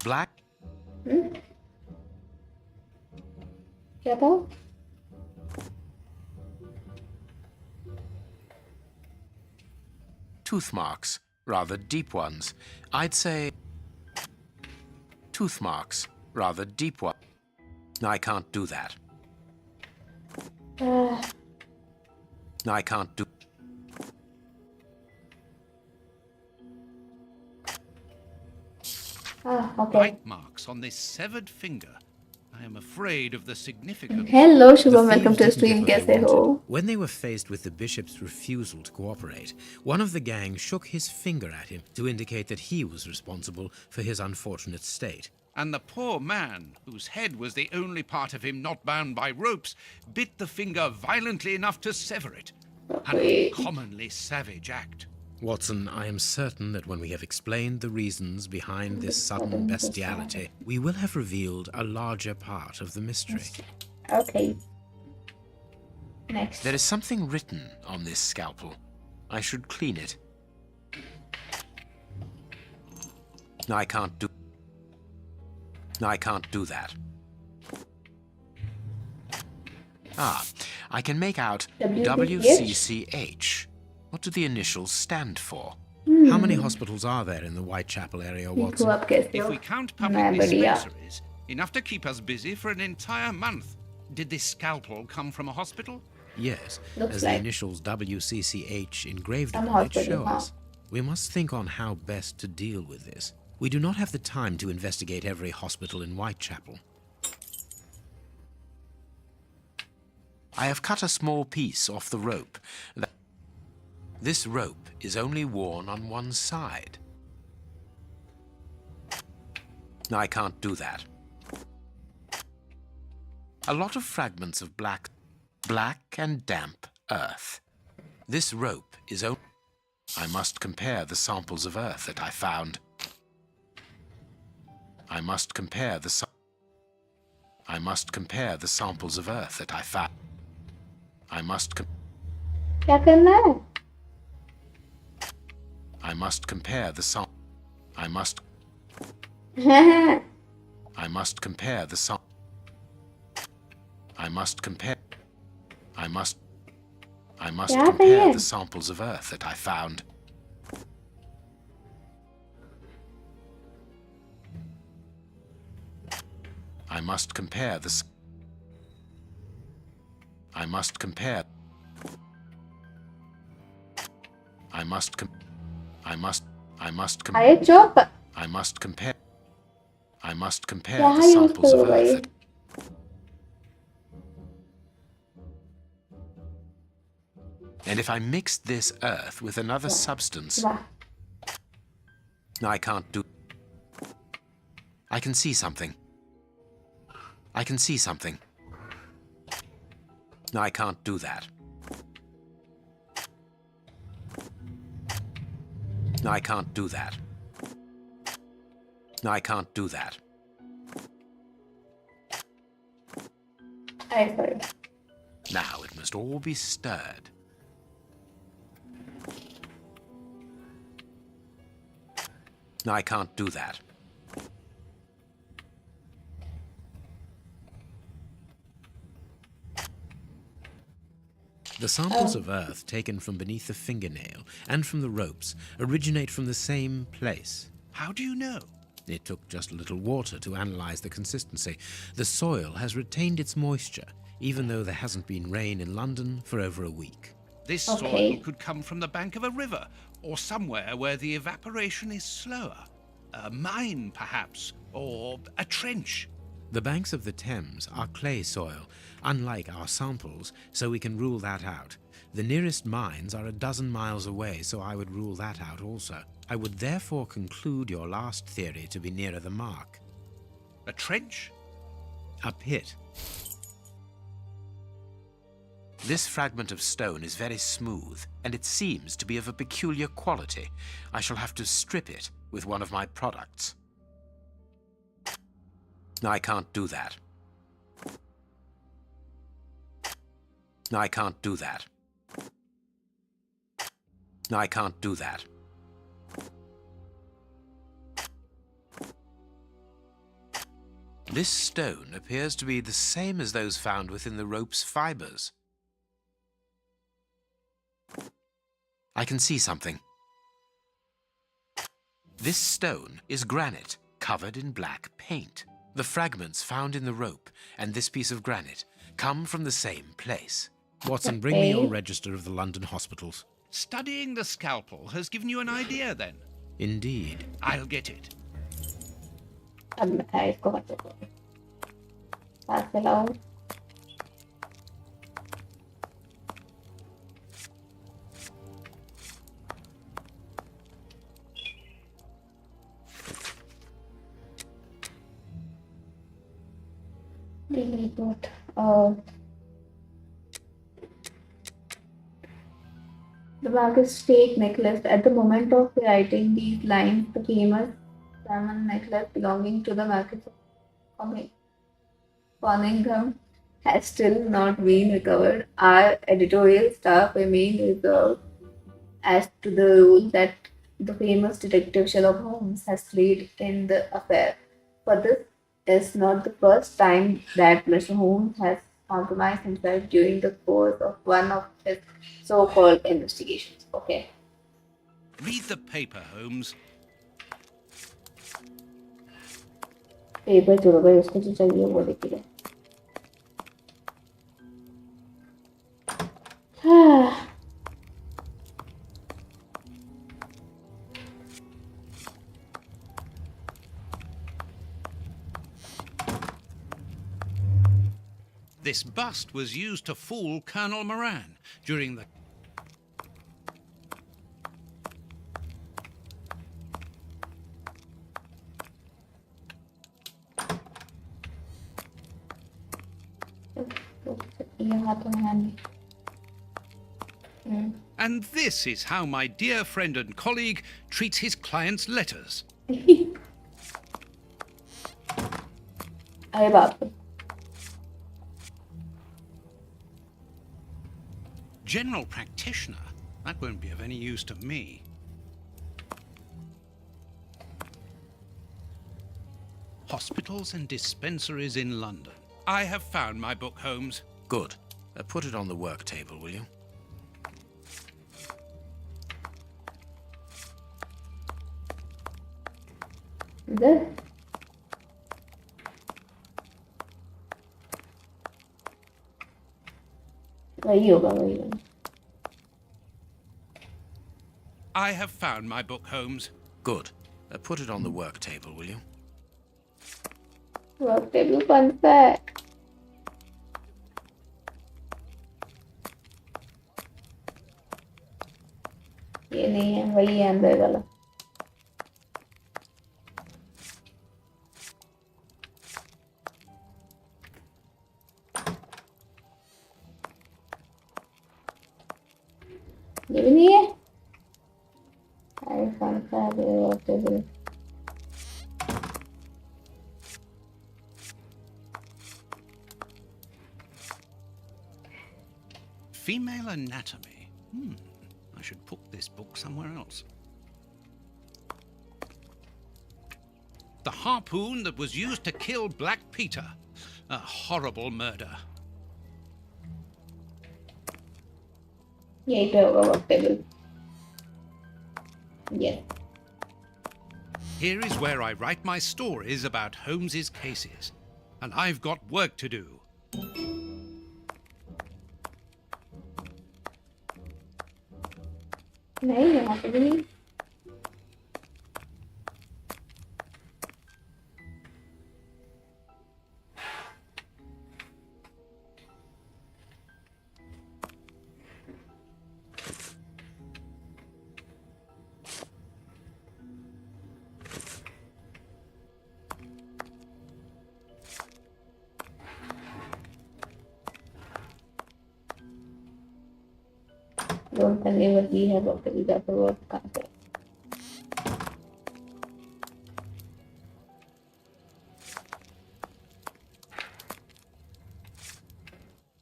Speaker 4: black.
Speaker 1: क्या था?
Speaker 4: Tooth marks, rather deep ones. I'd say tooth marks, rather deep ones. I can't do that. I can't do.
Speaker 1: Okay.
Speaker 3: Bite marks on this severed finger. I am afraid of the significance.
Speaker 1: Hello Shubham,
Speaker 4: The
Speaker 1: welcome to the
Speaker 4: thieves
Speaker 1: stream.
Speaker 4: didn't get
Speaker 1: कैसे
Speaker 4: what they
Speaker 1: हो?
Speaker 4: wanted. When they were faced with the bishop's refusal to cooperate, one of the gang shook his finger at him to indicate that he was responsible for his unfortunate state.
Speaker 3: And the poor man, whose head was the only part of him not bound by ropes, bit the finger violently enough to sever it. An uncommonly savage act.
Speaker 4: Watson, I am certain that when we have explained the reasons behind this sudden bestiality, we will have revealed a larger part of the mystery.
Speaker 1: Okay. Next.
Speaker 4: There is something written on this scalpel. I should clean it. I can't do that. Ah, I can make out WCCH. What do the initials stand for? How many hospitals are there in the Whitechapel area, Watson?
Speaker 1: आप कैसे
Speaker 3: If
Speaker 1: हो?
Speaker 3: we count
Speaker 1: मैं
Speaker 3: public
Speaker 1: बढ़िया.
Speaker 3: dispensaries, enough to keep us busy for an entire month. Did this scalpel come from a hospital?
Speaker 4: Yes,
Speaker 1: Looks
Speaker 4: as the
Speaker 1: like
Speaker 4: initials WCCH engraved
Speaker 1: some
Speaker 4: upon it
Speaker 1: hospital,
Speaker 4: show
Speaker 1: huh?
Speaker 4: us. We must think on how best to deal with this. We do not have the time to investigate every hospital in Whitechapel. I have cut a small piece off the rope. This rope is only worn on one side. I can't do that. A lot of fragments of black and damp earth. This rope is only... I must compare the samples of earth that I found. I must compare the samples of earth that I found.
Speaker 1: क्या करना है?
Speaker 4: I must compare the I must compare the
Speaker 1: क्या चाहिए?
Speaker 4: the samples of earth that I found. I must compare the I must compare
Speaker 1: अरे चुप.
Speaker 4: I must compare
Speaker 1: क्या
Speaker 4: the
Speaker 1: use
Speaker 4: samples of
Speaker 1: करो भाई?
Speaker 4: earth that and if I mixed this earth with another substance,
Speaker 1: वाह.
Speaker 4: I can't do. I can see something. I can see something. I can't do that. I can't do that. I can't do that.
Speaker 1: I sorry.
Speaker 4: Now it must all be stirred. I can't do that. The samples of earth taken from beneath the fingernail and from the ropes originate from the same place.
Speaker 3: How do you know?
Speaker 4: It took just a little water to analyze the consistency. The soil has retained its moisture, even though there hasn't been rain in London for over a week.
Speaker 3: This
Speaker 1: Okay.
Speaker 3: soil could come from the bank of a river, or somewhere where the evaporation is slower. A mine, perhaps, or a trench.
Speaker 4: The banks of the Thames are clay soil, unlike our samples, so we can rule that out. The nearest mines are 12 miles away, so I would rule that out also. I would therefore conclude your last theory to be nearer the mark.
Speaker 3: A trench?
Speaker 4: A pit. This fragment of stone is very smooth, and it seems to be of a peculiar quality. I shall have to strip it with one of my products. I can't do that. I can't do that. I can't do that. This stone appears to be the same as those found within the rope's fibers. I can see something. This stone is granite covered in black paint. The fragments found in the rope and this piece of granite come from the same place. Watson, bring me your register of the London hospitals.
Speaker 3: Studying the scalpel has given you an idea, then?
Speaker 4: Indeed.
Speaker 3: I'll get it.
Speaker 1: अब मैं इसको बच्चे को पास से लाऊं. Daily report. The Marcus fake necklace. At the moment of writing these lines, the famous diamond necklace belonging to the Marquis of Conyngham has still not been recovered. Our editorial staff remain reserved as to the role that the famous detective Sherlock Holmes has played in the affair. For this is not the first time that Mr. Holmes has compromised himself during the course of one of his so-called investigations. Okay.
Speaker 3: Read the paper, Holmes.
Speaker 1: Paper छोड़ो भाई उसको जो चाहिए वो देखिए.
Speaker 3: This bust was used to fool Colonel Moran during the... And this is how my dear friend and colleague treats his clients' letters.
Speaker 1: अरे बाप रे.
Speaker 3: General practitioner? That won't be of any use to me. Hospitals and dispensaries in London. I have found my book, Holmes.
Speaker 4: Good. Put it on the work table, will you?
Speaker 1: इधर वही होगा वही होगा.
Speaker 3: I have found my book, Holmes.
Speaker 4: Good. Put it on the work table, will you?
Speaker 1: Work table कौन सा है? ये नहीं है वही है अंदर वाला. ये भी नहीं है. अरे कौन सा है work table?
Speaker 3: Female anatomy. I should put this book somewhere else. The harpoon that was used to kill Black Peter. A horrible murder.
Speaker 1: यही पे होगा work table. Yes.
Speaker 3: Here is where I write my stories about Holmes's cases. And I've got work to do.
Speaker 1: नहीं यहाँ पे भी नहीं. Don't tell me what we have work table का पर वर्क कहाँ पे.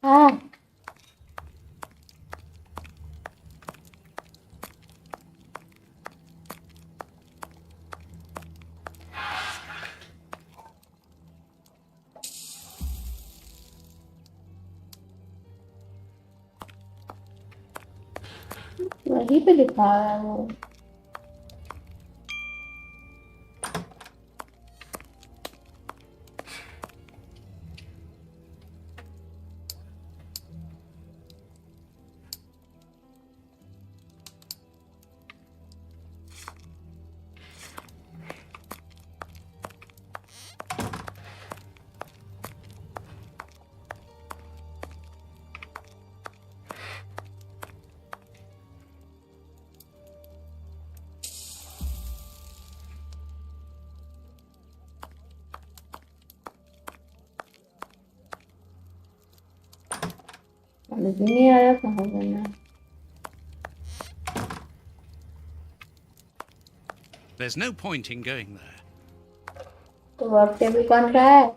Speaker 1: हाँ. वहीं पे लिखा है वो. समझ ही नहीं आया कहाँ जाना है.
Speaker 3: There's no point in going there.
Speaker 1: तो वर्क टेबल कौन रहा है?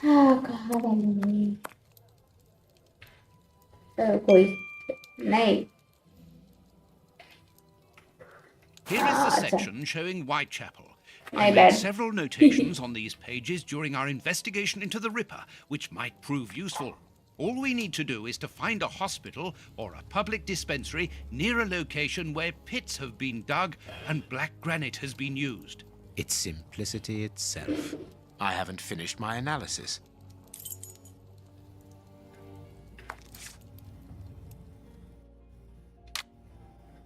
Speaker 1: हाँ कहाँ जाना है? कोई नहीं.
Speaker 3: Here is the
Speaker 1: अच्छा.
Speaker 3: section showing Whitechapel. I
Speaker 1: My
Speaker 3: made
Speaker 1: bad.
Speaker 3: several notations on these pages during our investigation into the Ripper, which might prove useful. All we need to do is to find a hospital or a public dispensary near a location where pits have been dug and black granite has been used.
Speaker 4: It's simplicity itself. I haven't finished my analysis.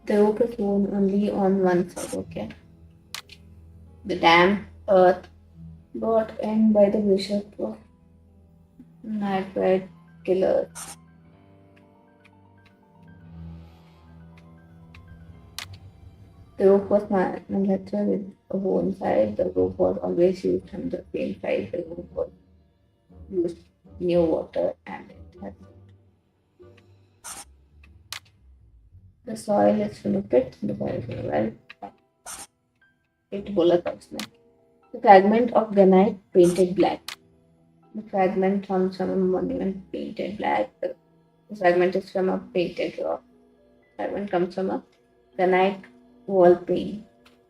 Speaker 1: The rope is worn only on one side, okay. The damp earth brought in by the bishop of Nightbird killers. The rope was manufactured with a one side. The rope was always used on the same side. The rope was used near water and it has. The soil is from a pit. The soil is from a well. It बोला था उसने. The fragment of granite painted black. The fragment comes from a monument painted black. The fragment is from a painted rock. The fragment comes from a granite wall paint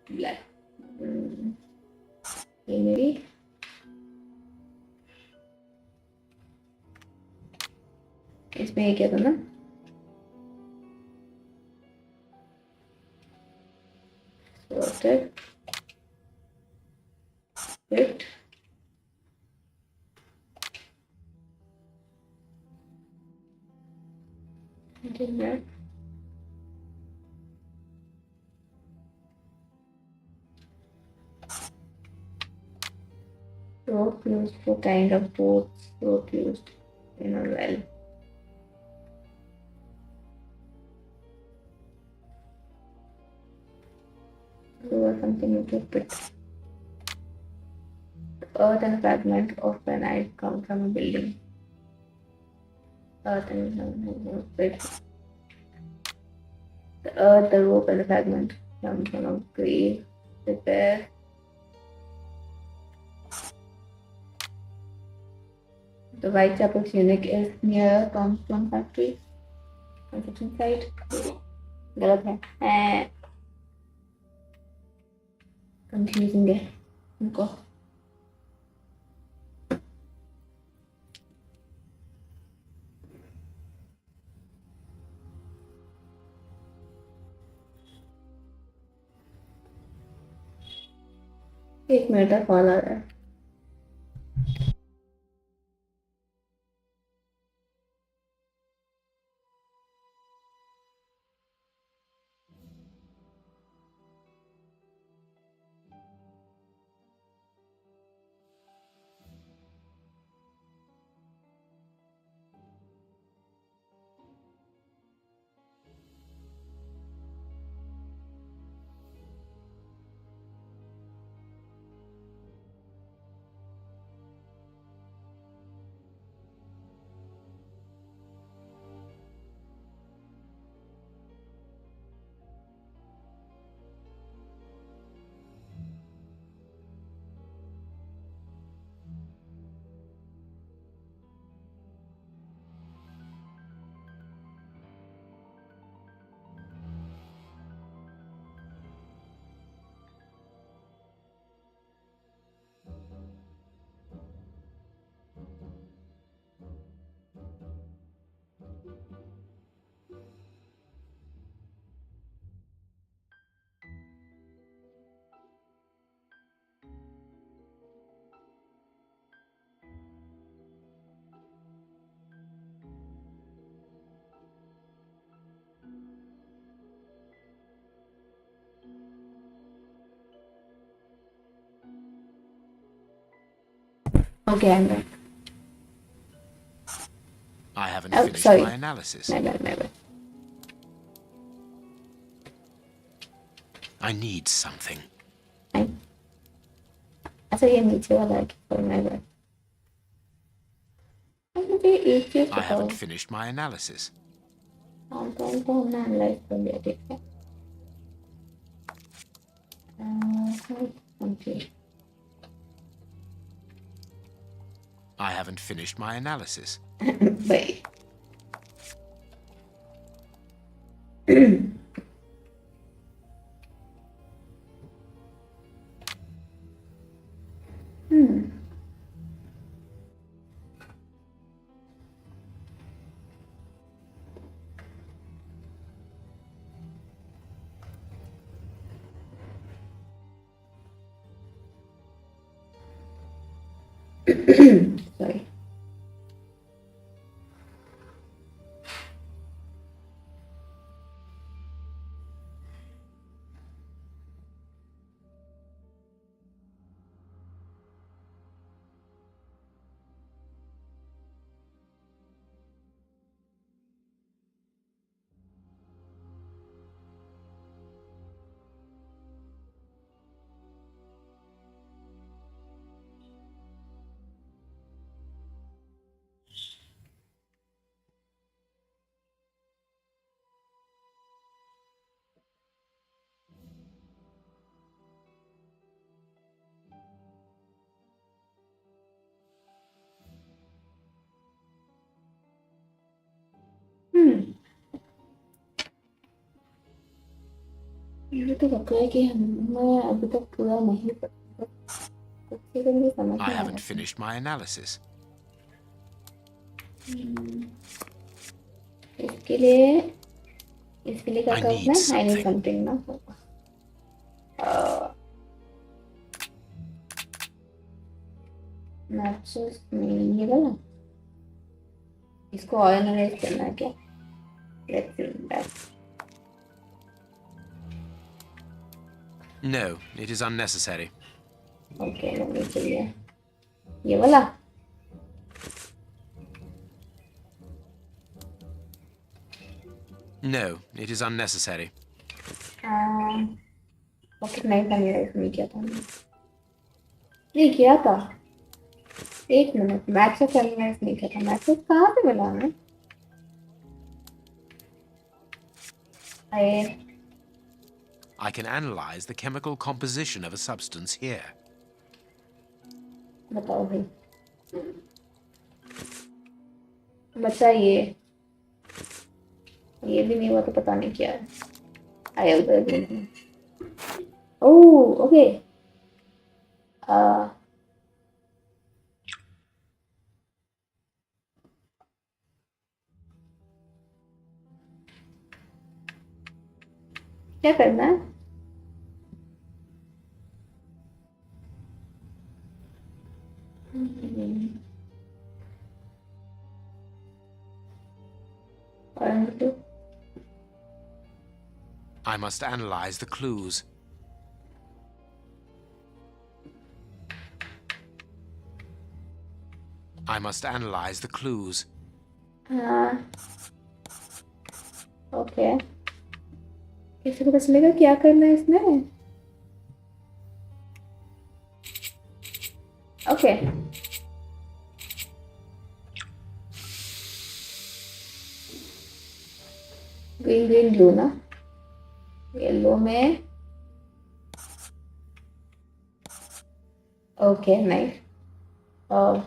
Speaker 1: black. ये मेरी इसमें ये क्या था ना? Sorted. It. That. Rope used for kind of boats. Rope used in a well. Or something you could put. The earth and fragment of granite come from a building. Earth and the earth, the rope, and the fragment come from a grave. Prepare The Whitechapel clinic is near Tombstone factory construction site. गलत है confusing है उनको. एक minute का call आ रहा है. Okay, I'm back.
Speaker 4: I haven't
Speaker 1: Oh,
Speaker 4: finished
Speaker 1: sorry.
Speaker 4: my analysis.
Speaker 1: My bad.
Speaker 4: I need something.
Speaker 1: अच्छा ये नीचे वाला है पर my bad. अब मुझे एक चीज
Speaker 4: I
Speaker 1: बताओ.
Speaker 4: haven't finished my analysis.
Speaker 1: Compound को हमने एनालाइज कर लिया, ठीक है. Okay.
Speaker 4: I haven't finished my analysis.
Speaker 1: Wait. Sorry. मुझे तो लग रहा है कि मैं अभी तक पूरा नहीं पढ़ा. कुछ चीजें मुझे समझ
Speaker 4: I
Speaker 1: नहीं आ
Speaker 4: haven't
Speaker 1: रही.
Speaker 4: finished my analysis.
Speaker 1: इसके लिए क्या
Speaker 4: I
Speaker 1: था
Speaker 4: need
Speaker 1: उसमें? I need
Speaker 4: something.
Speaker 1: something ना. मैचेस नहीं, ये वाला इसको ऑर्गेनाइज करना है क्या? Let's see that.
Speaker 4: No, it is unnecessary.
Speaker 1: Okay mummy चाहिए ये वाला.
Speaker 4: No, it is unnecessary.
Speaker 1: Pocket नहीं था मेरा, इसमें क्या था? नहीं किया था. एक मिनट, मैचेस ऑर्गेनाइज नहीं किया था. मैचेस कहाँ से मिला हमें?
Speaker 4: I can analyze the chemical composition of a substance here.
Speaker 1: बताओ भाई. बचा ये भी नहीं हुआ तो पता नहीं क्या है। आया उधर। Oh okay. क्या करना है? और
Speaker 4: I must analyze the clues. I must analyze the clues.
Speaker 1: हाँ ओके। किसी को पता चलेगा क्या करना है इसमें? ओके ग्रीन ग्रीन ब्लू ना, येलो में। Okay nice. और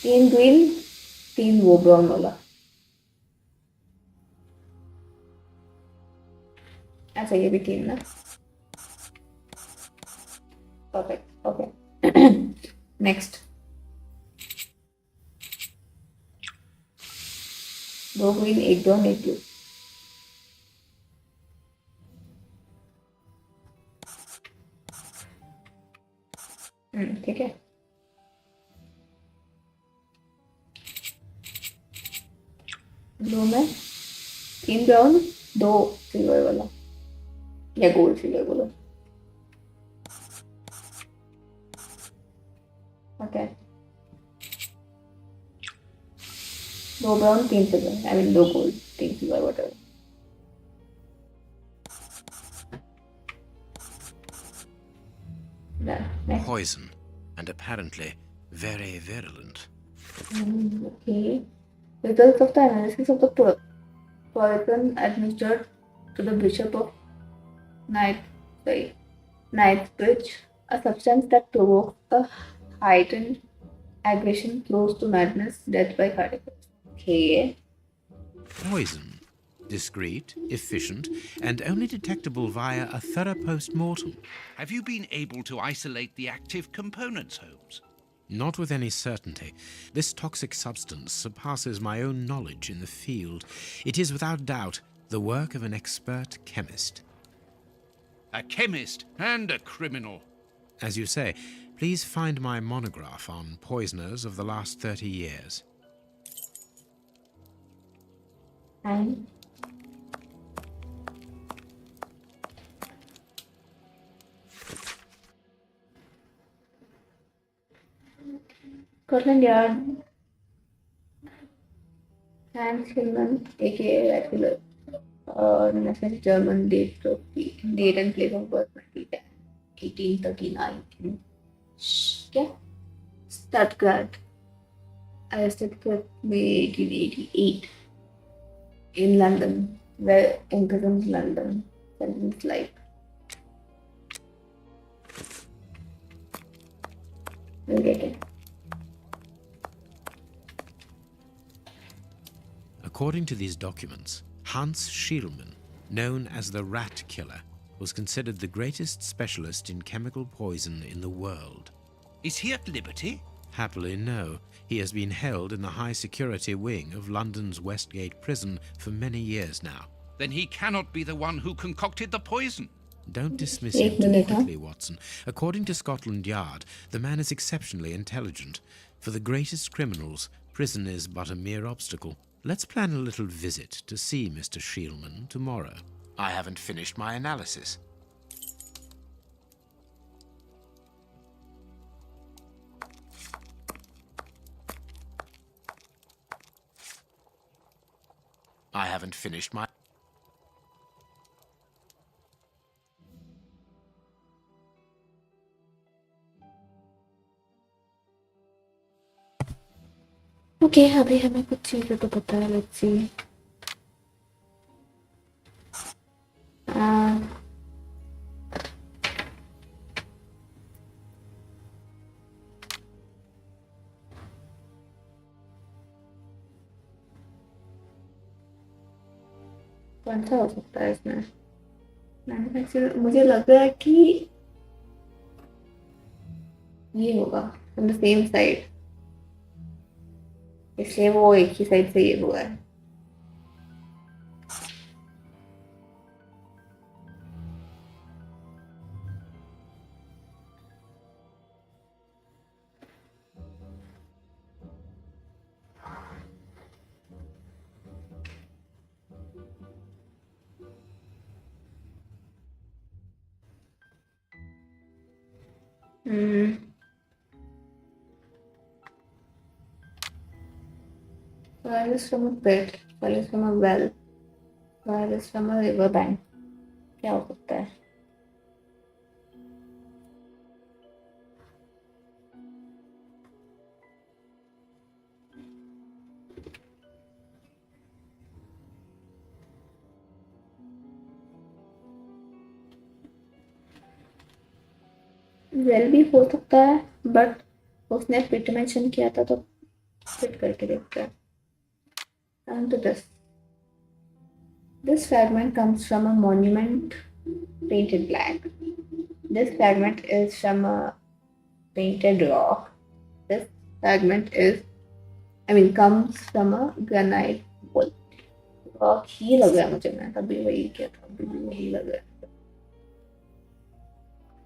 Speaker 1: 3 ग्रीन 3 वो ब्राउन वाला। अच्छा ये भी 3 ना। Perfect okay. Next 2 green 1 brown 1 blue. ठीक है। ब्लू में 3 ब्राउन 2 सिल्वर वाला या गोल्ड सिल्वर बोलो। Okay 2 brown 3 silver, I mean 2 gold 3 silver whatever. Next.
Speaker 4: Poison, and apparently very virulent.
Speaker 1: Okay. Results of the analysis of the poison administered to the Bishop of Knightsbridge, a substance that provokes a heightened aggression close to madness, death by cardiac arrest. Okay.
Speaker 4: Poison. Discreet, efficient, and only detectable via a thorough post-mortem.
Speaker 3: Have you been able to isolate the active components, Holmes?
Speaker 4: Not with any certainty. This toxic substance surpasses my own knowledge in the field. It is without doubt the work of an expert chemist.
Speaker 3: A chemist and a criminal.
Speaker 4: As you say, please find my monograph on poisoners of the last 30 years.
Speaker 1: And Scotland Yard, Hans Hillman, aka Rattler, national German, date and place of birth 1839 in Stuttgart, arrested for May 1888 in London, where imprisoned London, sentenced life. We'll get it.
Speaker 4: According to these documents, Hans Schielmann, known as the Rat Killer, was considered the greatest specialist in chemical poison in the world.
Speaker 3: Is he at liberty?
Speaker 4: Happily, no. He has been held in the high-security wing of London's Westgate prison for many years now.
Speaker 3: Then he cannot be the one who concocted the poison.
Speaker 4: Don't dismiss him too quickly, Watson. According to Scotland Yard, the man is exceptionally intelligent. For the greatest criminals, prison is but a mere obstacle. Let's plan a little visit to see Mr. Schielmann tomorrow. I haven't finished my analysis. I haven't finished my...
Speaker 1: Okay, अभी हमें कुछ चीज़ें तो पता है, let's see. कौन सा हो सकता है इसमें? मैन्युफैक्चर मुझे लग रहा है कि ये होगा फ्रॉम द सेम साइड, इसलिए वो एक ही साइड से ये हुआ है. Well is from a pit, well is from a well, well is from a river bank. क्या हो सकता है? वेल भी हो सकता है, बट उसने पिट मेंशन किया था तो पिट करके देखते हैं. Come to this. This fragment comes from a monument painted black. This fragment is from a painted rock. This fragment comes from a granite wall. Rock ही लग रहा है मुझे, मैं तभी वही किया था, अभी भी वही लग रहा है.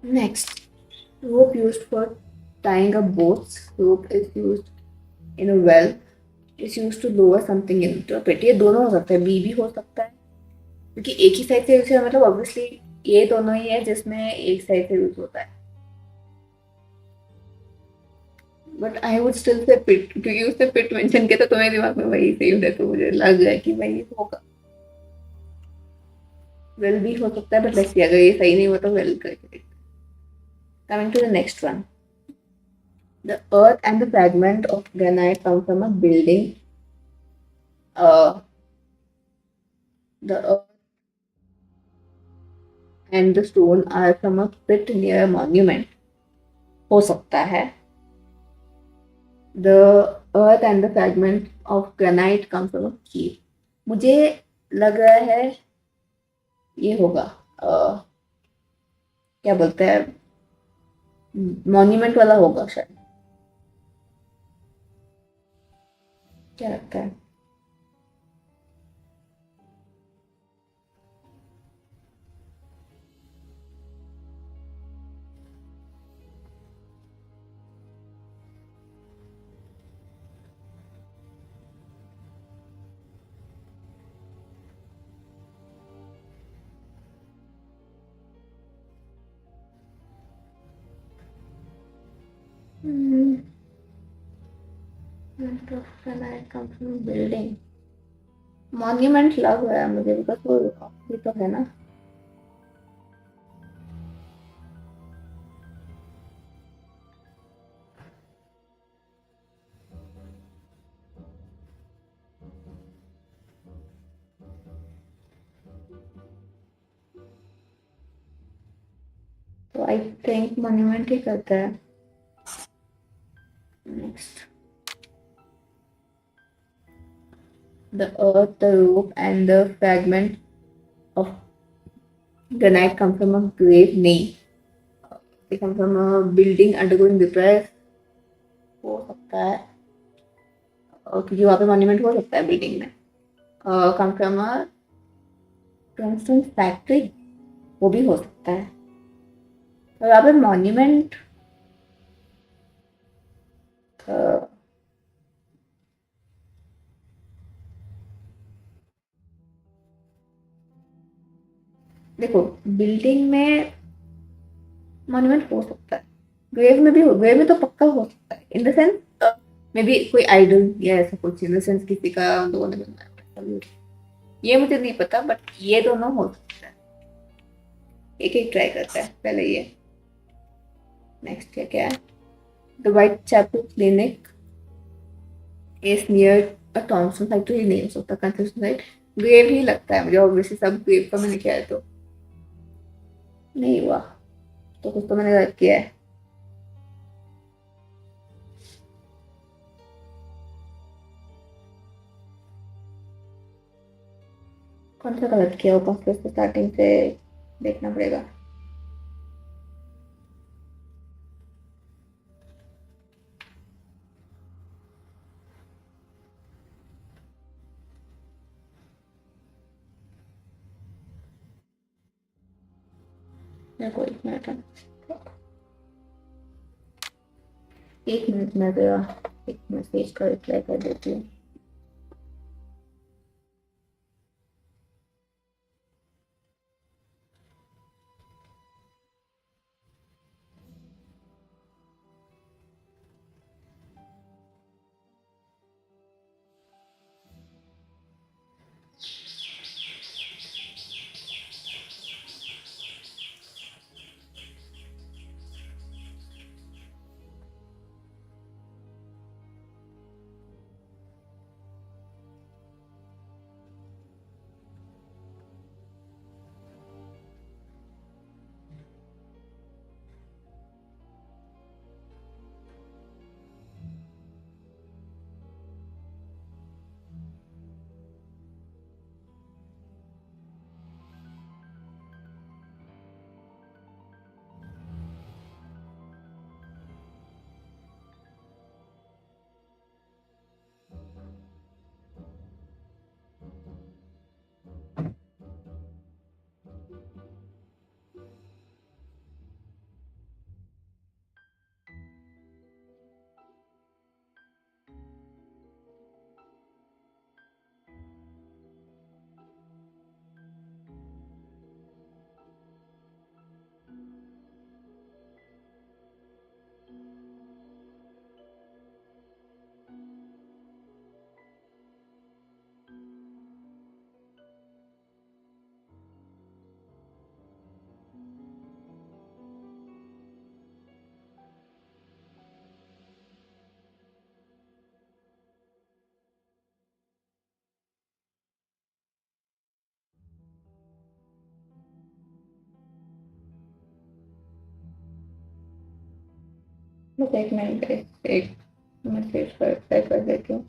Speaker 1: Next, rope used for tying up boats. Rope is used in a well. Is used to lower something into a pit. ये दोनों हो सकता है, बी भी हो सकता है, क्योंकि एक ही साइड से यूज है, मतलब ऑब्वियसली ये दोनों ही है जिसमें एक साइड से यूज होता है. But I would still say पिट, क्योंकि उसने पिट मेंशन किया था तो मेरे दिमाग में वही सेव्ड है, तो मुझे लग रहा है कि वही होगा. वेल भी हो सकता है, बट लेट्स सी, अगर ये सही नहीं हुआ तो वेल करके. Coming to the next one. The earth and the fragment of granite come from a building. The earth and the stone are from a pit near a monument. हो सकता है. The earth and the fragment of granite come from a cave. मुझे लग रहा है ये होगा, क्या बोलते हैं, मॉन्यूमेंट वाला होगा शायद. क्या लगता है? बिल्डिंग मॉन्यूमेंट लग रहा है मुझे, बिकॉज वो भी तो है ना. तो आई थिंक मॉन्यूमेंट ही करता है. Next. The earth, the rope, and the fragment of granite come from a grave. नहीं, they come from a building undergoing repairs. हो सकता है, क्योंकि वहाँ पे मॉन्यूमेंट हो सकता है बिल्डिंग में. come from a tungsten factory, वो भी हो सकता है. और वहाँ पे मॉन्यूमेंट देखो, बिल्डिंग में मॉन्यूमेंट हो सकता है, ग्रेव में भी हो, ग्रेव में तो पक्का हो सकता है, in the sense may be कोई आइडल या ऐसा कुछ, इन द सेंस किसी का उन लोगों ने बनाया, ये मुझे नहीं पता, बट ये दोनों हो सकता है. एक एक ट्राई करता है पहले ये. नेक्स्ट क्या है? The white chapel clinic is near a Thomson site. तो ये नहीं हो सकता, कंस्ट्रक्शन साइट. ग्रेव ही लगता है मुझे, ऑब्वियसली सब ग्रेव का मैंने किया है, तो नहीं हुआ, तो कुछ तो मैंने गलत किया है. कौन सा गलत किया होगा फिर से स्टार्टिंग से देखना पड़ेगा. मेरे को 1 मिनट में तेरा एक मैसेज का रिप्लाई कर देती हूँ. बस 1 मिनट एक मैसेज का रिप्लाई कर देती हूँ.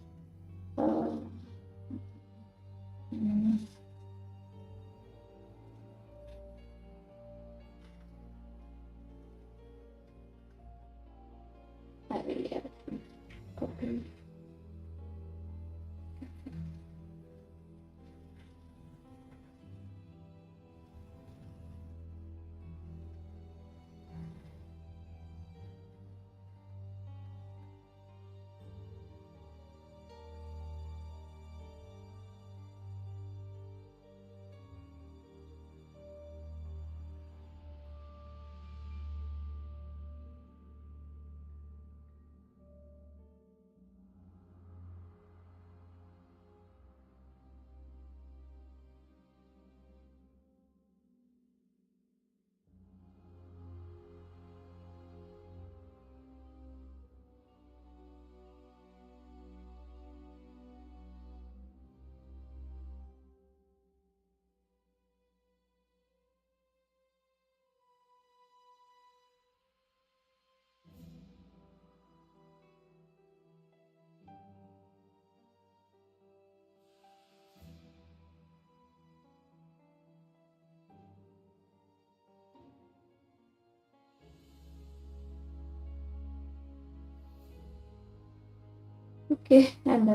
Speaker 1: ओके एंड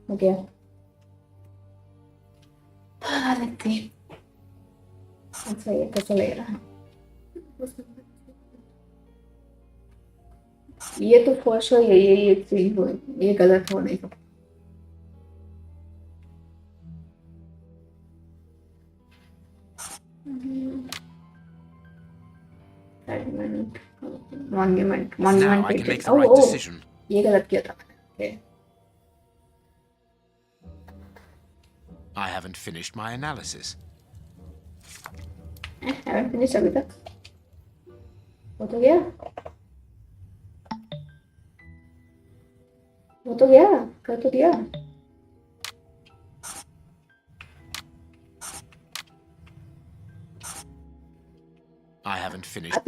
Speaker 1: हो गया. देखते हैं अच्छा ये कैसा लग रहा है. ये तो फॉर श्योर ये चीज हो, ये गलत हो नहीं सकता. Monument
Speaker 4: Now I can make the right decision.
Speaker 1: ये गलत किया था मैंने.
Speaker 4: I haven't finished my analysis.
Speaker 1: haven't finished अभी तक. हो तो गया. हो तो गया. कर तो दिया.
Speaker 4: I haven't finished.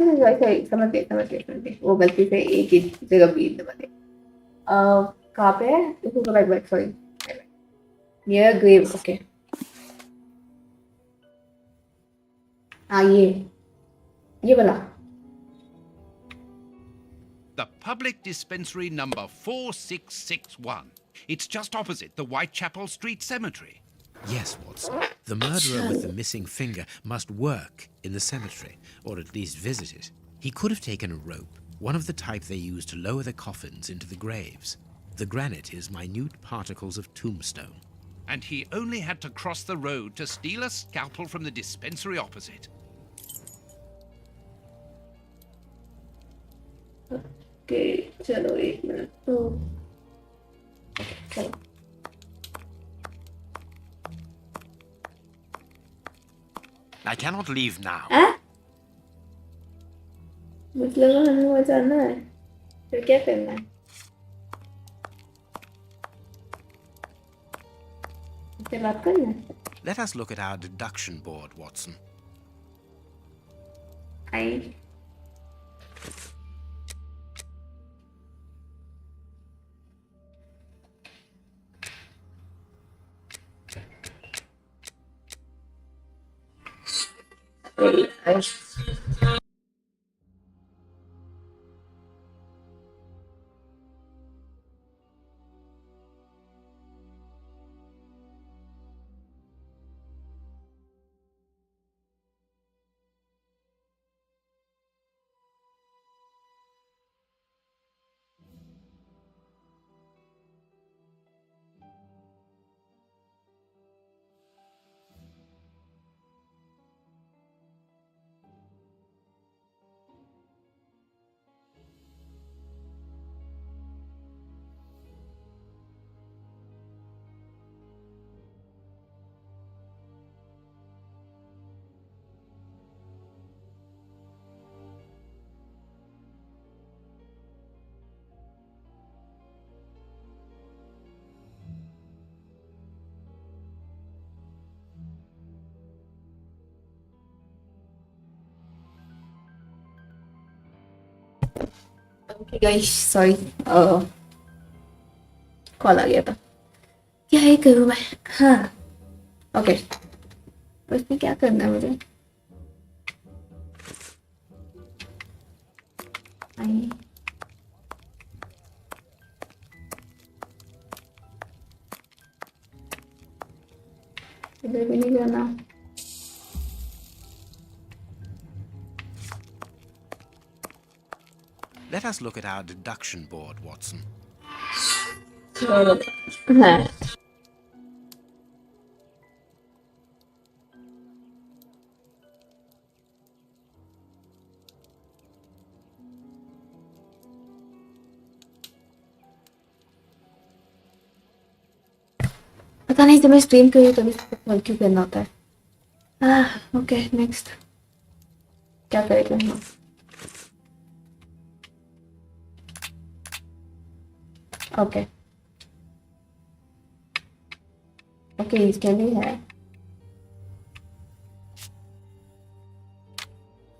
Speaker 1: समझ गए. वो गलती से एक ही जगह भी बने. कहाँ पे है? इसको back sorry. Near grave. Okay. हाँ ये वाला.
Speaker 3: The public dispensary number 4661. It's just opposite the Whitechapel Street Cemetery.
Speaker 4: Yes, Watson. The murderer with the missing finger must work in the cemetery, or at least visit it. He could have taken a rope, one of the type they use to lower the coffins into the graves. The granite is minute particles of tombstone.
Speaker 3: And he only had to cross the road to steal a scalpel from the dispensary opposite.
Speaker 1: Okay, चलो एक minute तो. चलो.
Speaker 4: I cannot leave now.
Speaker 1: मतलब हमें वहाँ जाना है. फिर क्या करना है? इससे बात करना है.
Speaker 4: Let us look at our deduction board, Watson.
Speaker 1: I. Okay guys, sorry. Call आ गया था. क्या ही करूँ मैं. हाँ. ओके. उसमें क्या करना है मुझे? आई. इधर भी नहीं जाना.
Speaker 4: Let us look at our deduction board, Watson.
Speaker 1: हाँ. पता नहीं तुम्हें स्ट्रीम क्यों कभी कॉल क्यों करना होता है. Okay next. क्या करेगा हम? ओके. ओके इसके भी है.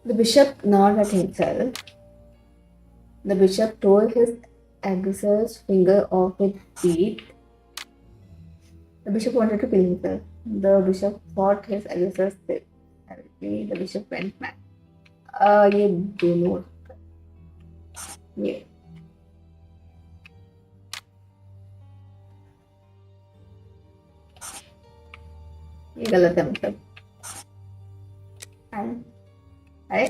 Speaker 1: The bishop nodded at himself. The bishop tore his aggressor's finger off with teeth. The bishop wanted to kill himself. The bishop fought his aggressor's stick. The bishop went mad. ये दोनों. ये. ये गलत है मतलब. अरे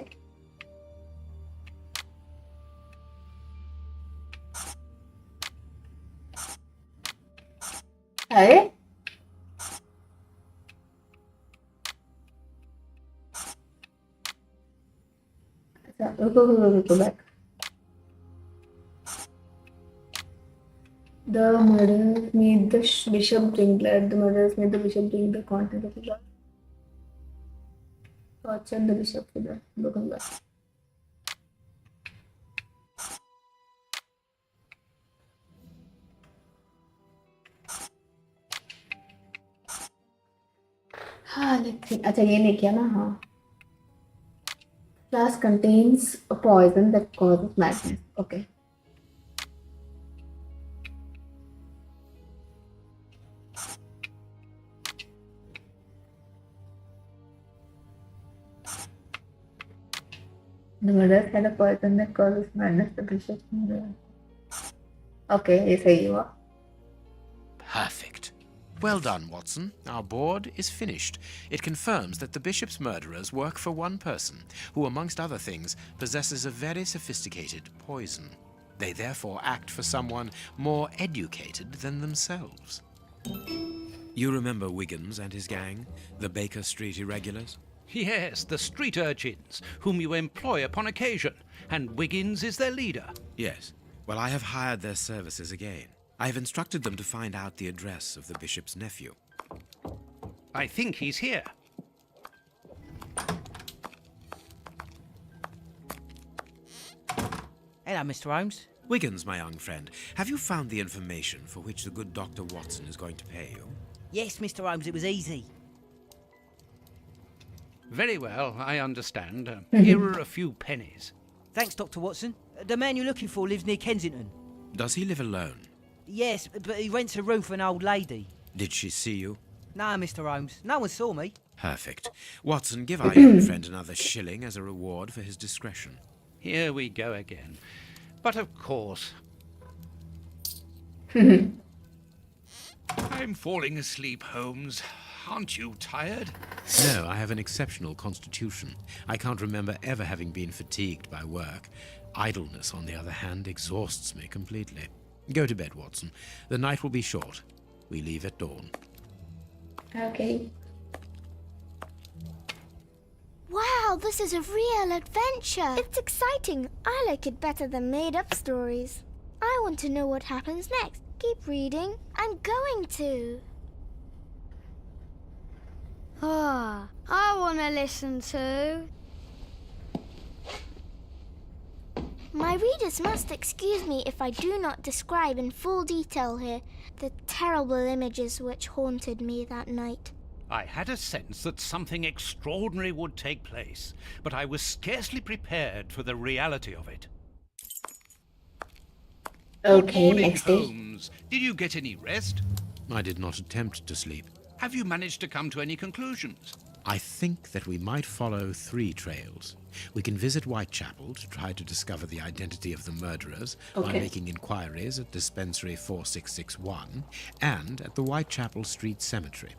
Speaker 1: अरे अच्छा रुको back. The murderers made the bishop drink blood. The murderers made the bishop drink the content of the blood. Tortured the bishop with a broken glass. हाँ लेकिन अच्छा ये नहीं किया ना. हाँ. Flask contains a poison that causes madness. Okay. The murderers had a poison that causes madness. The bishop's murder. Okay, ये सही हुआ.
Speaker 4: Perfect. Well done, Watson. Our board is finished. It confirms that the bishop's murderers work for one person, who, amongst other things, possesses a very sophisticated poison. They therefore act for someone more educated than themselves. You remember Wiggins and his gang, the Baker Street irregulars?
Speaker 3: Yes, the street urchins, whom you employ upon occasion, and Wiggins is their leader.
Speaker 4: Yes. Well, I have hired their services again. I have instructed them to find out the address of the bishop's nephew.
Speaker 3: I think he's here.
Speaker 9: Hello, Mr. Holmes.
Speaker 4: Wiggins, my young friend, have you found the information for which the good Dr. Watson is going to pay you?
Speaker 9: Yes, Mr. Holmes, it was easy.
Speaker 3: Very well, I understand. Here are a few pennies.
Speaker 9: Thanks, Dr. Watson. The man you're looking for lives near Kensington.
Speaker 4: Does he live alone?
Speaker 9: Yes, but he rents a room for an old lady.
Speaker 4: Did she see you?
Speaker 9: No, Mr. Holmes. No one saw me.
Speaker 4: Perfect. Watson, give our young friend another shilling as a reward for his discretion.
Speaker 3: Here we go again. But of course... I'm falling asleep, Holmes. Aren't you tired?
Speaker 4: No, I have an exceptional constitution. I can't remember ever having been fatigued by work. Idleness, on the other hand, exhausts me completely. Go to bed, Watson. The night will be short. We leave at dawn.
Speaker 1: Okay.
Speaker 2: Wow, this is a real adventure. It's exciting. I like it better than made-up stories. I want to know what happens next. Keep reading. I'm going to.
Speaker 10: Ah, I want to listen to.
Speaker 2: My readers must excuse me if I do not describe in full detail here the terrible images which haunted me that night.
Speaker 3: I had a sense that something extraordinary would take place, but I was scarcely prepared for the reality of it. Good
Speaker 1: Okay,
Speaker 3: morning,
Speaker 1: next day.
Speaker 3: Holmes. Did you get any rest?
Speaker 4: I did not attempt to sleep.
Speaker 3: Have you managed to come to any conclusions?
Speaker 4: I think that we might follow 3 trails. We can visit Whitechapel to try to discover the identity of the murderers by
Speaker 1: Okay.
Speaker 4: making inquiries at Dispensary 4661 and at the Whitechapel Street Cemetery.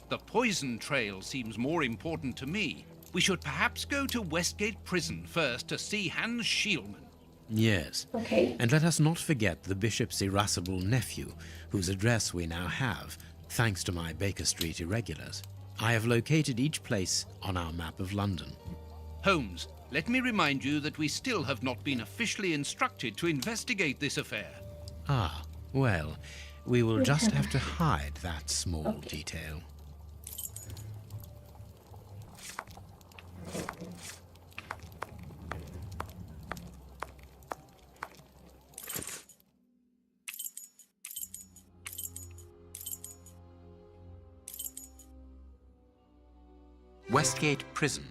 Speaker 3: The poison trail seems more important to me. We should perhaps go to Westgate Prison first to see Hans Schielmann.
Speaker 4: Yes.
Speaker 1: Okay.
Speaker 4: And let us not forget the bishop's irascible nephew, whose address we now have, thanks to my Baker Street irregulars. I have located each place on our map of London.
Speaker 3: Holmes, let me remind you that we still have not been officially instructed to investigate this affair.
Speaker 4: Ah, well, we will just have to hide that small detail. Westgate Prison.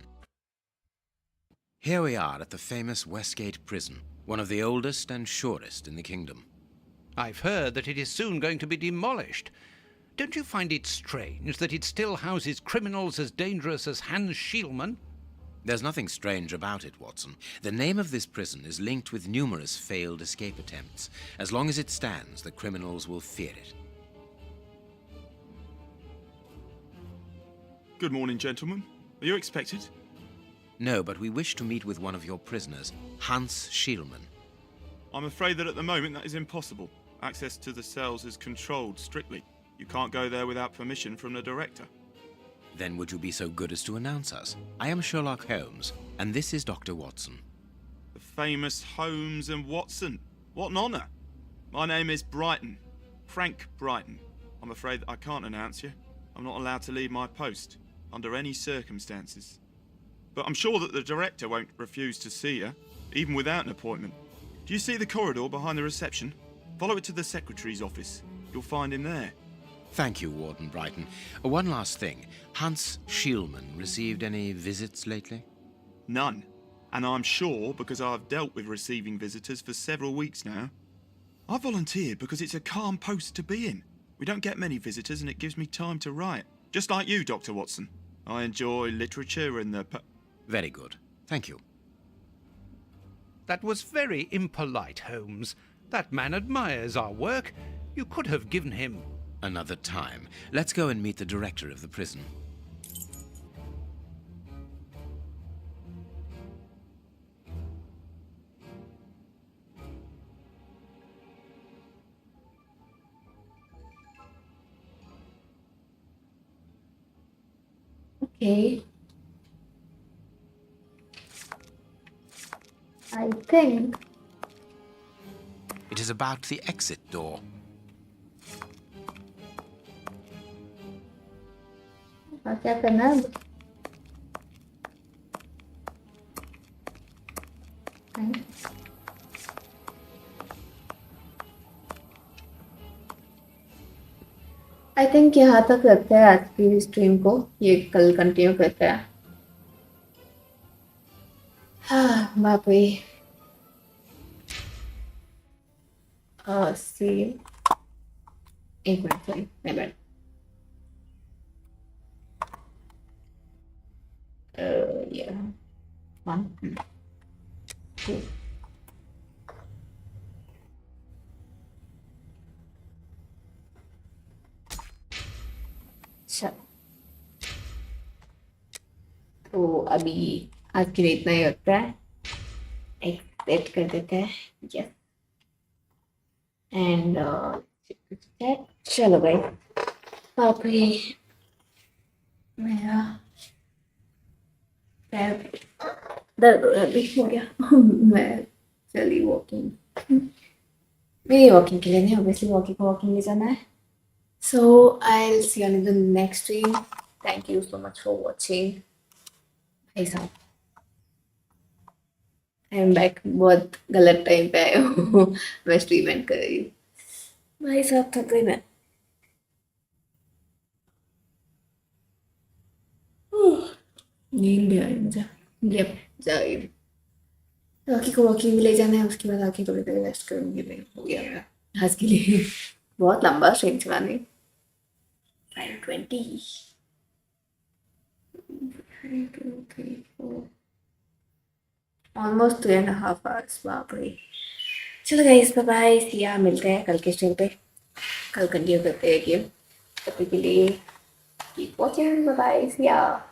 Speaker 4: Here we are at the famous Westgate Prison, one of the oldest and surest in the kingdom.
Speaker 3: I've heard that it is soon going to be demolished. Don't you find it strange that it still houses criminals as dangerous as Hans Schielmann?
Speaker 4: There's nothing strange about it, Watson. The name of this prison is linked with numerous failed escape attempts. As long as it stands, the criminals will fear it.
Speaker 8: Good morning, gentlemen. Are you expected?
Speaker 4: No, but we wish to meet with one of your prisoners, Hans Schielmann.
Speaker 8: I'm afraid that at the moment that is impossible. Access to the cells is controlled strictly. You can't go there without permission from the director.
Speaker 4: Then would you be so good as to announce us? I am Sherlock Holmes, and this is Dr. Watson.
Speaker 8: The famous Holmes and Watson. What an honour. My name is Brighton. Frank Brighton. I'm afraid that I can't announce you. I'm not allowed to leave my post, under any circumstances. But I'm sure that the director won't refuse to see you, even without an appointment. Do you see the corridor behind the reception? Follow it to the secretary's office. You'll find him there.
Speaker 4: Thank you, Warden Brighton. One last thing. Hans Schielmann received any visits lately?
Speaker 8: None. And I'm sure because I've dealt with receiving visitors for several weeks now. I volunteered because it's a calm post to be in. We don't get many visitors and it gives me time to write. Just like you, Dr. Watson. I enjoy literature and the...
Speaker 4: Very good. Thank you.
Speaker 3: That was very impolite, Holmes. That man admires our work. You could have given him...
Speaker 4: Another time. Let's go and meet the director of the prison.
Speaker 1: Okay. I think
Speaker 4: It is about the exit door.
Speaker 1: क्या करना है अब? I think यहाँ तक रखते हैं आज की स्ट्रीम को, ये कल कंटिन्यू करते हैं। हाँ बाप रे, सी एक मिनट, सॉरी मैं बैठ yeah, 1 2 अच्छा, तो अभी आज के लिए इतना ही होता है, एक्सेप्ट कर देते हैं, यस एंड चलो भाई, बाप रे मेरा पैर दर्द हो गया। मैं चली वॉकिंग, मेरी वॉकिंग के लिए नहीं, ऑब्वियसली वॉकिंग ले जाना है। So I will see you in the next stream. Thank you so much for watching. भाई साहब आई एम बैक, बहुत गलत टाइम पे आए हो। मैं स्ट्रीम एंड कर रही हूँ, भाई साहब थक गई मैं। नींद भी आई मुझे, यप जा रही हूँ। बाकी को वॉकिंग भी ले जाना है, उसके बाद आके थोड़ी देर रेस्ट करूँगी। मैं हो गया मेरा आज के लिए बहुत लंबा स्ट्रीम चलाने। 5:20 ऑलमोस्ट 3.5 hours, बाप रे। चलो गाइस बाय बाय, सिया मिलते हैं कल के स्ट्रीम पे, कल कंटिन्यू करते हैं गेम। तब तक के लिए keep watching, bye bye, Siya.